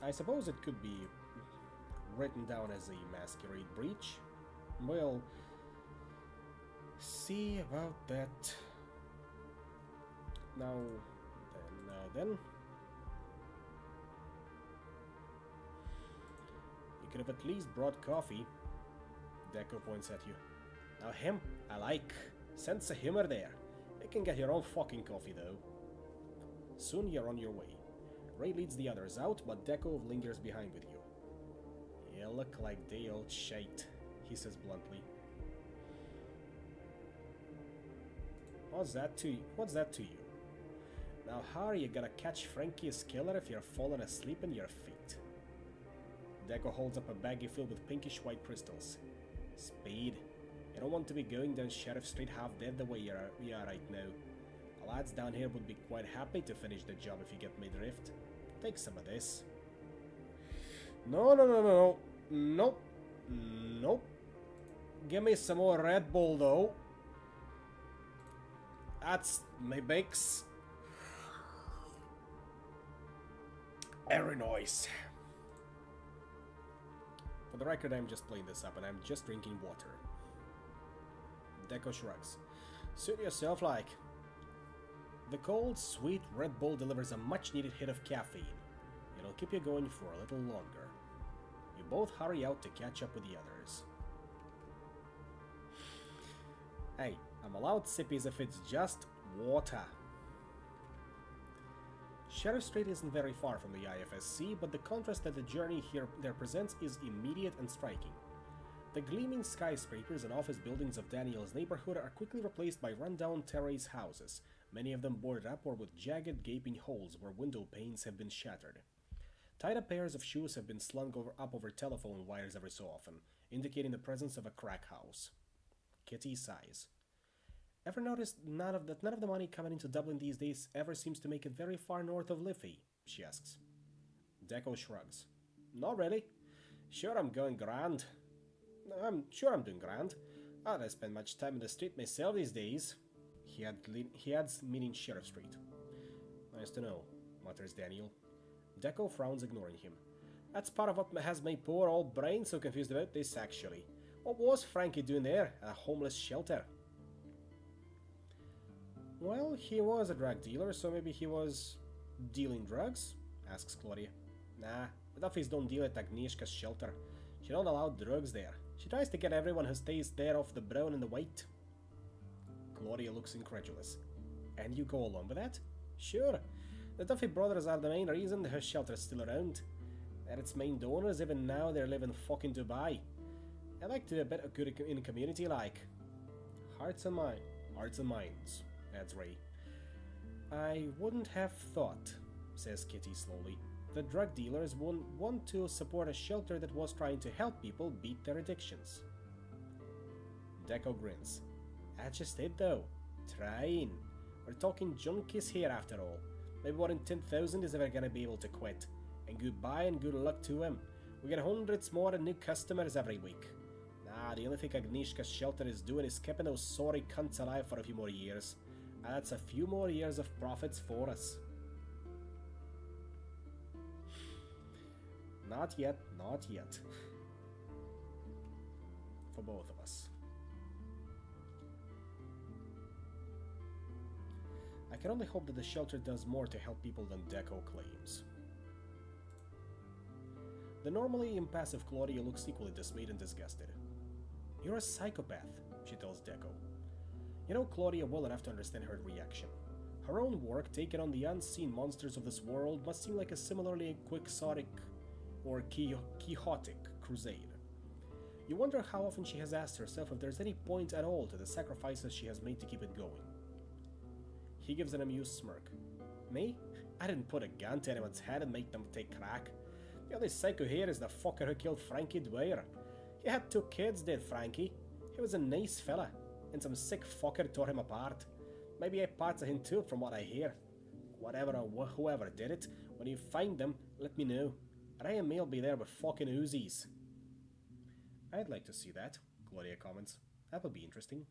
I suppose it could be written down as a masquerade breach. We'll see about that. Now, then. could have at least brought coffee. Deco points at you. Now him, I like. Sense of humor there. You can get your own fucking coffee though. Soon you're on your way. Ray leads the others out, but Deco lingers behind with you. You look like the old shite, he says bluntly. What's that to you? Now how are you gonna catch Frankie's killer if you're falling asleep in your feet? Deco holds up a baggie filled with pinkish white crystals. Speed. You don't want to be going down Sheriff Street half dead the way we are right now. The lads down here would be quite happy to finish the job if you get mid-rift. Take some of this. No. Nope. Give me some more Red Bull though. That's my bakes. Very nice. For the record, I'm just playing this up and I'm just drinking water. Deco shrugs. Suit yourself like. The cold, sweet Red Bull delivers a much-needed hit of caffeine. It'll keep you going for a little longer. You both hurry out to catch up with the others. Hey, I'm allowed sippies if it's just water. Sheriff Street isn't very far from the IFSC, but the contrast that the journey there presents is immediate and striking. The gleaming skyscrapers and office buildings of Daniel's neighborhood are quickly replaced by rundown terrace houses, many of them boarded up or with jagged, gaping holes where window panes have been shattered. Tied-up pairs of shoes have been slung up over telephone wires every so often, indicating the presence of a crack house. Kitty sighs. Ever noticed none of the money coming into Dublin these days ever seems to make it very far north of Liffey? She asks. Deco shrugs. Not really. Sure, I'm going grand. I'm sure I'm doing grand. I don't spend much time in the street myself these days. He adds, meaning Sheriff Street. Nice to know, mutters Daniel. Deco frowns, ignoring him. That's part of what has my poor old brain so confused about this, actually. What was Frankie doing there? A homeless shelter? Well, he was a drug dealer, so maybe he was dealing drugs? Asks Claudia. Nah, the Duffys don't deal at Agnieszka's shelter. She don't allow drugs there. She tries to get everyone who stays there off the brown and the white. Claudia looks incredulous. And you go along with that? Sure. The Duffy brothers are the main reason her shelter is still around. They're its main donors, even now they're living fucking Dubai. I like to do a bit of good in the community, like. Hearts and minds, adds Ray. I wouldn't have thought, says Kitty slowly. The drug dealers wouldn't want to support a shelter that was trying to help people beat their addictions. Deco grins. That's just it though. Trying. We're talking junkies here after all. Maybe one in 10,000 is ever gonna be able to quit. And goodbye and good luck to him. We get hundreds more and new customers every week. Nah, the only thing Agnieszka's shelter is doing is keeping those sorry cunts alive for a few more years. And that's a few more years of profits for us. Not yet, not yet. For both of us. I can only hope that the shelter does more to help people than Deco claims. The normally impassive Claudia looks equally dismayed and disgusted. You're a psychopath, she tells Deco. You know Claudia well enough to understand her reaction. Her own work, taking on the unseen monsters of this world, must seem like a similarly quixotic or quixotic crusade. You wonder how often she has asked herself if there's any point at all to the sacrifices she has made to keep it going. He gives an amused smirk. Me? I didn't put a gun to anyone's head and make them take crack. The only psycho here is the fucker who killed Frankie Dwyer. He had 2 kids, did Frankie. He was a nice fella, and some sick fucker tore him apart. Maybe I parts of him too, from what I hear. Whatever or whoever did it, when you find them, let me know. Ray and me'll be there with fucking Uzis. I'd like to see that, Claudia comments. That would be interesting.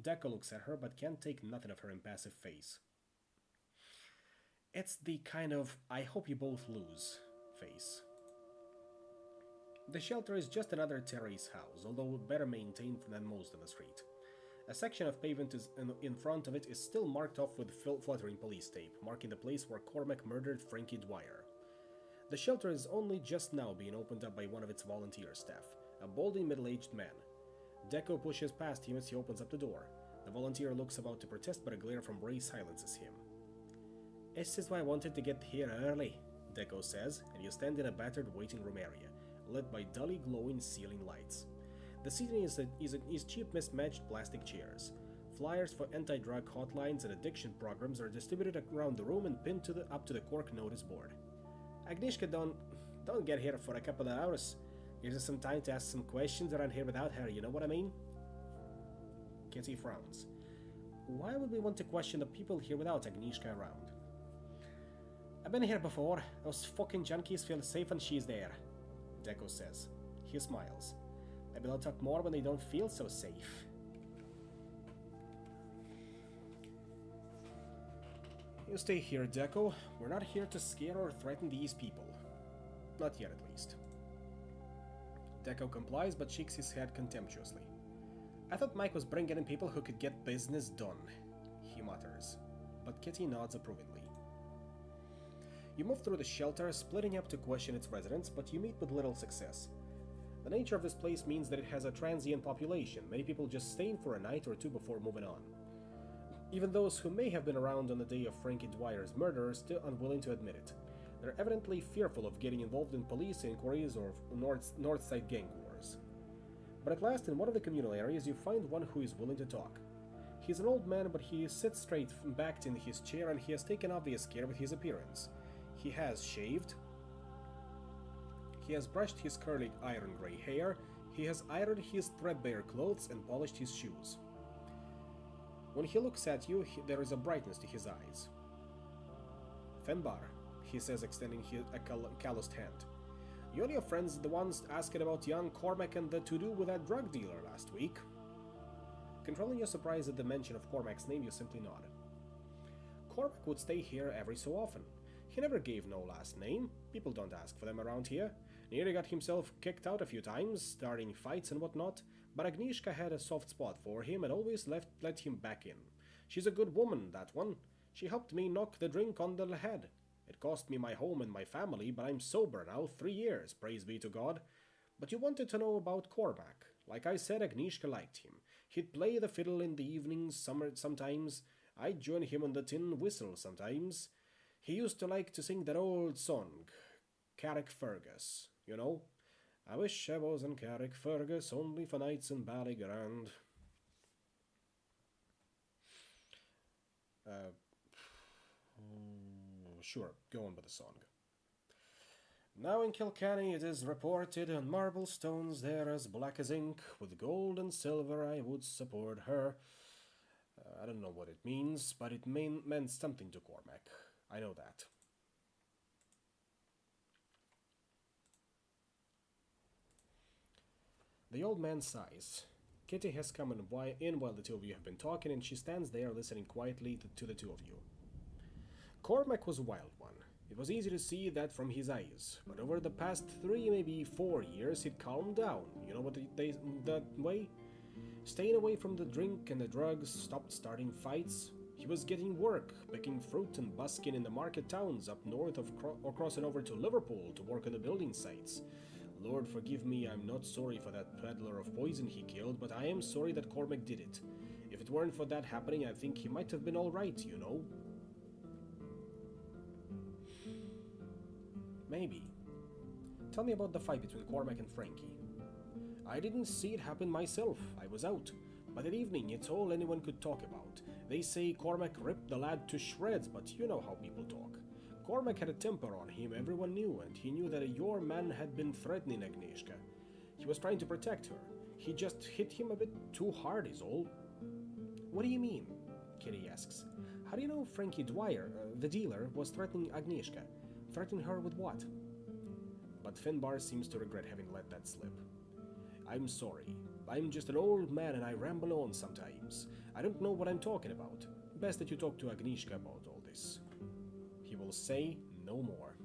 Deco looks at her, but can't take nothing of her impassive face. It's the kind of, I hope you both lose face. The shelter is just another terrace house, although better maintained than most on the street. A section of pavement in front of it is still marked off with fluttering police tape, marking the place where Cormac murdered Frankie Dwyer. The shelter is only just now being opened up by one of its volunteer staff, a balding middle-aged man. Deco pushes past him as he opens up the door. The volunteer looks about to protest, but a glare from Ray silences him. "This is why I wanted to get here early," Deco says, and you stand in a battered waiting room area, lit by dully glowing ceiling lights. The seating is cheap mismatched plastic chairs. Flyers for anti-drug hotlines and addiction programs are distributed around the room and pinned up to the cork notice board. "Agnieszka don't get here for a couple of hours. Gives us some time to ask some questions around here without her, you know what I mean?" Kitty frowns. "Why would we want to question the people here without Agnieszka around?" "I've been here before. Those fucking junkies feel safe when she's there," Deco says. He smiles. "Maybe they'll talk more when they don't feel so safe." "You stay here, Deco. We're not here to scare or threaten these people. Not yet, at least." Deco complies but shakes his head contemptuously. "I thought Mike was bringing in people who could get business done," he mutters. But Kitty nods approvingly. You move through the shelter, splitting up to question its residents, but you meet with little success. The nature of this place means that it has a transient population, many people just staying for a night or two before moving on. Even those who may have been around on the day of Frankie Dwyer's murder are still unwilling to admit it. They're evidently fearful of getting involved in police inquiries or Northside gang wars. But at last, in one of the communal areas, you find one who is willing to talk. He's an old man, but he sits straight-backed in his chair, and he has taken obvious care with his appearance. He has shaved. He has brushed his curly iron gray hair. He has ironed his threadbare clothes and polished his shoes. When he looks at you, there is a brightness to his eyes. "Fenbar," he says, extending a calloused hand. "You and your friends are the ones asking about young Cormac and the to-do with that drug dealer last week." Controlling your surprise at the mention of Cormac's name, you simply nod. "Cormac would stay here every so often. He never gave no last name. People don't ask for them around here. Nearly got himself kicked out a few times, starting fights and whatnot, but Agnieszka had a soft spot for him and always let him back in. She's a good woman, that one. She helped me knock the drink on the head. It cost me my home and my family, but I'm sober now, 3 years, praise be to God. But you wanted to know about Cormac. Like I said, Agnieszka liked him. He'd play the fiddle in the evenings, sometimes. I'd join him on the tin whistle sometimes. He used to like to sing that old song, Carrickfergus, you know. I wish I was in Carrickfergus, only for nights in Ballygrand. Sure, go on with the song. Now in Kilkenny it is reported on marble stones they're as black as ink, with gold and silver I would support her. I don't know what it means, but it meant something to Cormac. I know that. The old man sighs. Kitty has come in while the two of you have been talking, and she stands there listening quietly to the two of you. Cormac was a wild one. It was easy to see that from his eyes, but over the past 3, maybe 4 years, he'd calmed down. You know what that way? Staying away from the drink and the drugs, stopped starting fights. He was getting work, picking fruit and busking in the market towns up north or crossing over to Liverpool to work on the building sites. Lord forgive me, I'm not sorry for that peddler of poison he killed, but I am sorry that Cormac did it. If it weren't for that happening, I think he might have been alright, you know? Maybe. Tell me about the fight between Cormac and Frankie. I didn't see it happen myself. I was out. By that evening, it's all anyone could talk about. They say Cormac ripped the lad to shreds, but you know how people talk. Cormac had a temper on him, everyone knew, and he knew that your man had been threatening Agnieszka. He was trying to protect her. He just hit him a bit too hard is all. What do you mean? Kitty asks. How do you know Frankie Dwyer, the dealer, was threatening Agnieszka? Threatening her with what? But Finbar seems to regret having let that slip. I'm sorry. I'm just an old man and I ramble on sometimes. I don't know what I'm talking about. Best that you talk to Agnieszka about all this. He will say no more.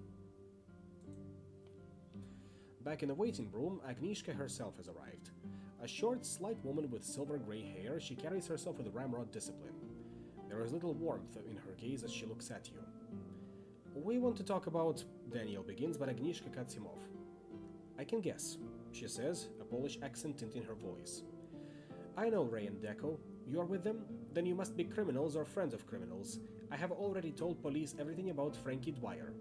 Back in the waiting room, Agnieszka herself has arrived. A short, slight woman with silver-grey hair, she carries herself with ramrod discipline. There is little warmth in her gaze as she looks at you. We want to talk about... Daniel begins, but Agnieszka cuts him off. I can guess, she says, a Polish accent tinting her voice. I know Ray and Deco. You are with them? Then you must be criminals or friends of criminals. I have already told police everything about Frankie Dwyer.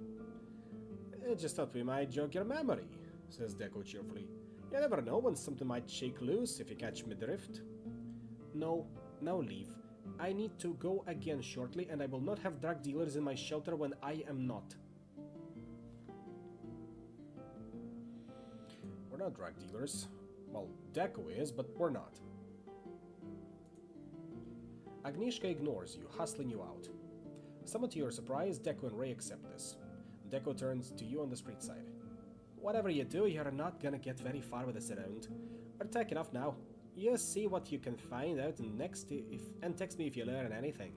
I just thought we might jog your memory, says Deco cheerfully. You never know when something might shake loose, if you catch me drift. No, now leave. I need to go again shortly, and I will not have drug dealers in my shelter when I am not. We're not drug dealers. Well, Deco is, but we're not. Agnieszka ignores you, hustling you out. Somewhat to your surprise, Deco and Ray accept this. Deco turns to you on the street side. Whatever you do, you're not gonna get very far with this around. We're taking off now. You see what you can find out and text me if you learn anything.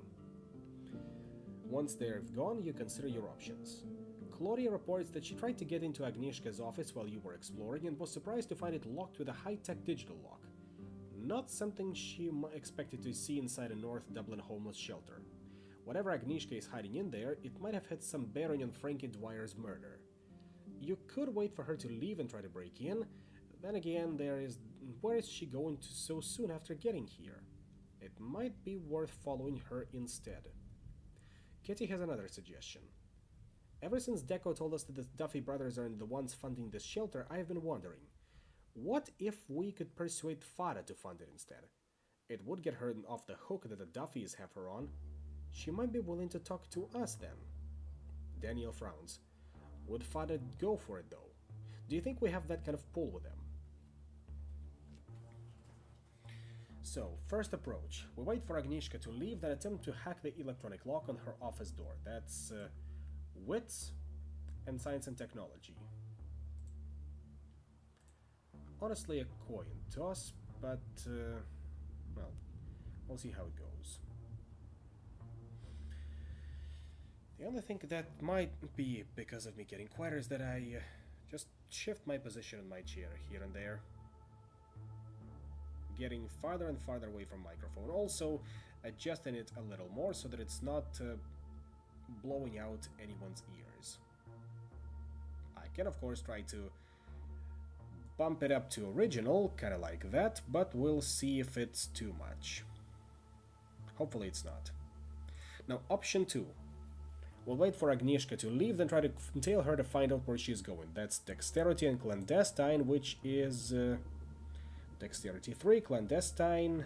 Once they're gone, you consider your options. Claudia reports that she tried to get into Agnieszka's office while you were exploring and was surprised to find it locked with a high-tech digital lock. Not something she expected to see inside a North Dublin homeless shelter. Whatever Agnieszka is hiding in there, it might have had some bearing on Frankie Dwyer's murder. You could wait for her to leave and try to break in. Then again, where is she going to so soon after getting here? It might be worth following her instead. Kitty has another suggestion. Ever since Deco told us that the Duffy brothers are the ones funding this shelter, I have been wondering, what if we could persuade Fada to fund it instead? It would get her off the hook that the Duffys have her on. She might be willing to talk to us then. Daniel frowns. Would Fada go for it though? Do you think we have that kind of pull with them? So, first approach. We wait for Agnieszka to leave, then attempt to hack the electronic lock on her office door. That's wits and science and technology. Honestly, a coin toss, but, well, we'll see how it goes. The only thing that might be because of me getting quieter is that I just shift my position in my chair here and there. Getting farther and farther away from microphone. Also, adjusting it a little more so that it's not blowing out anyone's ears. I can, of course, try to bump it up to original, kind of like that, but we'll see if it's too much. Hopefully it's not. Now, option 2. We'll wait for Agnieszka to leave, then try to tail her to find out where she's going. That's Dexterity and Clandestine, which is... Dexterity 3, Clandestine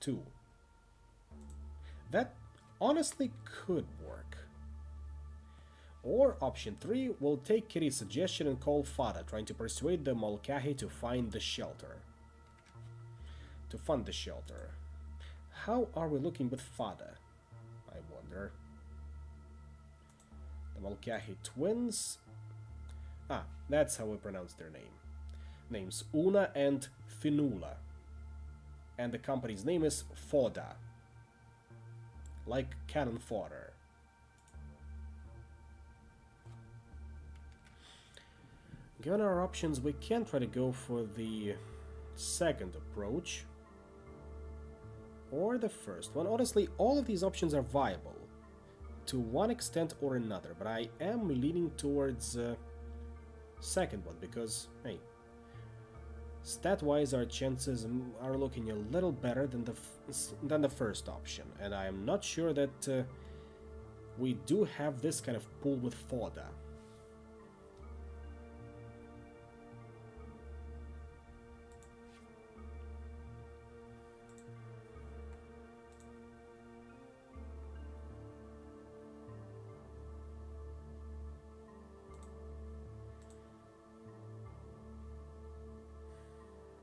2. That honestly could work. Or option 3, we'll take Kitty's suggestion and call Fada, trying to persuade the Mulcahy to find the shelter. To fund the shelter. How are we looking with Fada? I wonder. The Mulcahy twins. Ah, that's how we pronounce their name. Names Una and Finula. And the company's name is Foda. Like cannon fodder. Given our options, we can try to go for the second approach. Or the first one. Honestly, all of these options are viable. To one extent or another. But I am leaning towards second one. Because, hey, stat-wise our chances are looking a little better than the first option. And I am not sure that we do have this kind of pull with Foda.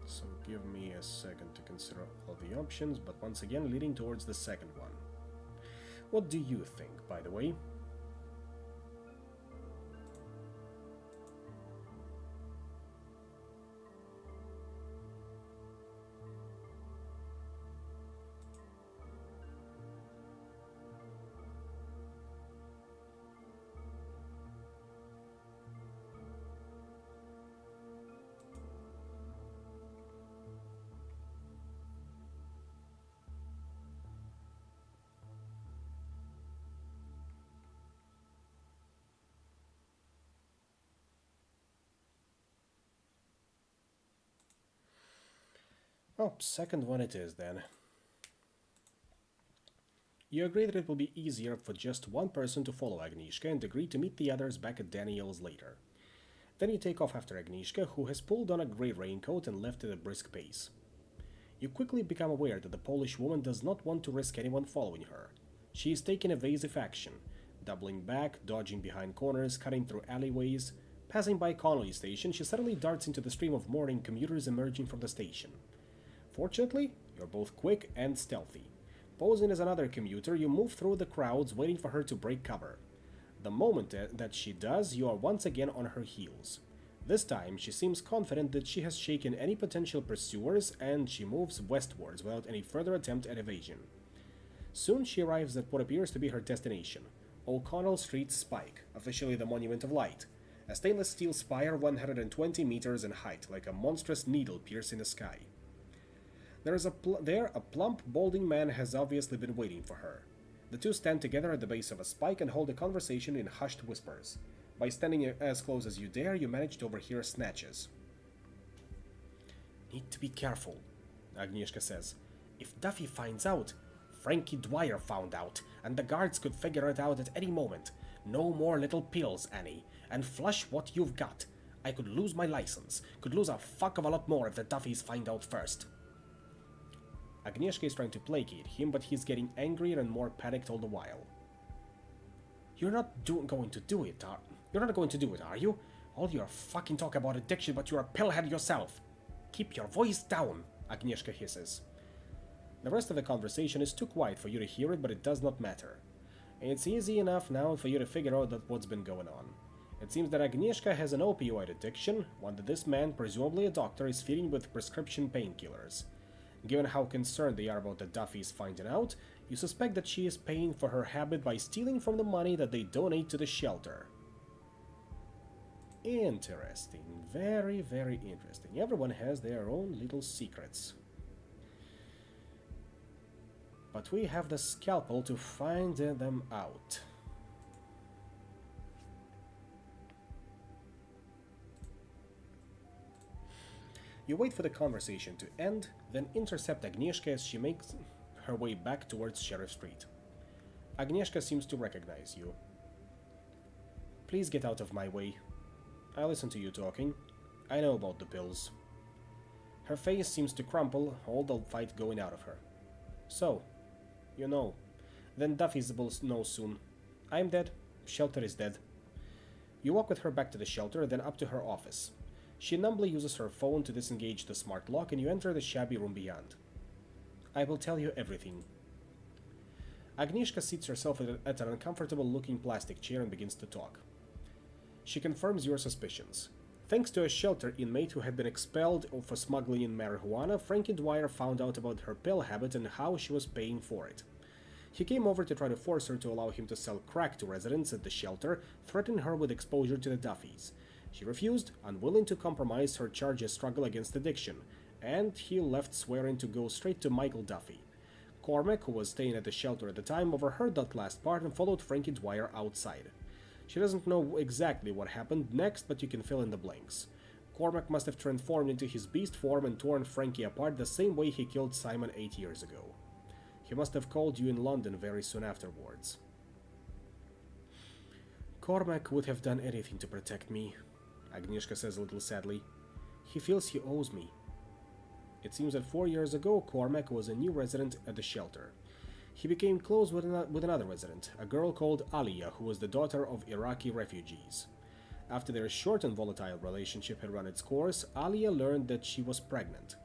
So give me a second to consider all the options, but once again leading towards the second one. What do you think, by the way? Oh, second one it is then. You agree that it will be easier for just one person to follow Agnieszka and agree to meet the others back at Daniel's later. Then you take off after Agnieszka, who has pulled on a grey raincoat and left at a brisk pace. You quickly become aware that the Polish woman does not want to risk anyone following her. She is taking evasive action, doubling back, dodging behind corners, cutting through alleyways. Passing by Connolly Station, she suddenly darts into the stream of morning commuters emerging from the station. Fortunately, you're both quick and stealthy. Posing as another commuter, you move through the crowds waiting for her to break cover. The moment that she does, you are once again on her heels. This time, she seems confident that she has shaken any potential pursuers and she moves westwards without any further attempt at evasion. Soon she arrives at what appears to be her destination, O'Connell Street Spike, officially the Monument of Light, a stainless steel spire 120 meters in height, like a monstrous needle piercing the sky. There, a plump, balding man has obviously been waiting for her. The two stand together at the base of a spike and hold a conversation in hushed whispers. By standing as close as you dare, you manage to overhear snatches. Need to be careful, Agnieszka says. If Duffy finds out, Frankie Dwyer found out, and the guards could figure it out at any moment. No more little pills, Annie, and flush what you've got. I could lose my license, could lose a fuck of a lot more if the Duffys find out first. Agnieszka is trying to placate him, but he's getting angrier and more panicked all the while. You're not going to do it, are you? All your fucking talk about addiction, but you're a pillhead yourself. Keep your voice down, Agnieszka hisses. The rest of the conversation is too quiet for you to hear it, but it does not matter. It's easy enough now for you to figure out what's been going on. It seems that Agnieszka has an opioid addiction, one that this man, presumably a doctor, is feeding with prescription painkillers. Given how concerned they are about the Duffys finding out, you suspect that she is paying for her habit by stealing from the money that they donate to the shelter. Interesting. Very, very interesting. Everyone has their own little secrets. But we have the scalpel to find them out. You wait for the conversation to end, then intercept Agnieszka as she makes her way back towards Sheriff Street. Agnieszka seems to recognize you. Please get out of my way. I listen to you talking. I know about the pills. Her face seems to crumple, all the fight going out of her. So, you know. Then Duffy's will know soon. I'm dead. Shelter is dead. You walk with her back to the shelter, then up to her office. She numbly uses her phone to disengage the smart lock, and you enter the shabby room beyond. I will tell you everything. Agnieszka seats herself at an uncomfortable-looking plastic chair and begins to talk. She confirms your suspicions. Thanks to a shelter inmate who had been expelled for smuggling in marijuana, Frankie Dwyer found out about her pill habit and how she was paying for it. He came over to try to force her to allow him to sell crack to residents at the shelter, threatening her with exposure to the Duffys. She refused, unwilling to compromise her charge's struggle against addiction, and he left swearing to go straight to Michael Duffy. Cormac, who was staying at the shelter at the time, overheard that last part and followed Frankie Dwyer outside. She doesn't know exactly what happened next, but you can fill in the blanks. Cormac must have transformed into his beast form and torn Frankie apart the same way he killed Simon 8 years ago. He must have called you in London very soon afterwards. Cormac would have done anything to protect me, Agnieszka says a little sadly. He feels he owes me. It seems that 4 years ago, Cormac was a new resident at the shelter. He became close with another resident, a girl called Alia, who was the daughter of Iraqi refugees. After their short and volatile relationship had run its course, Alia learned that she was pregnant.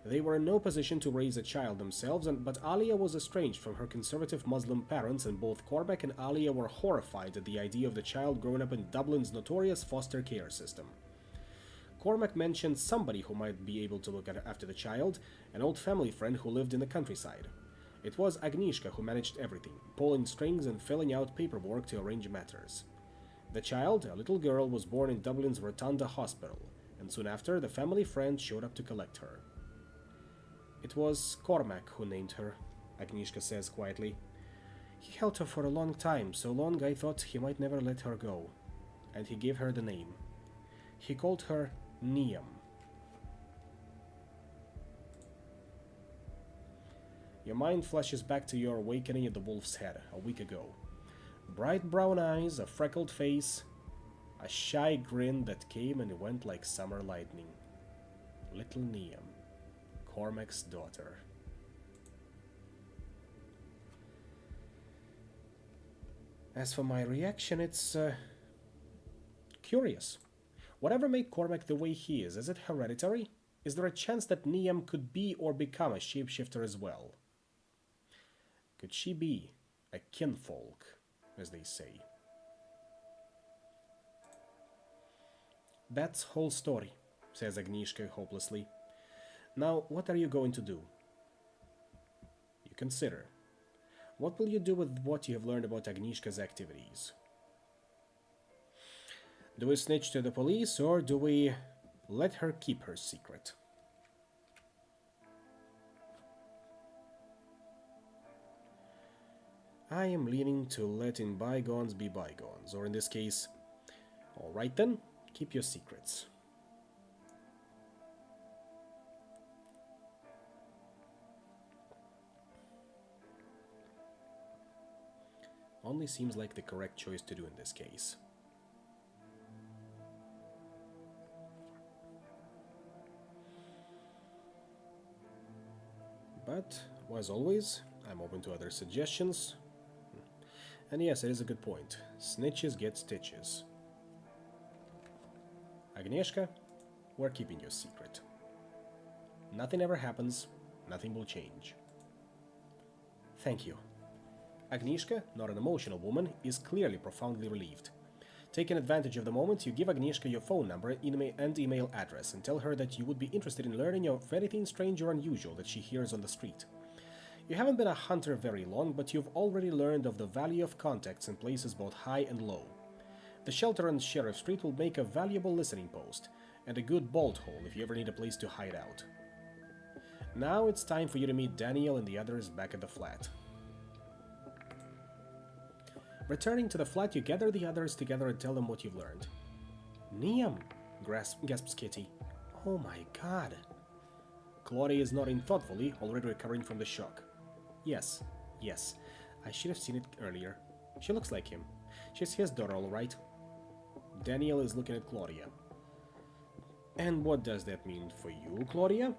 They were in no position to raise a child themselves, but Alia was estranged from her conservative Muslim parents, and both Cormac and Alia were horrified at the idea of the child growing up in Dublin's notorious foster care system. Cormac mentioned somebody who might be able to look after the child, an old family friend who lived in the countryside. It was Agnieszka who managed everything, pulling strings and filling out paperwork to arrange matters. The child, a little girl, was born in Dublin's Rotunda Hospital, and soon after, the family friend showed up to collect her. It was Cormac who named her, Agnieszka says quietly. He held her for a long time, so long I thought he might never let her go, and he gave her the name. He called her Niam. Your mind flashes back to your awakening at the Wolf's Head a week ago. Bright brown eyes, a freckled face, a shy grin that came and went like summer lightning. Little Niam, Cormac's daughter. As for my reaction, it's curious. Whatever made Cormac the way he is it hereditary? Is there a chance that Niam could be or become a shapeshifter as well? Could she be a kinfolk, as they say? That's whole story, says Agnieszka hopelessly. Now, what are you going to do? You consider. What will you do with what you have learned about Agnieszka's activities? Do we snitch to the police, or do we let her keep her secret? I am leaning to letting bygones be bygones, or in this case, alright then, keep your secrets. Only seems like the correct choice to do in this case. But, as always, I'm open to other suggestions. And yes, it is a good point. Snitches get stitches. Agnieszka, we're keeping your secret. Nothing ever happens, nothing will change. Thank you. Agnieszka, not an emotional woman, is clearly profoundly relieved. Taking advantage of the moment, you give Agnieszka your phone number and email address and tell her that you would be interested in learning of anything strange or unusual that she hears on the street. You haven't been a hunter very long, but you've already learned of the value of contacts in places both high and low. The shelter on Sheriff Street will make a valuable listening post, and a good bolt hole if you ever need a place to hide out. Now it's time for you to meet Daniel and the others back at the flat. Returning to the flat, you gather the others together and tell them what you've learned. Niam, gasps Kitty. Oh my god. Claudia is nodding thoughtfully, already recovering from the shock. Yes, I should have seen it earlier. She looks like him. She's his daughter, all right. Daniel is looking at Claudia. And what does that mean for you, Claudia?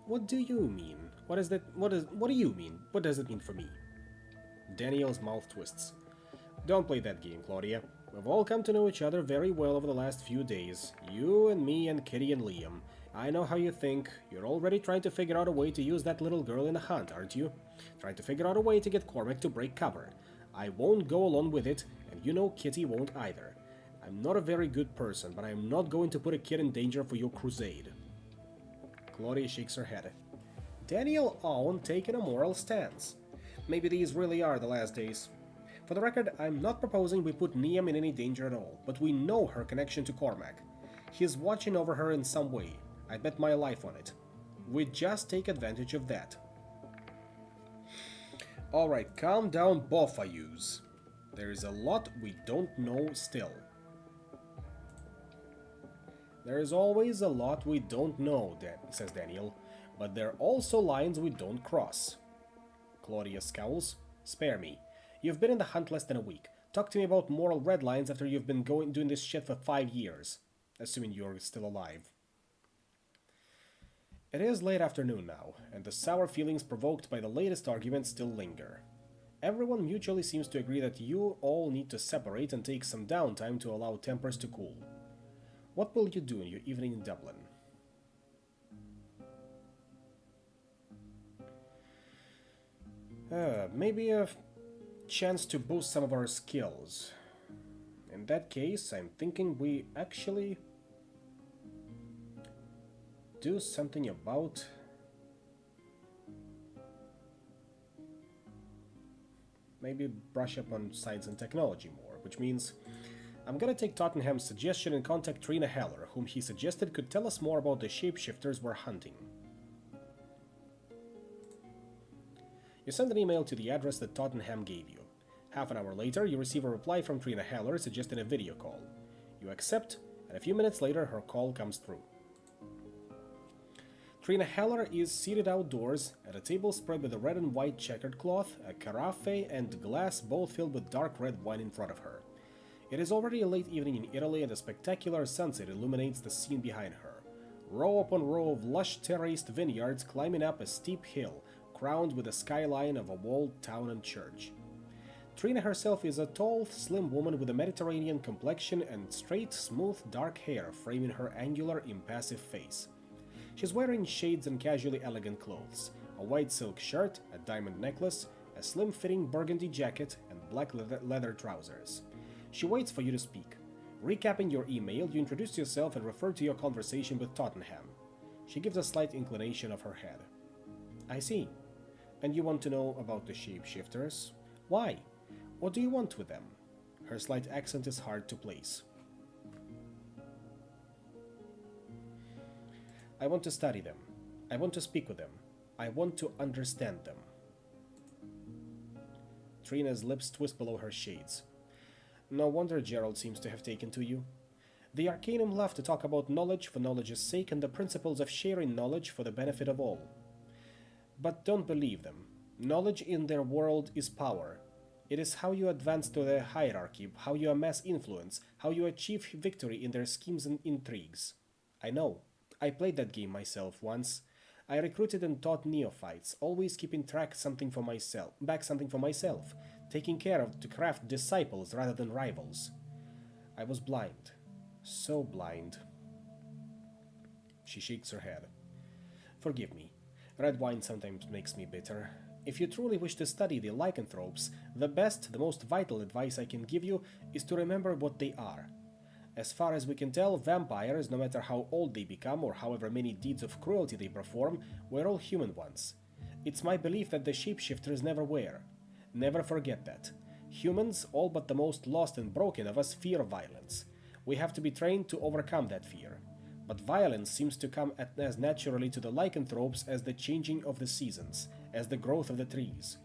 What do you mean? What do you mean? What does it mean for me? Daniel's mouth twists. Don't play that game, Claudia. We've all come to know each other very well over the last few days. You and me and Kitty and Liam. I know how you think. You're already trying to figure out a way to use that little girl in the hunt, aren't you? Trying to figure out a way to get Cormac to break cover. I won't go along with it, and you know Kitty won't either. I'm not a very good person, but I'm not going to put a kid in danger for your crusade. Claudia shakes her head. Daniel Owen taking a moral stance. Maybe these really are the last days. For the record, I'm not proposing we put Niam in any danger at all, but we know her connection to Cormac. He's watching over her in some way. I bet my life on it. We just take advantage of that. Alright, calm down, both of yous. There is a lot we don't know still. There is always a lot we don't know, says Daniel, but there are also lines we don't cross. Claudia scowls. Spare me. You've been in the hunt less than a week. Talk to me about moral red lines after you've been doing this shit for 5 years. Assuming you're still alive. It is late afternoon now, and the sour feelings provoked by the latest argument still linger. Everyone mutually seems to agree that you all need to separate and take some downtime to allow tempers to cool. What will you do in your evening in Dublin? Maybe a chance to boost some of our skills. In that case, I'm thinking we actually do something about maybe brush up on science and technology more, which means I'm gonna take Tottenham's suggestion and contact Trina Heller, whom he suggested could tell us more about the shapeshifters we're hunting. You send an email to the address that Tottenham gave you. Half an hour later, you receive a reply from Trina Heller suggesting a video call. You accept, and a few minutes later her call comes through. Trina Heller is seated outdoors at a table spread with a red and white checkered cloth, a carafe and glass both filled with dark red wine in front of her. It is already a late evening in Italy and a spectacular sunset illuminates the scene behind her. Row upon row of lush terraced vineyards climbing up a steep hill, crowned with a skyline of a walled town and church. Trina herself is a tall, slim woman with a Mediterranean complexion and straight, smooth, dark hair framing her angular, impassive face. She's wearing shades and casually elegant clothes, a white silk shirt, a diamond necklace, a slim-fitting burgundy jacket, and black leather trousers. She waits for you to speak. Recapping your email, you introduce yourself and refer to your conversation with Tottenham. She gives a slight inclination of her head. I see. And you want to know about the shapeshifters? Why? What do you want with them? Her slight accent is hard to place. I want to study them. I want to speak with them. I want to understand them. Trina's lips twist below her shades. No wonder Gerald seems to have taken to you. The Arcanum love to talk about knowledge for knowledge's sake and the principles of sharing knowledge for the benefit of all. But don't believe them. Knowledge in their world is power. It is how you advance to the hierarchy, how you amass influence, how you achieve victory in their schemes and intrigues. I know. I played that game myself once. I recruited and taught neophytes, always keeping something for myself, taking care of to craft disciples rather than rivals. I was blind. So blind. She shakes her head. Forgive me. Red wine sometimes makes me bitter. If you truly wish to study the lycanthropes, the best, the most vital advice I can give you is to remember what they are. As far as we can tell, vampires, no matter how old they become or however many deeds of cruelty they perform, were all human ones. It's my belief that the shapeshifters never were. Never forget that. Humans, all but the most lost and broken of us, fear violence. We have to be trained to overcome that fear. But violence seems to come as naturally to the lycanthropes as the changing of the seasons, as the growth of the trees.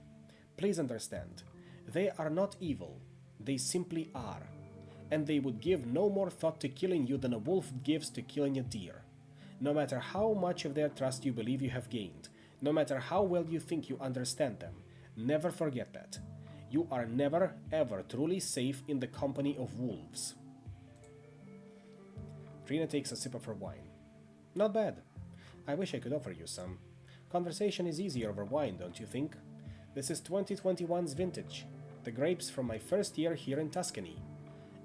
Please understand, they are not evil. They simply are. And they would give no more thought to killing you than a wolf gives to killing a deer. No matter how much of their trust you believe you have gained, no matter how well you think you understand them, never forget that. You are never, ever truly safe in the company of wolves. Trina takes a sip of her wine. Not bad. I wish I could offer you some. Conversation is easier over wine, don't you think? This is 2021's vintage. The grapes from my first year here in Tuscany.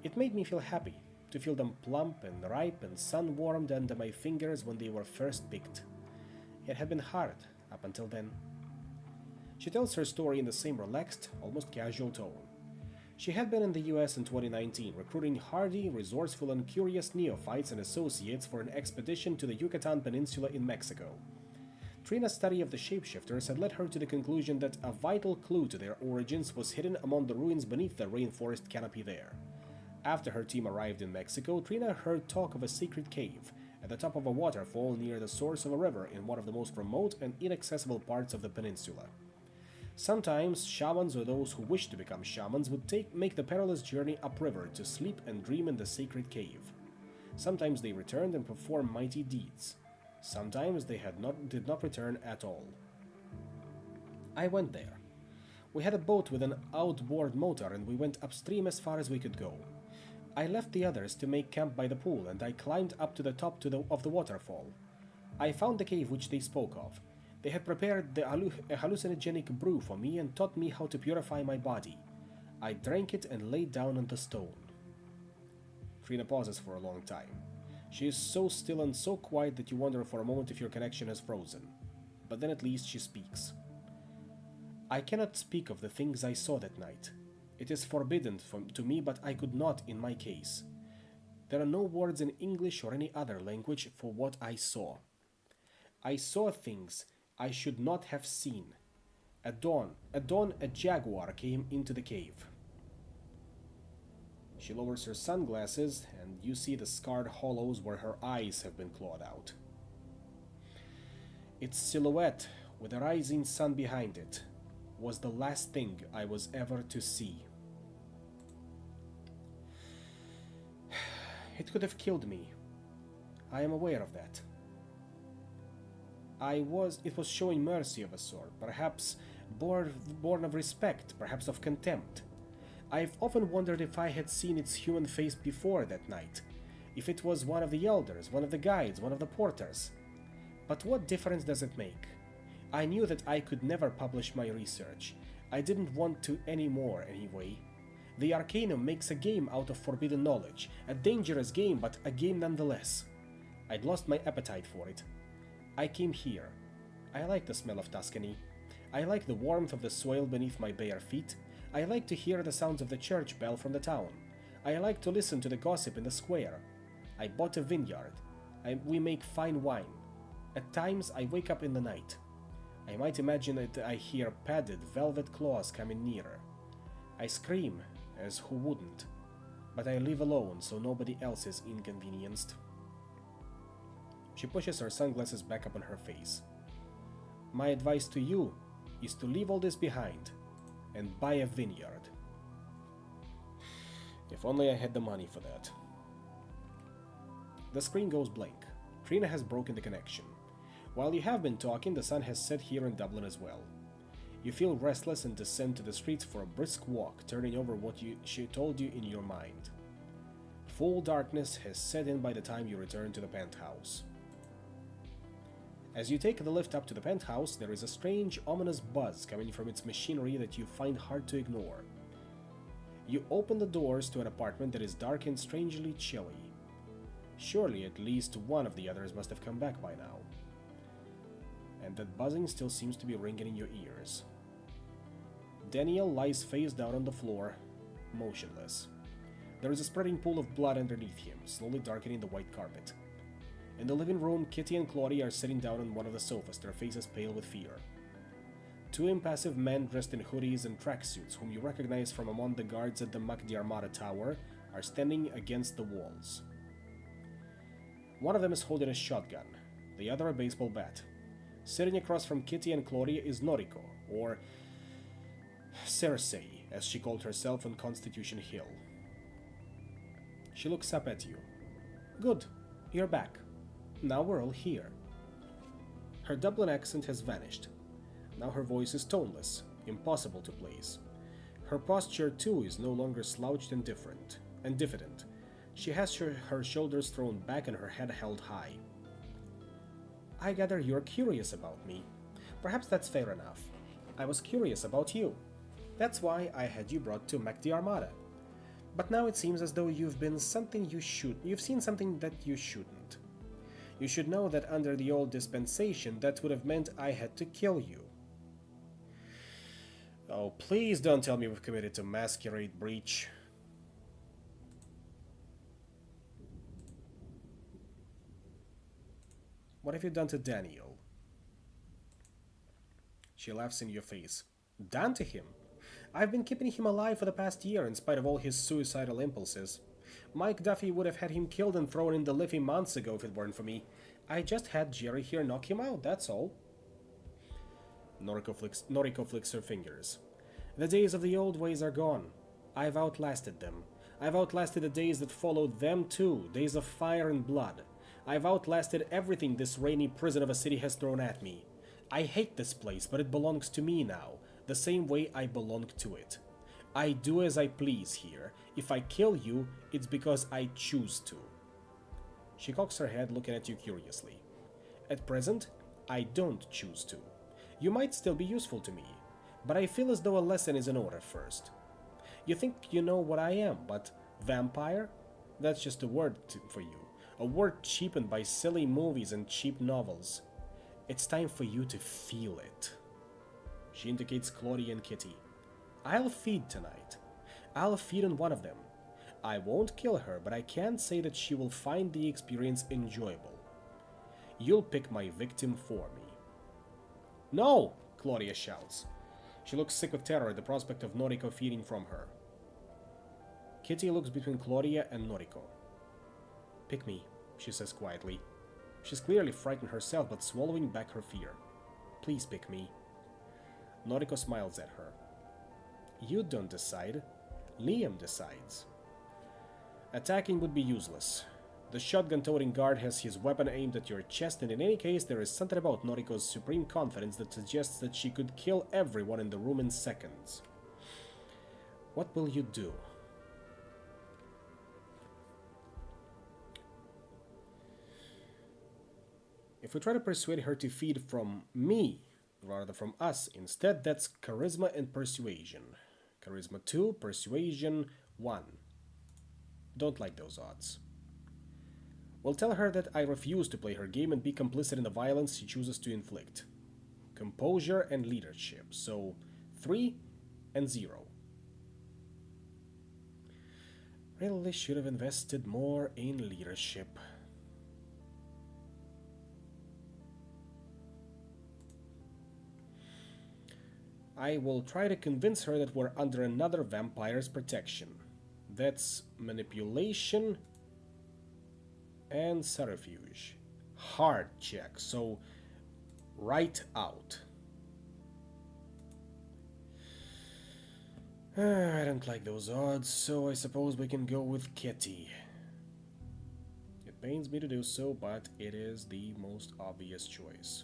It made me feel happy, to feel them plump and ripe and sun-warmed under my fingers when they were first picked. It had been hard up until then. She tells her story in the same relaxed, almost casual tone. She had been in the US in 2019, recruiting hardy, resourceful and curious neophytes and associates for an expedition to the Yucatan Peninsula in Mexico. Trina's study of the shapeshifters had led her to the conclusion that a vital clue to their origins was hidden among the ruins beneath the rainforest canopy there. After her team arrived in Mexico, Trina heard talk of a secret cave at the top of a waterfall near the source of a river in one of the most remote and inaccessible parts of the peninsula. Sometimes, shamans or those who wished to become shamans would make the perilous journey upriver to sleep and dream in the sacred cave. Sometimes they returned and performed mighty deeds. Sometimes they did not return at all. I went there. We had a boat with an outboard motor and we went upstream as far as we could go. I left the others to make camp by the pool and I climbed up to the top of the waterfall. I found the cave which they spoke of. They had prepared a hallucinogenic brew for me and taught me how to purify my body. I drank it and laid down on the stone. Trina pauses for a long time. She is so still and so quiet that you wonder for a moment if your connection has frozen. But then at least she speaks. I cannot speak of the things I saw that night. It is forbidden to me, but I could not in my case. There are no words in English or any other language for what I saw. I saw things I should not have seen. At dawn, a jaguar came into the cave. She lowers her sunglasses, and you see the scarred hollows where her eyes have been clawed out. Its silhouette, with the rising sun behind it, was the last thing I was ever to see. It could have killed me. I am aware of that. It was showing mercy of a sort, perhaps born of respect, perhaps of contempt. I've often wondered if I had seen its human face before that night, if it was one of the elders, one of the guides, one of the porters. But what difference does it make? I knew that I could never publish my research. I didn't want to anymore, anyway. The Arcanum makes a game out of forbidden knowledge, a dangerous game, but a game nonetheless. I'd lost my appetite for it. I came here. I like the smell of Tuscany. I like the warmth of the soil beneath my bare feet. I like to hear the sounds of the church bell from the town. I like to listen to the gossip in the square. I bought a vineyard. We make fine wine. At times I wake up in the night. I might imagine that I hear padded velvet claws coming nearer. I scream, as who wouldn't, but I live alone so nobody else is inconvenienced. She pushes her sunglasses back up on her face. My advice to you is to leave all this behind and buy a vineyard. If only I had the money for that. The screen goes blank. Trina has broken the connection. While you have been talking, the sun has set here in Dublin as well. You feel restless and descend to the streets for a brisk walk, turning over what she told you in your mind. Full darkness has set in by the time you return to the penthouse. As you take the lift up to the penthouse, there is a strange, ominous buzz coming from its machinery that you find hard to ignore. You open the doors to an apartment that is dark and strangely chilly. Surely at least one of the others must have come back by now. And that buzzing still seems to be ringing in your ears. Daniel lies face down on the floor, motionless. There is a spreading pool of blood underneath him, slowly darkening the white carpet. In the living room, Kitty and Claudia are sitting down on one of the sofas, their faces pale with fear. Two impassive men dressed in hoodies and tracksuits, whom you recognize from among the guards at the HtR tower, are standing against the walls. One of them is holding a shotgun, the other a baseball bat. Sitting across from Kitty and Claudia is Noriko, or Cersei, as she called herself on Constitution Hill. She looks up at you. Good, you're back. Now we're all here. Her Dublin accent has vanished. Now her voice is toneless, impossible to place. Her posture, too, is no longer slouched and diffident. She has her shoulders thrown back and her head held high. I gather you're curious about me. Perhaps that's fair enough. I was curious about you. That's why I had you brought to HtR. But now it seems as though you've seen something that you shouldn't. You should know that under the old dispensation, that would have meant I had to kill you. Oh, please don't tell me we've committed to masquerade breach. What have you done to Daniel? She laughs in your face. Done to him? I've been keeping him alive for the past year in spite of all his suicidal impulses. Mike Duffy would have had him killed and thrown in the Liffey months ago if it weren't for me. I just had Jerry here knock him out, that's all. Noriko flicks her fingers. The days of the old ways are gone. I've outlasted them. I've outlasted the days that followed them too, days of fire and blood. I've outlasted everything this rainy prison of a city has thrown at me. I hate this place, but it belongs to me now, the same way I belong to it. I do as I please here. If I kill you, it's because I choose to. She cocks her head, looking at you curiously. At present, I don't choose to. You might still be useful to me, but I feel as though a lesson is in order first. You think you know what I am, but vampire? That's just a word for you. A word cheapened by silly movies and cheap novels. It's time for you to feel it. She indicates Claudia and Kitty. I'll feed tonight. I'll feed on one of them. I won't kill her, but I can say that she will find the experience enjoyable. You'll pick my victim for me. No! Claudia shouts. She looks sick with terror at the prospect of Noriko feeding from her. Kitty looks between Claudia and Noriko. Pick me, she says quietly. She's clearly frightened herself, but swallowing back her fear. Please pick me. Noriko smiles at her. You don't decide. Liam decides. Attacking would be useless. The shotgun-toting guard has his weapon aimed at your chest, and in any case, there is something about Noriko's supreme confidence that suggests that she could kill everyone in the room in seconds. What will you do? If we try to persuade her to feed from me, rather than from us, instead, that's charisma and persuasion. Charisma 2, persuasion 1. Don't like those odds. We'll tell her that I refuse to play her game and be complicit in the violence she chooses to inflict. Composure and leadership, so 3 and 0. Really should have invested more in leadership. I will try to convince her that we're under another vampire's protection. That's manipulation and subterfuge. Hard check, so right out. I don't like those odds, so I suppose we can go with Kitty. It pains me to do so, but it is the most obvious choice.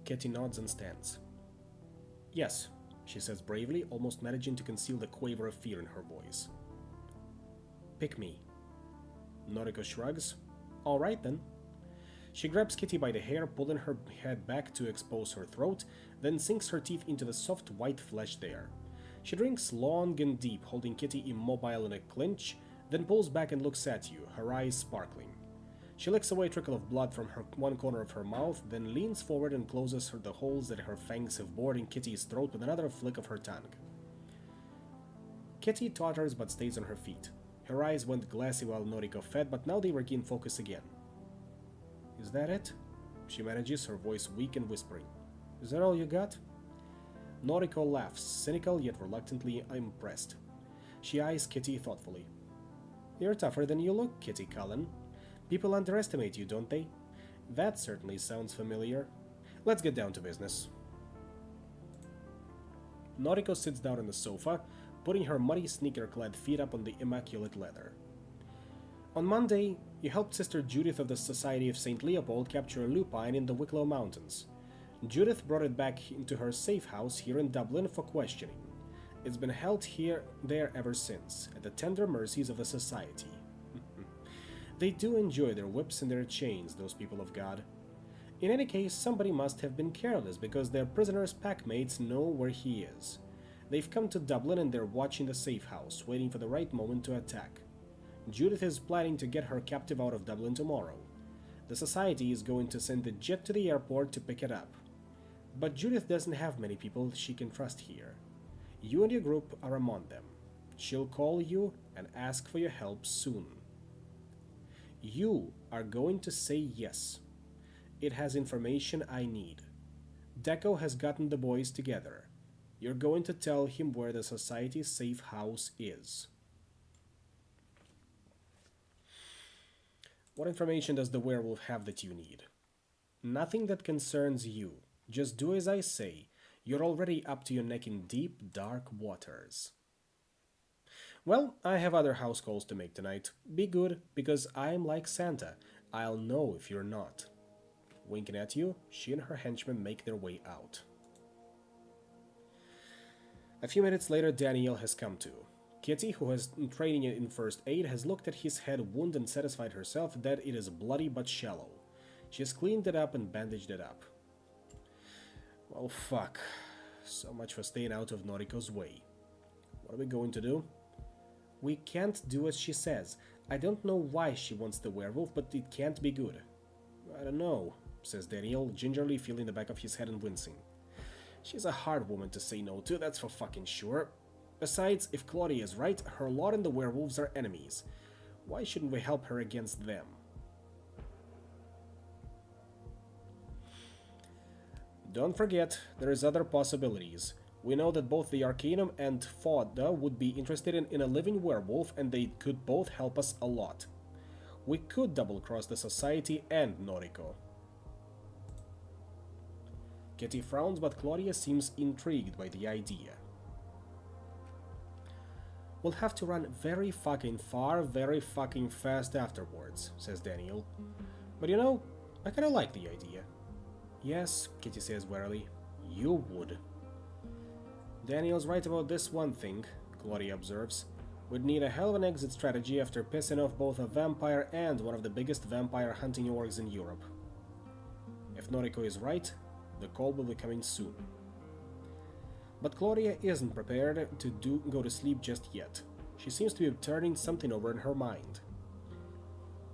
Kitty nods and stands. Yes, she says bravely, almost managing to conceal the quaver of fear in her voice. Pick me. Noriko shrugs. All right then. She grabs Kitty by the hair, pulling her head back to expose her throat, then sinks her teeth into the soft white flesh there. She drinks long and deep, holding Kitty immobile in a clinch, then pulls back and looks at you, her eyes sparkling. She licks away a trickle of blood from one corner of her mouth, then leans forward and closes the holes that her fangs have bored in Kitty's throat with another flick of her tongue. Kitty totters but stays on her feet. Her eyes went glassy while Noriko fed, but now they regain focus again. Is that it? She manages, her voice weak and whispering. Is that all you got? Noriko laughs, cynical yet reluctantly impressed. She eyes Kitty thoughtfully. You're tougher than you look, Kitty Cullen. People underestimate you, don't they? That certainly sounds familiar. Let's get down to business. Noriko sits down on the sofa, putting her muddy sneaker-clad feet up on the immaculate leather. On Monday, you helped Sister Judith of the Society of St. Leopold capture a lupine in the Wicklow Mountains. Judith brought it back into her safe house here in Dublin for questioning. It's been held there ever since, at the tender mercies of the Society. They do enjoy their whips and their chains, those people of God. In any case, somebody must have been careless, because their prisoner's packmates know where he is. They've come to Dublin and they're watching the safe house, waiting for the right moment to attack. Judith is planning to get her captive out of Dublin tomorrow. The Society is going to send a jet to the airport to pick it up. But Judith doesn't have many people she can trust here. You and your group are among them. She'll call you and ask for your help soon. You are going to say yes. It has information I need. Deco has gotten the boys together. You're going to tell him where the Society's safe house is. What information does the werewolf have that you need? Nothing that concerns you. Just do as I say. You're already up to your neck in deep, dark waters. Well, I have other house calls to make tonight. Be good, because I'm like Santa. I'll know if you're not. Winking at you, she and her henchmen make their way out. A few minutes later, Danielle has come to. Kitty, who has training in first aid, has looked at his head wound and satisfied herself that it is bloody but shallow. She has cleaned it up and bandaged it up. Well, fuck. So much for staying out of Noriko's way. What are we going to do? We can't do as she says. I don't know why she wants the werewolf, but it can't be good. I don't know, says Daniel, gingerly feeling the back of his head and wincing. She's a hard woman to say no to, that's for fucking sure. Besides, if Claudia is right, her lot and the werewolves are enemies. Why shouldn't we help her against them? Don't forget, there is other possibilities. We know that both the Arcanum and Fauda would be interested in a living werewolf, and they could both help us a lot. We could double-cross the Society and Noriko. Kitty frowns, but Claudia seems intrigued by the idea. We'll have to run very fucking far, very fucking fast afterwards, says Daniel. But you know, I kinda like the idea. Yes, Kitty says warily. You would. Daniel's right about this one thing, Claudia observes. We'd need a hell of an exit strategy after pissing off both a vampire and one of the biggest vampire hunting orgs in Europe. If Noriko is right, the call will be coming soon. But Claudia isn't prepared to go to sleep just yet. She seems to be turning something over in her mind.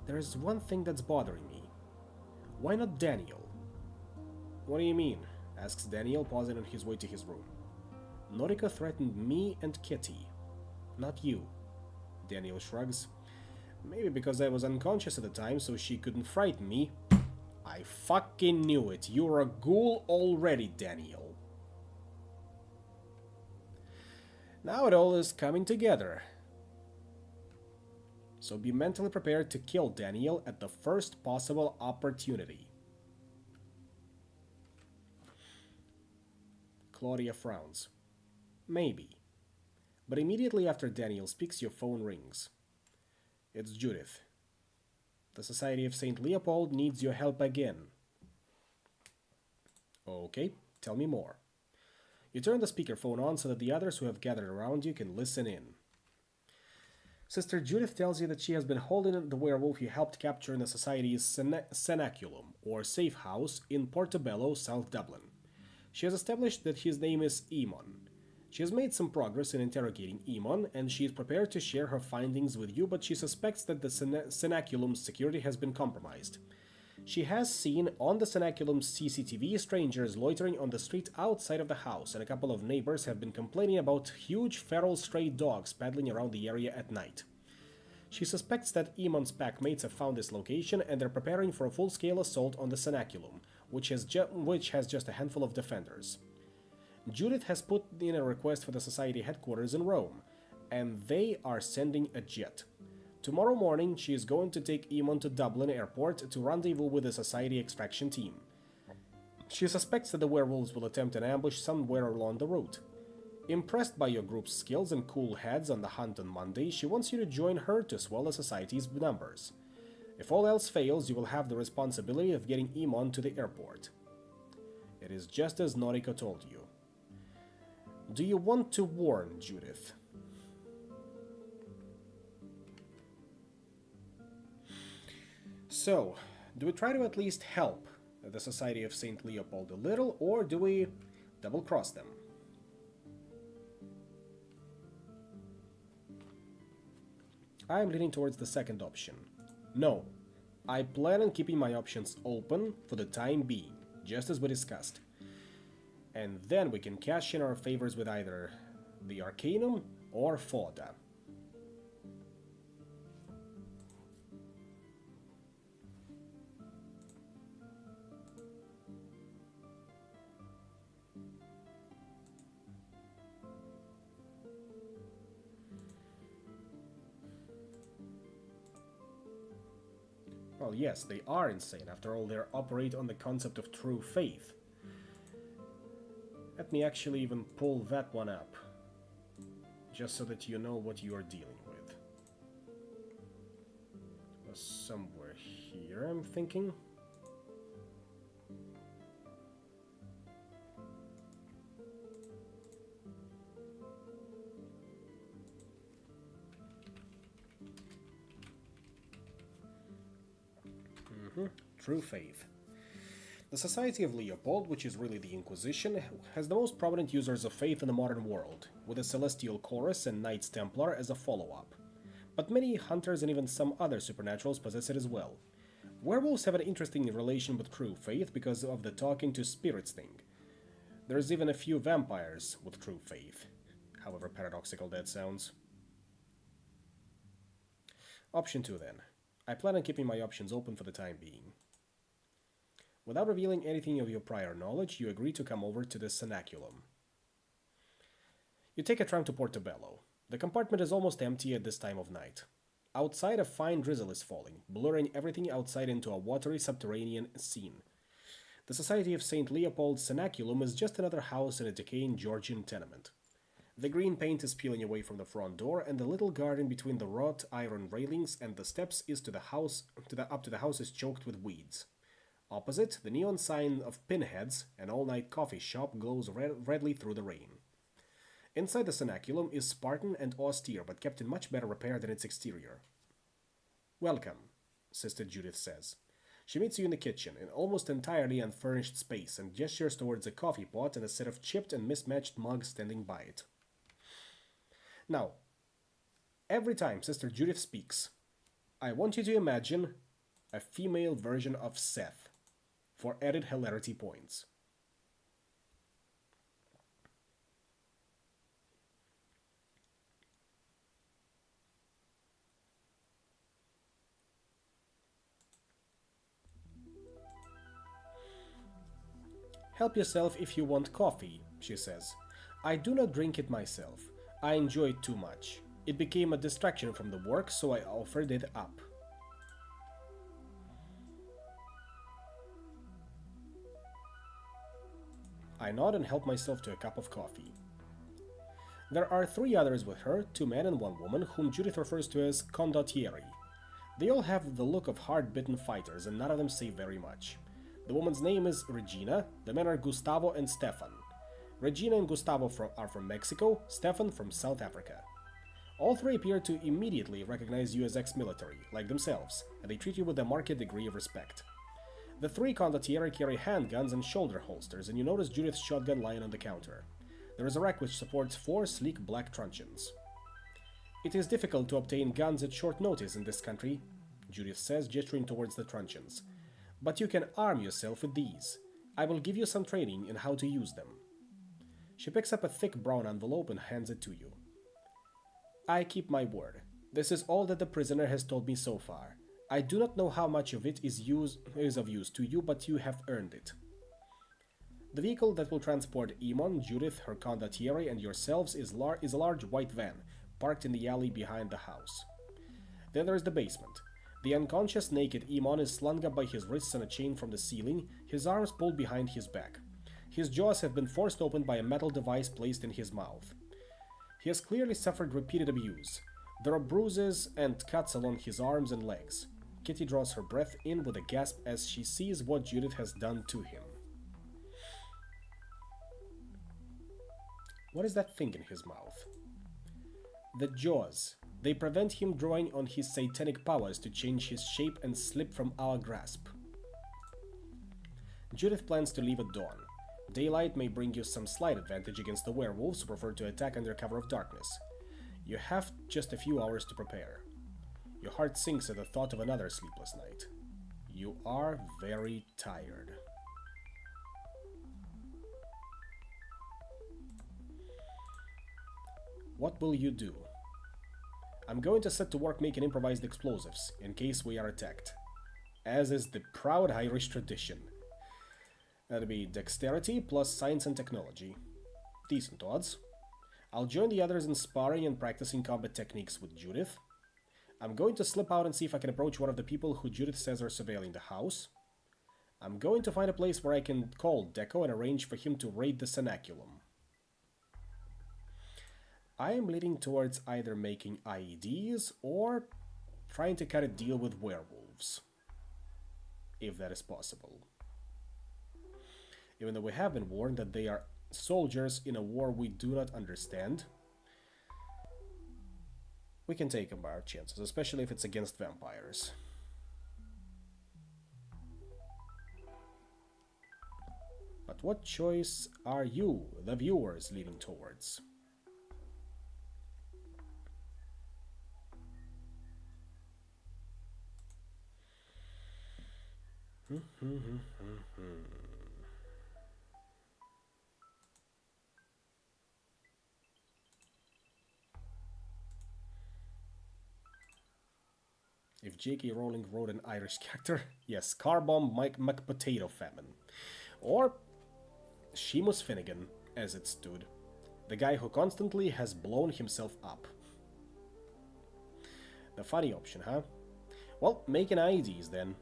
There is one thing that's bothering me. Why not Daniel? What do you mean? Asks Daniel, pausing on his way to his room. Noriko threatened me and Kitty, not you. Daniel shrugs. Maybe because I was unconscious at the time, so she couldn't frighten me. I fucking knew it. You're a ghoul already, Daniel. Now it all is coming together. So be mentally prepared to kill Daniel at the first possible opportunity. Claudia frowns. Maybe. But immediately after Daniel speaks, your phone rings. It's Judith. The Society of St. Leopold needs your help again. Okay, tell me more. You turn the speakerphone on so that the others who have gathered around you can listen in. Sister Judith tells you that she has been holding the werewolf you helped capture in the Society's cenaculum, or safe house, in Portobello, South Dublin. She has established that his name is Emon. She has made some progress in interrogating Emon, and she is prepared to share her findings with you, but she suspects that the cenaculum's security has been compromised. She has seen on the cenaculum's CCTV strangers loitering on the street outside of the house, and a couple of neighbors have been complaining about huge feral stray dogs paddling around the area at night. She suspects that Emon's packmates have found this location and they're preparing for a full-scale assault on the cenaculum, which has just a handful of defenders. Judith has put in a request for the Society headquarters in Rome, and they are sending a jet. Tomorrow morning, she is going to take Emon to Dublin Airport to rendezvous with the Society extraction team. She suspects that the werewolves will attempt an ambush somewhere along the route. Impressed by your group's skills and cool heads on the hunt on Monday, she wants you to join her to swell the Society's numbers. If all else fails, you will have the responsibility of getting Emon to the airport. It is just as Noriko told you. Do you want to warn Judith? So, do we try to at least help the Society of St. Leopold a little, or do we double-cross them? I am leaning towards the second option. No, I plan on keeping my options open for the time being, just as we discussed. And then we can cash in our favors with either the Arcanum or Foda. Well, yes, they are insane. After all, they operate on the concept of true faith. Let me actually even pull that one up, just so that you know what you are dealing with. It was somewhere here, I'm thinking. True faith. The Society of Leopold, which is really the Inquisition, has the most prominent users of faith in the modern world, with the Celestial Chorus and Knights Templar as a follow-up. But many hunters and even some other supernaturals possess it as well. Werewolves have an interesting relation with true faith because of the talking to spirits thing. There's even a few vampires with true faith, however paradoxical that sounds. Option 2 then. I plan on keeping my options open for the time being. Without revealing anything of your prior knowledge, you agree to come over to the cenaculum. You take a tram to Portobello. The compartment is almost empty at this time of night. Outside, a fine drizzle is falling, blurring everything outside into a watery subterranean scene. The Society of St. Leopold's Cenaculum is just another house in a decaying Georgian tenement. The green paint is peeling away from the front door, and the little garden between the wrought iron railings and the steps is to the house up to the house is choked with weeds. Opposite, the neon sign of Pinheads, an all-night coffee shop, glows redly through the rain. Inside the cenaculum is Spartan and austere, but kept in much better repair than its exterior. "Welcome," Sister Judith says. She meets you in the kitchen, an almost entirely unfurnished space, and gestures towards a coffee pot and a set of chipped and mismatched mugs standing by it. Now, every time Sister Judith speaks, I want you to imagine a female version of Seth, for added hilarity points. "Help yourself if you want coffee," she says. "I do not drink it myself. I enjoy it too much. It became a distraction from the work, so I offered it up." I nod and help myself to a cup of coffee. There are 3 others with her, 2 men and 1 woman, whom Judith refers to as condottieri. They all have the look of hard-bitten fighters, and none of them say very much. The woman's name is Regina, the men are Gustavo and Stefan. Regina and Gustavo are from Mexico, Stefan from South Africa. All 3 appear to immediately recognize you as ex-military, like themselves, and they treat you with a marked degree of respect. The 3 condottieri carry handguns and shoulder holsters, and you notice Judith's shotgun lying on the counter. There is a rack which supports 4 sleek black truncheons. "It is difficult to obtain guns at short notice in this country," Judith says, gesturing towards the truncheons. "But you can arm yourself with these. I will give you some training in how to use them." She picks up a thick brown envelope and hands it to you. "I keep my word. This is all that the prisoner has told me so far. I do not know how much of it is of use to you, but you have earned it." The vehicle that will transport Emon, Judith, her condottieri, and yourselves is a large white van, parked in the alley behind the house. Then there is the basement. The unconscious naked Emon is slung up by his wrists on a chain from the ceiling, his arms pulled behind his back. His jaws have been forced open by a metal device placed in his mouth. He has clearly suffered repeated abuse. There are bruises and cuts along his arms and legs. Kitty draws her breath in with a gasp as she sees what Judith has done to him. What is that thing in his mouth? The jaws. They prevent him drawing on his satanic powers to change his shape and slip from our grasp. Judith plans to leave at dawn. Daylight may bring you some slight advantage against the werewolves who prefer to attack under cover of darkness. You have just a few hours to prepare. Your heart sinks at the thought of another sleepless night. You are very tired. What will you do? I'm going to set to work making improvised explosives, in case we are attacked. As is the proud Irish tradition. That'll be dexterity plus science and technology. Decent odds. I'll join the others in sparring and practicing combat techniques with Judith. I'm going to slip out and see if I can approach one of the people who Judith says are surveilling the house. I'm going to find a place where I can call Deco and arrange for him to raid the cenaculum. I am leaning towards either making IEDs or trying to cut a deal with werewolves. If that is possible. Even though we have been warned that they are soldiers in a war we do not understand, we can take them by our chances, especially if it's against vampires. But what choice are you, the viewers, leaning towards? If J.K. Rowling wrote an Irish character, yes, Carbomb Mike McPotato Famine. Or Seamus Finnegan, as it stood. The guy who constantly has blown himself up. The funny option, huh? Well, making IEDs then.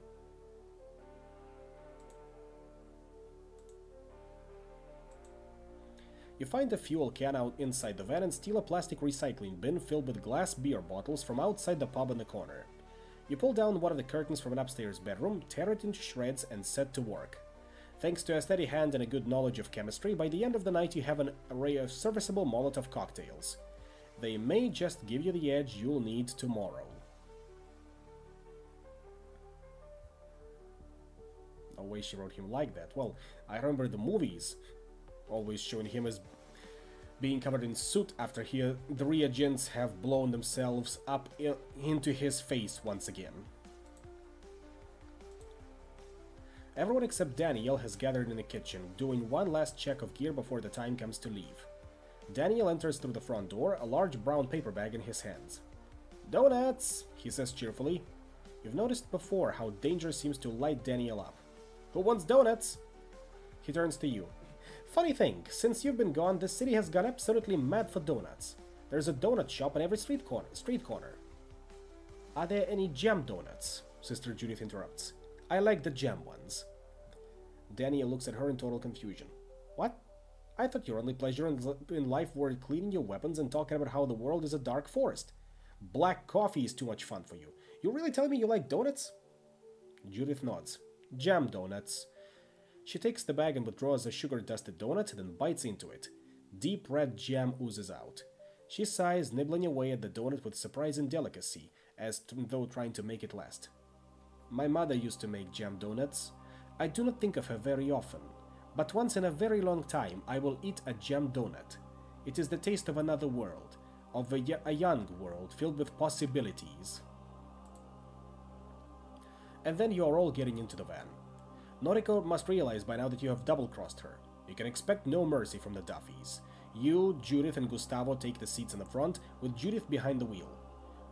You find a fuel can out inside the van and steal a plastic recycling bin filled with glass beer bottles from outside the pub in the corner. You pull down one of the curtains from an upstairs bedroom, tear it into shreds, and set to work. Thanks to a steady hand and a good knowledge of chemistry, by the end of the night you have an array of serviceable Molotov cocktails. They may just give you the edge you'll need tomorrow. No way she wrote him like that. Well, I remember the movies always showing him as being covered in soot after the reagents have blown themselves up into his face once again. Everyone except Daniel has gathered in the kitchen, doing one last check of gear before the time comes to leave. Daniel enters through the front door, a large brown paper bag in his hands. "Donuts!" he says cheerfully. You've noticed before how danger seems to light Daniel up. "Who wants donuts?" He turns to you. "Funny thing, since you've been gone, the city has gone absolutely mad for donuts. There's a donut shop on every street corner. Are there any jam donuts?" Sister Judith interrupts. "I like the jam ones." Daniel looks at her in total confusion. "What? I thought your only pleasure in life were cleaning your weapons and talking about how the world is a dark forest. Black coffee is too much fun for you. You really telling me you like donuts?" Judith nods. "Jam donuts." She takes the bag and withdraws a sugar-dusted donut, then bites into it. Deep red jam oozes out. She sighs, nibbling away at the donut with surprising delicacy, as though trying to make it last. "My mother used to make jam donuts. I do not think of her very often, but once in a very long time I will eat a jam donut. It is the taste of another world, of a young world filled with possibilities." And then you are all getting into the van. Noriko must realize by now that you have double-crossed her. You can expect no mercy from the Duffys. You, Judith, and Gustavo take the seats in the front, with Judith behind the wheel.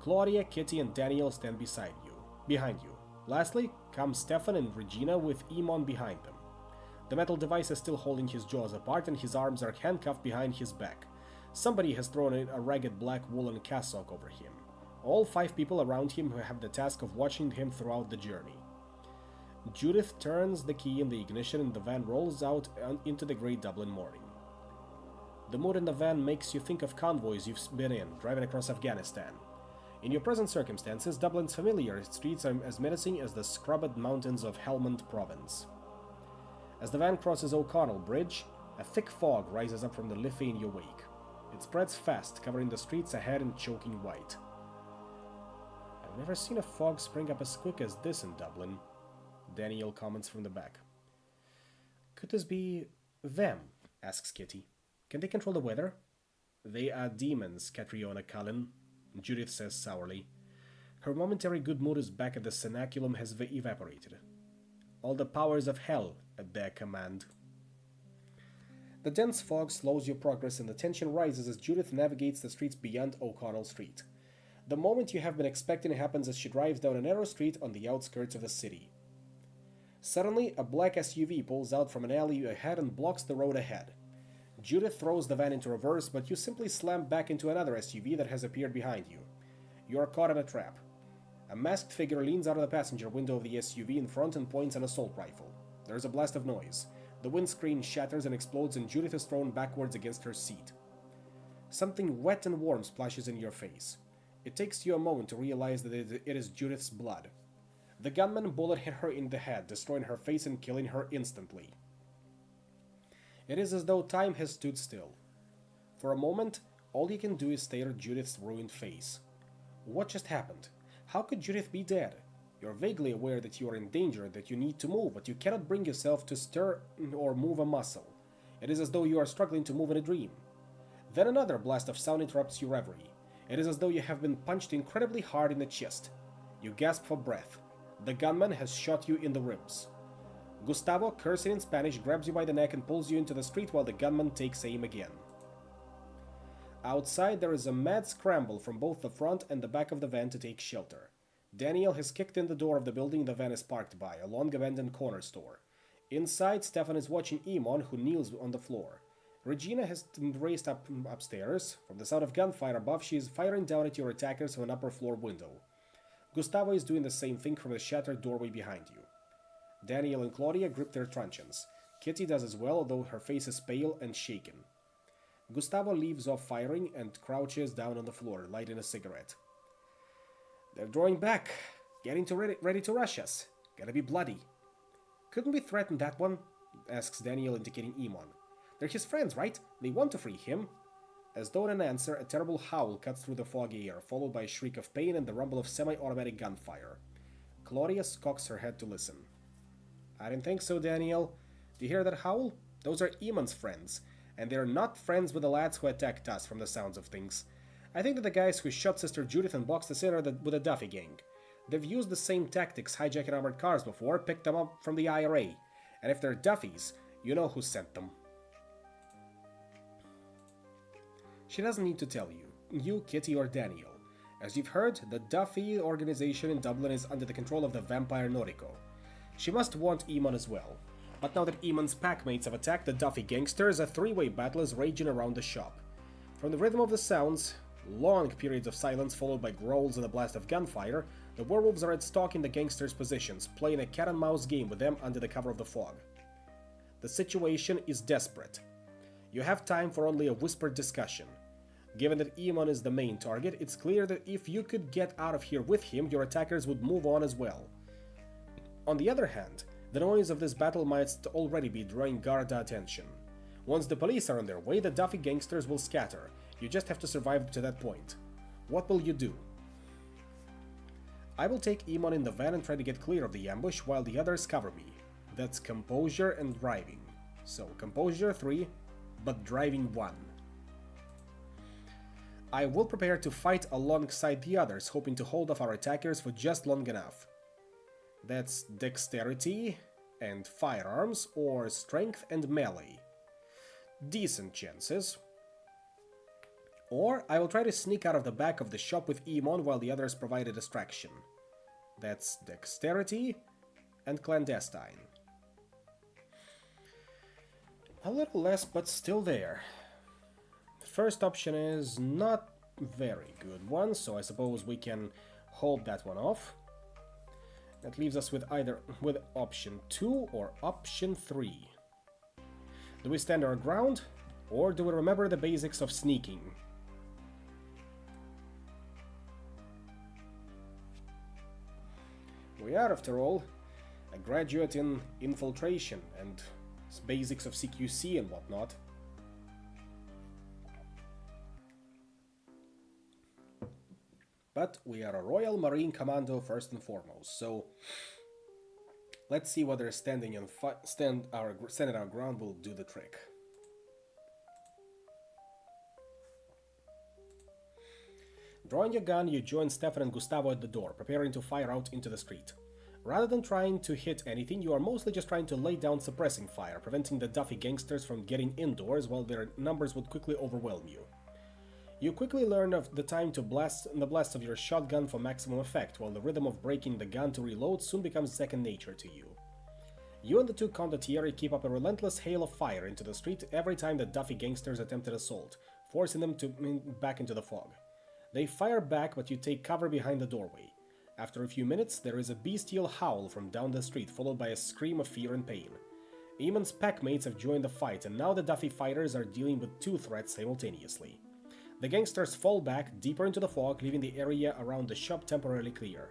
Claudia, Kitty, and Daniel stand behind you. Lastly, come Stefan and Regina with Emon behind them. The metal device is still holding his jaws apart and his arms are handcuffed behind his back. Somebody has thrown in a ragged black woolen cassock over him. All 5 people around him who have the task of watching him throughout the journey. Judith turns the key in the ignition and the van rolls out into the grey Dublin morning. The mood in the van makes you think of convoys you've been in, driving across Afghanistan. In your present circumstances, Dublin's familiar streets are as menacing as the scrubbed mountains of Helmand province. As the van crosses O'Connell Bridge, a thick fog rises up from the Liffey in your wake. It spreads fast, covering the streets ahead in choking white. "I've never seen a fog spring up as quick as this in Dublin," Daniel comments from the back. "Could this be them?" asks Kitty. "Can they control the weather?" "They are demons, Catriona Cullen," Judith says sourly. Her momentary good mood is back as the cenaculum has evaporated. "All the powers of hell at their command." The dense fog slows your progress and the tension rises as Judith navigates the streets beyond O'Connell Street. The moment you have been expecting happens as she drives down a narrow street on the outskirts of the city. Suddenly, a black SUV pulls out from an alley ahead and blocks the road ahead. Judith throws the van into reverse, but you simply slam back into another SUV that has appeared behind you. You are caught in a trap. A masked figure leans out of the passenger window of the SUV in front and points an assault rifle. There is a blast of noise. The windscreen shatters and explodes and Judith is thrown backwards against her seat. Something wet and warm splashes in your face. It takes you a moment to realize that it is Judith's blood. The gunman bullet hit her in the head, destroying her face and killing her instantly. It is as though time has stood still. For a moment, all you can do is stare at Judith's ruined face. What just happened? How could Judith be dead? You're vaguely aware that you are in danger, that you need to move, but you cannot bring yourself to stir or move a muscle. It is as though you are struggling to move in a dream. Then another blast of sound interrupts your reverie. It is as though you have been punched incredibly hard in the chest. You gasp for breath. The gunman has shot you in the ribs. Gustavo, cursing in Spanish, grabs you by the neck and pulls you into the street while the gunman takes aim again. Outside, there is a mad scramble from both the front and the back of the van to take shelter. Daniel has kicked in the door of the building the van is parked by, a long-abandoned corner store. Inside, Stefan is watching Emon, who kneels on the floor. Regina has raced upstairs. From the sound of gunfire above, she is firing down at your attackers from an upper floor window. Gustavo is doing the same thing from the shattered doorway behind you. Daniel and Claudia grip their truncheons. Kitty does as well, although her face is pale and shaken. Gustavo leaves off firing and crouches down on the floor, lighting a cigarette. They're drawing back, getting ready to rush us. Gotta be bloody. Couldn't we threaten that one? Asks Daniel, indicating Iman. They're his friends, right? They want to free him. As though in an answer, a terrible howl cuts through the foggy air, followed by a shriek of pain and the rumble of semi-automatic gunfire. Claudia cocks her head to listen. I didn't think so, Daniel. Do you hear that howl? Those are Iman's friends, and they're not friends with the lads who attacked us, from the sounds of things. I think that the guys who shot Sister Judith and boxed us in are with the Duffy gang. They've used the same tactics hijacking armored cars before, picked them up from the IRA. And if they're Duffys, you know who sent them. She doesn't need to tell you, Kitty, or Daniel. As you've heard, the Duffy organization in Dublin is under the control of the vampire Noriko. She must want Iman as well. But now that Iman's packmates have attacked the Duffy gangsters, a three-way battle is raging around the shop. From the rhythm of the sounds, long periods of silence followed by growls and a blast of gunfire, the werewolves are at stalking the gangsters' positions, playing a cat-and-mouse game with them under the cover of the fog. The situation is desperate. You have time for only a whispered discussion. Given that Iman is the main target, it's clear that if you could get out of here with him, your attackers would move on as well. On the other hand, the noise of this battle might already be drawing Garda attention. Once the police are on their way, the Duffy gangsters will scatter. You just have to survive to that point. What will you do? I will take Iman in the van and try to get clear of the ambush while the others cover me. That's composure and driving. So, composure 3, but driving 1. I will prepare to fight alongside the others, hoping to hold off our attackers for just long enough. That's dexterity and firearms, or strength and melee. Decent chances. Or I will try to sneak out of the back of the shop with Iman while the others provide a distraction. That's dexterity and clandestine. A little less, but still there. The first option is not very good one, so I suppose we can hold that one off. That leaves us with either option 2 or option 3. Do we stand our ground, or do we remember the basics of sneaking? We are, after all, a graduate in infiltration and basics of CQC and whatnot. But we are a Royal Marine Commando first and foremost, so let's see whether standing our ground will do the trick. Drawing your gun, you join Stefan and Gustavo at the door, preparing to fire out into the street. Rather than trying to hit anything, you are mostly just trying to lay down suppressing fire, preventing the Duffy gangsters from getting indoors while their numbers would quickly overwhelm you. You quickly learn of the time to blast the blast of your shotgun for maximum effect, while the rhythm of breaking the gun to reload soon becomes second nature to you. You and the two condottieri keep up a relentless hail of fire into the street every time the Duffy gangsters attempt an assault, forcing them back into the fog. They fire back, but you take cover behind the doorway. After a few minutes, there is a bestial howl from down the street, followed by a scream of fear and pain. Eamon's packmates have joined the fight, and now the Duffy fighters are dealing with two threats simultaneously. The gangsters fall back, deeper into the fog, leaving the area around the shop temporarily clear.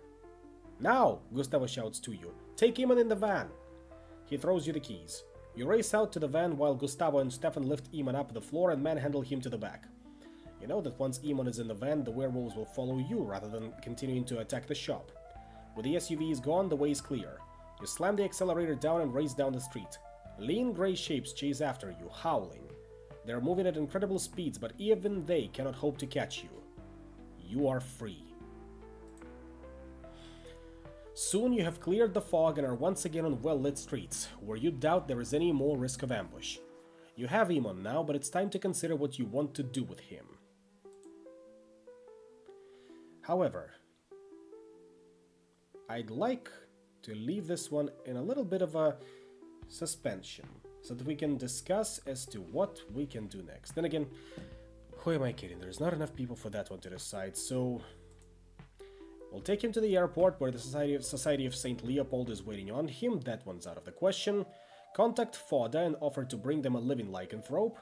"Now!" Gustavo shouts to you. "Take Eamon in the van!" He throws you the keys. You race out to the van while Gustavo and Stefan lift Eamon up the floor and manhandle him to the back. You know that once Eamon is in the van, the werewolves will follow you rather than continuing to attack the shop. With the SUVs gone, the way is clear. You slam the accelerator down and race down the street. Lean grey shapes chase after you, howling. They are moving at incredible speeds, but even they cannot hope to catch you. You are free. Soon you have cleared the fog and are once again on well-lit streets, where you doubt there is any more risk of ambush. You have Eamon now, but it's time to consider what you want to do with him. However, I'd like to leave this one in a little bit of a suspension, so that we can discuss as to what we can do next. Then again, who am I kidding? There's not enough people for that one to decide, so we'll take him to the airport where the Society of St. Leopold is waiting on him. That one's out of the question. Contact Foda and offer to bring them a living lycanthrope.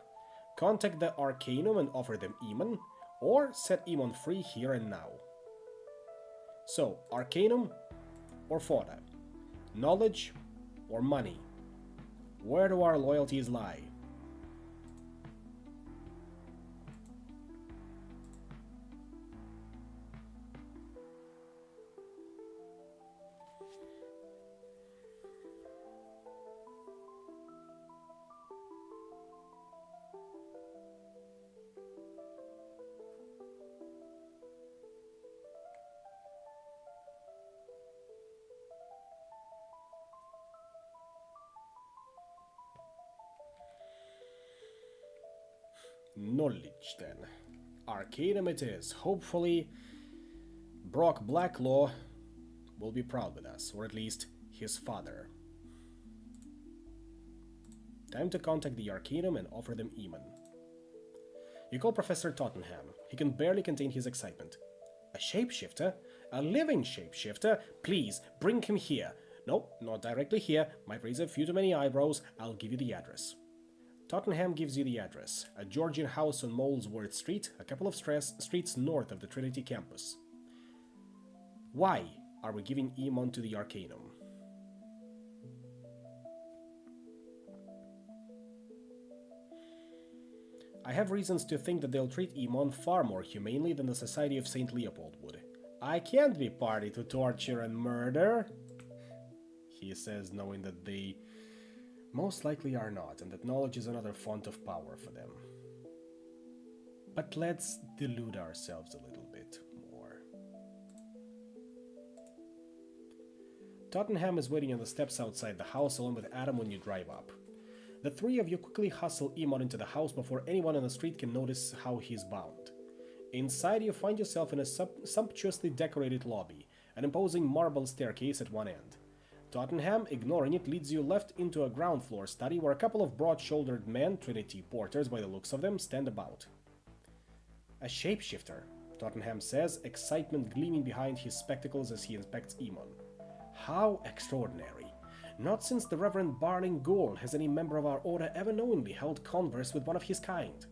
Contact the Arcanum and offer them Emon, or set Emon free here and now. So, Arcanum or fodder? Knowledge or money? Where do our loyalties lie? Knowledge, then. Arcanum it is. Hopefully, Brock Blacklaw will be proud with us, or at least his father. Time to contact the Arcanum and offer them Emon. You call Professor Tottenham. He can barely contain his excitement. A shapeshifter? A living shapeshifter? Please, bring him here. No, not directly here. Might raise a few too many eyebrows. I'll give you the address. Tottenham gives you the address. A Georgian house on Molesworth Street, a couple of streets north of the Trinity campus. Why are we giving Emon to the Arcanum? I have reasons to think that they'll treat Emon far more humanely than the Society of St. Leopold would. I can't be party to torture and murder, he says, knowing that they most likely are not, and that knowledge is another font of power for them. But let's delude ourselves a little bit more. Tottenham is waiting on the steps outside the house along with Adam when you drive up. The three of you quickly hustle Emon into the house before anyone on the street can notice how he's bound. Inside, you find yourself in a sumptuously decorated lobby, an imposing marble staircase at one end. Tottenham, ignoring it, leads you left into a ground floor study where a couple of broad-shouldered men, Trinity porters by the looks of them, stand about. A shapeshifter, Tottenham says, excitement gleaming behind his spectacles as he inspects Emon. How extraordinary. Not since the Reverend Barling Gore has any member of our order ever knowingly held converse with one of his kind.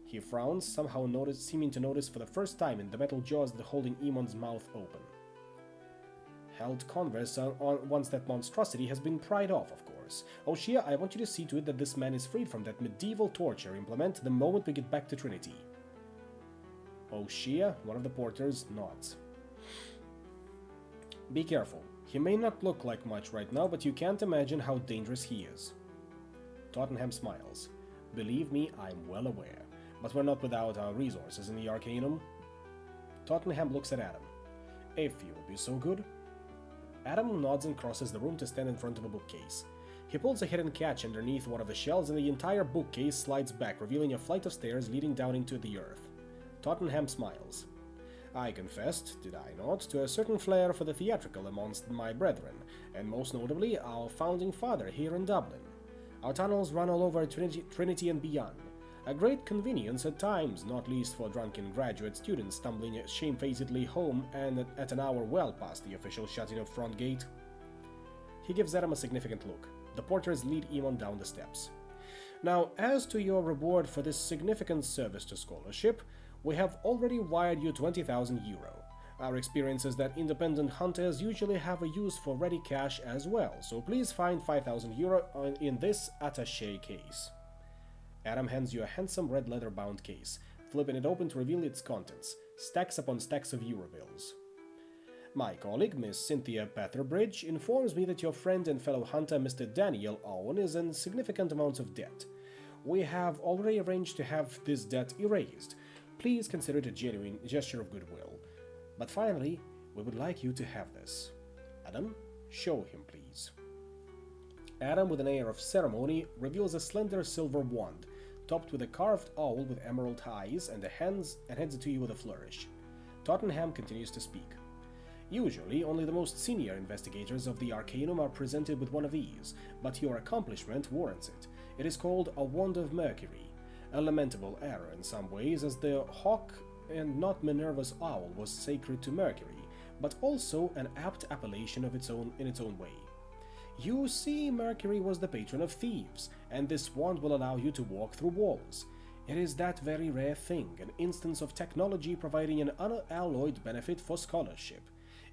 He frowns, somehow seeming to notice for the first time in the metal jaws that holding Emon's mouth open. Held converse once that monstrosity has been pried off, of course. O'Shea, I want you to see to it that this man is freed from that medieval torture implement the moment we get back to Trinity. O'Shea, one of the porters, nods. Be careful. He may not look like much right now, but you can't imagine how dangerous he is. Tottenham smiles. Believe me, I'm well aware. But we're not without our resources in the Arcanum. Tottenham looks at Adam. If you will be so good. Adam nods and crosses the room to stand in front of a bookcase. He pulls a hidden catch underneath one of the shelves and the entire bookcase slides back, revealing a flight of stairs leading down into the earth. Tottenham smiles. I confessed, did I not, to a certain flair for the theatrical amongst my brethren, and most notably our founding father here in Dublin. Our tunnels run all over Trinity and beyond. A great convenience at times, not least for drunken graduate students stumbling shamefacedly home and at an hour well past the official shutting of front gate. He gives Adam a significant look. The porters lead Emon down the steps. Now, as to your reward for this significant service to scholarship, we have already wired you 20,000 euro. Our experience is that independent hunters usually have a use for ready cash as well, so please find 5,000 euro in this attaché case. Adam hands you a handsome red leather-bound case, flipping it open to reveal its contents, stacks upon stacks of euro bills. My colleague, Miss Cynthia Petherbridge, informs me that your friend and fellow hunter, Mr. Daniel Owen, is in significant amounts of debt. We have already arranged to have this debt erased. Please consider it a genuine gesture of goodwill. But finally, we would like you to have this. Adam, show him, please. Adam, with an air of ceremony, reveals a slender silver wand, topped with a carved owl with emerald eyes, and hands it to you with a flourish. Tottenham continues to speak. Usually, only the most senior investigators of the Arcanum are presented with one of these, but your accomplishment warrants it. It is called a Wand of Mercury, a lamentable error in some ways, as the hawk and not Minerva's owl was sacred to Mercury, but also an apt appellation in its own way. You see, Mercury was the patron of thieves, and this wand will allow you to walk through walls. It is that very rare thing, an instance of technology providing an unalloyed benefit for scholarship.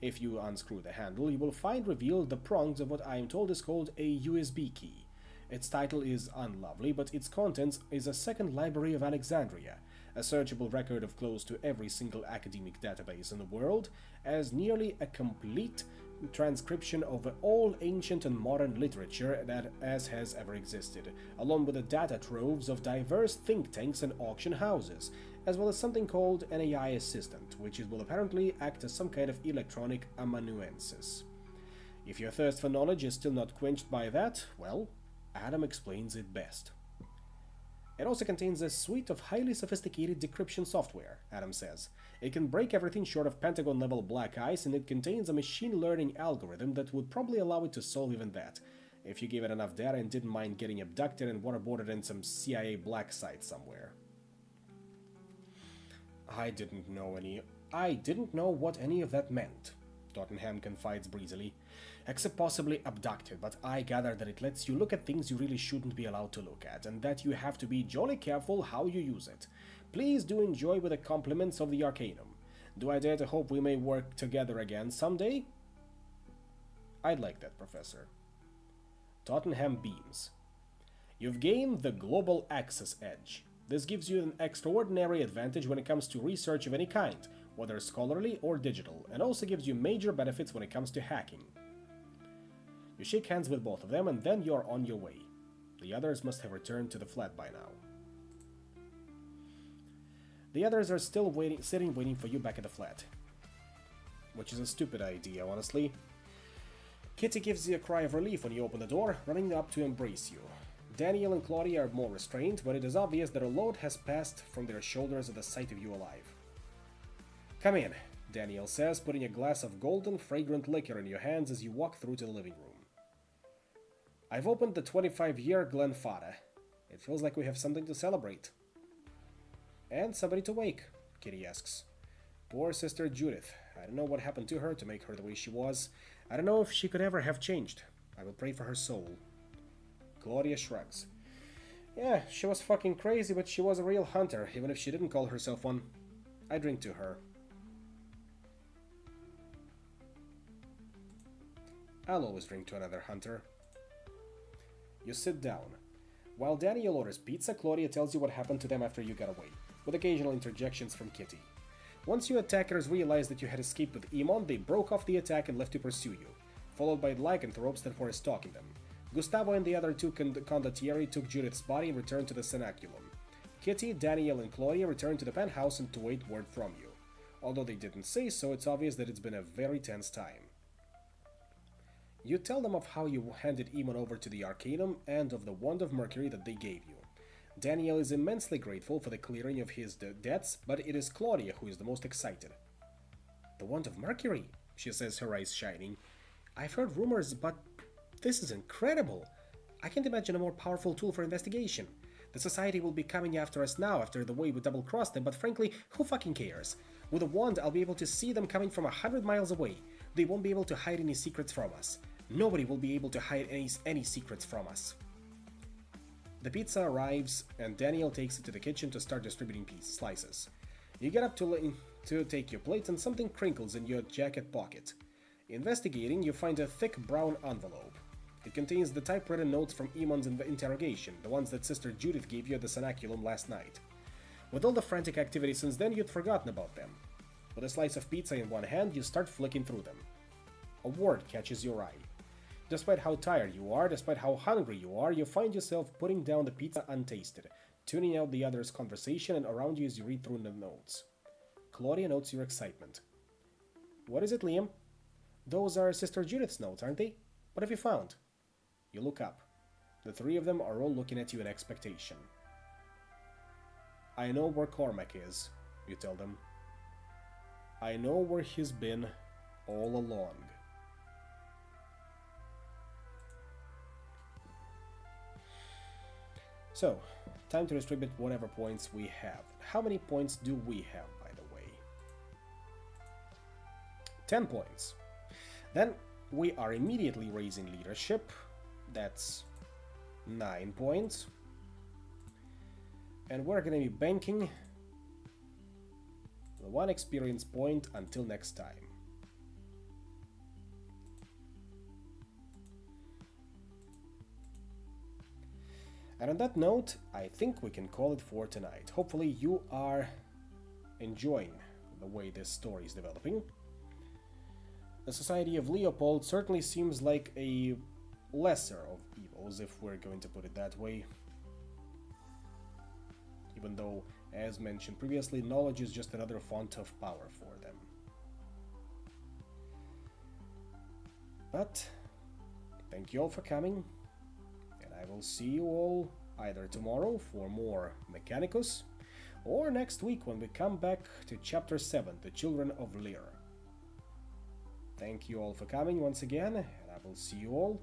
If you unscrew the handle, you will find revealed the prongs of what I am told is called a USB key. Its title is unlovely, but its contents is a second library of Alexandria, a searchable record of close to every single academic database in the world, as nearly a complete transcription of all ancient and modern literature that as has ever existed, along with the data troves of diverse think tanks and auction houses, as well as something called an AI assistant, which will apparently act as some kind of electronic amanuensis. If your thirst for knowledge is still not quenched by that, well, Adam explains it best. It also contains a suite of highly sophisticated decryption software, Adam says. It can break everything short of Pentagon-level black ice, and it contains a machine learning algorithm that would probably allow it to solve even that, if you gave it enough data and didn't mind getting abducted and waterboarded in some CIA black site somewhere. I didn't know what any of that meant, Tottenham confides breezily. Except possibly abducted, but I gather that it lets you look at things you really shouldn't be allowed to look at, and that you have to be jolly careful how you use it. Please do enjoy with the compliments of the Arcanum. Do I dare to hope we may work together again someday? I'd like that, Professor. Tottenham beams. You've gained the Global Access Edge. This gives you an extraordinary advantage when it comes to research of any kind, whether scholarly or digital, and also gives you major benefits when it comes to hacking. You shake hands with both of them, and then you're on your way. The others must have returned to the flat by now. The others are still sitting waiting for you back at the flat. Which is a stupid idea, honestly. Kitty gives you a cry of relief when you open the door, running up to embrace you. Daniel and Claudia are more restrained, but it is obvious that a load has passed from their shoulders at the sight of you alive. Come in, Daniel says, putting a glass of golden, fragrant liquor in your hands as you walk through to the living room. I've opened the 25-year Glenkildove. It feels like we have something to celebrate. And somebody to wake, Kitty asks. Poor Sister Judith. I don't know what happened to her to make her the way she was. I don't know if she could ever have changed. I will pray for her soul. Claudia shrugs. Yeah, she was fucking crazy, but she was a real hunter, even if she didn't call herself one. I drink to her. I'll always drink to another hunter. You sit down. While Daniel orders pizza, Claudia tells you what happened to them after you got away, with occasional interjections from Kitty. Once you attackers realized that you had escaped with Iman, they broke off the attack and left to pursue you, followed by lycanthropes that were stalking them. Gustavo and the other two condottieri took Judith's body and returned to the cenaculum. Kitty, Daniel, and Claudia returned to the penthouse and to wait word from you. Although they didn't say so, it's obvious that it's been a very tense time. You tell them of how you handed Iman over to the Arcanum and of the Wand of Mercury that they gave you. Daniel is immensely grateful for the clearing of his debts, but it is Claudia who is the most excited. The Wand of Mercury, she says, her eyes shining. I've heard rumors, but this is incredible. I can't imagine a more powerful tool for investigation. The Society will be coming after us now after the way we double-crossed them, but frankly, who fucking cares? With a wand, I'll be able to see them coming from 100 miles away. They won't be able to hide any secrets from us. Nobody will be able to hide any secrets from us. The pizza arrives, and Daniel takes it to the kitchen to start distributing slices. You get up to take your plate, and something crinkles in your jacket pocket. Investigating, you find a thick brown envelope. It contains the typewritten notes from Iman's interrogation, the ones that Sister Judith gave you at the cenaculum last night. With all the frantic activity since then, you'd forgotten about them. With a slice of pizza in one hand, you start flicking through them. A word catches your eye. Despite how tired you are, despite how hungry you are, you find yourself putting down the pizza untasted, tuning out the other's conversation and around you as you read through the notes. Claudia notes your excitement. What is it, Liam? Those are Sister Judith's notes, aren't they? What have you found? You look up. The three of them are all looking at you in expectation. I know where Cormac is, you tell them. I know where he's been all along. So, time to distribute whatever points we have. How many points do we have, by the way? 10 points. Then, we are immediately raising leadership. That's 9 points. And we're gonna be banking the 1 experience point until next time. And on that note, I think we can call it for tonight. Hopefully you are enjoying the way this story is developing. The Society of Leopold certainly seems like a lesser of evils, if we're going to put it that way. Even though, as mentioned previously, knowledge is just another font of power for them. But, thank you all for coming. I will see you all either tomorrow for more Mechanicus, or next week when we come back to Chapter 7, The Children of Lear. Thank you all for coming once again, and I will see you all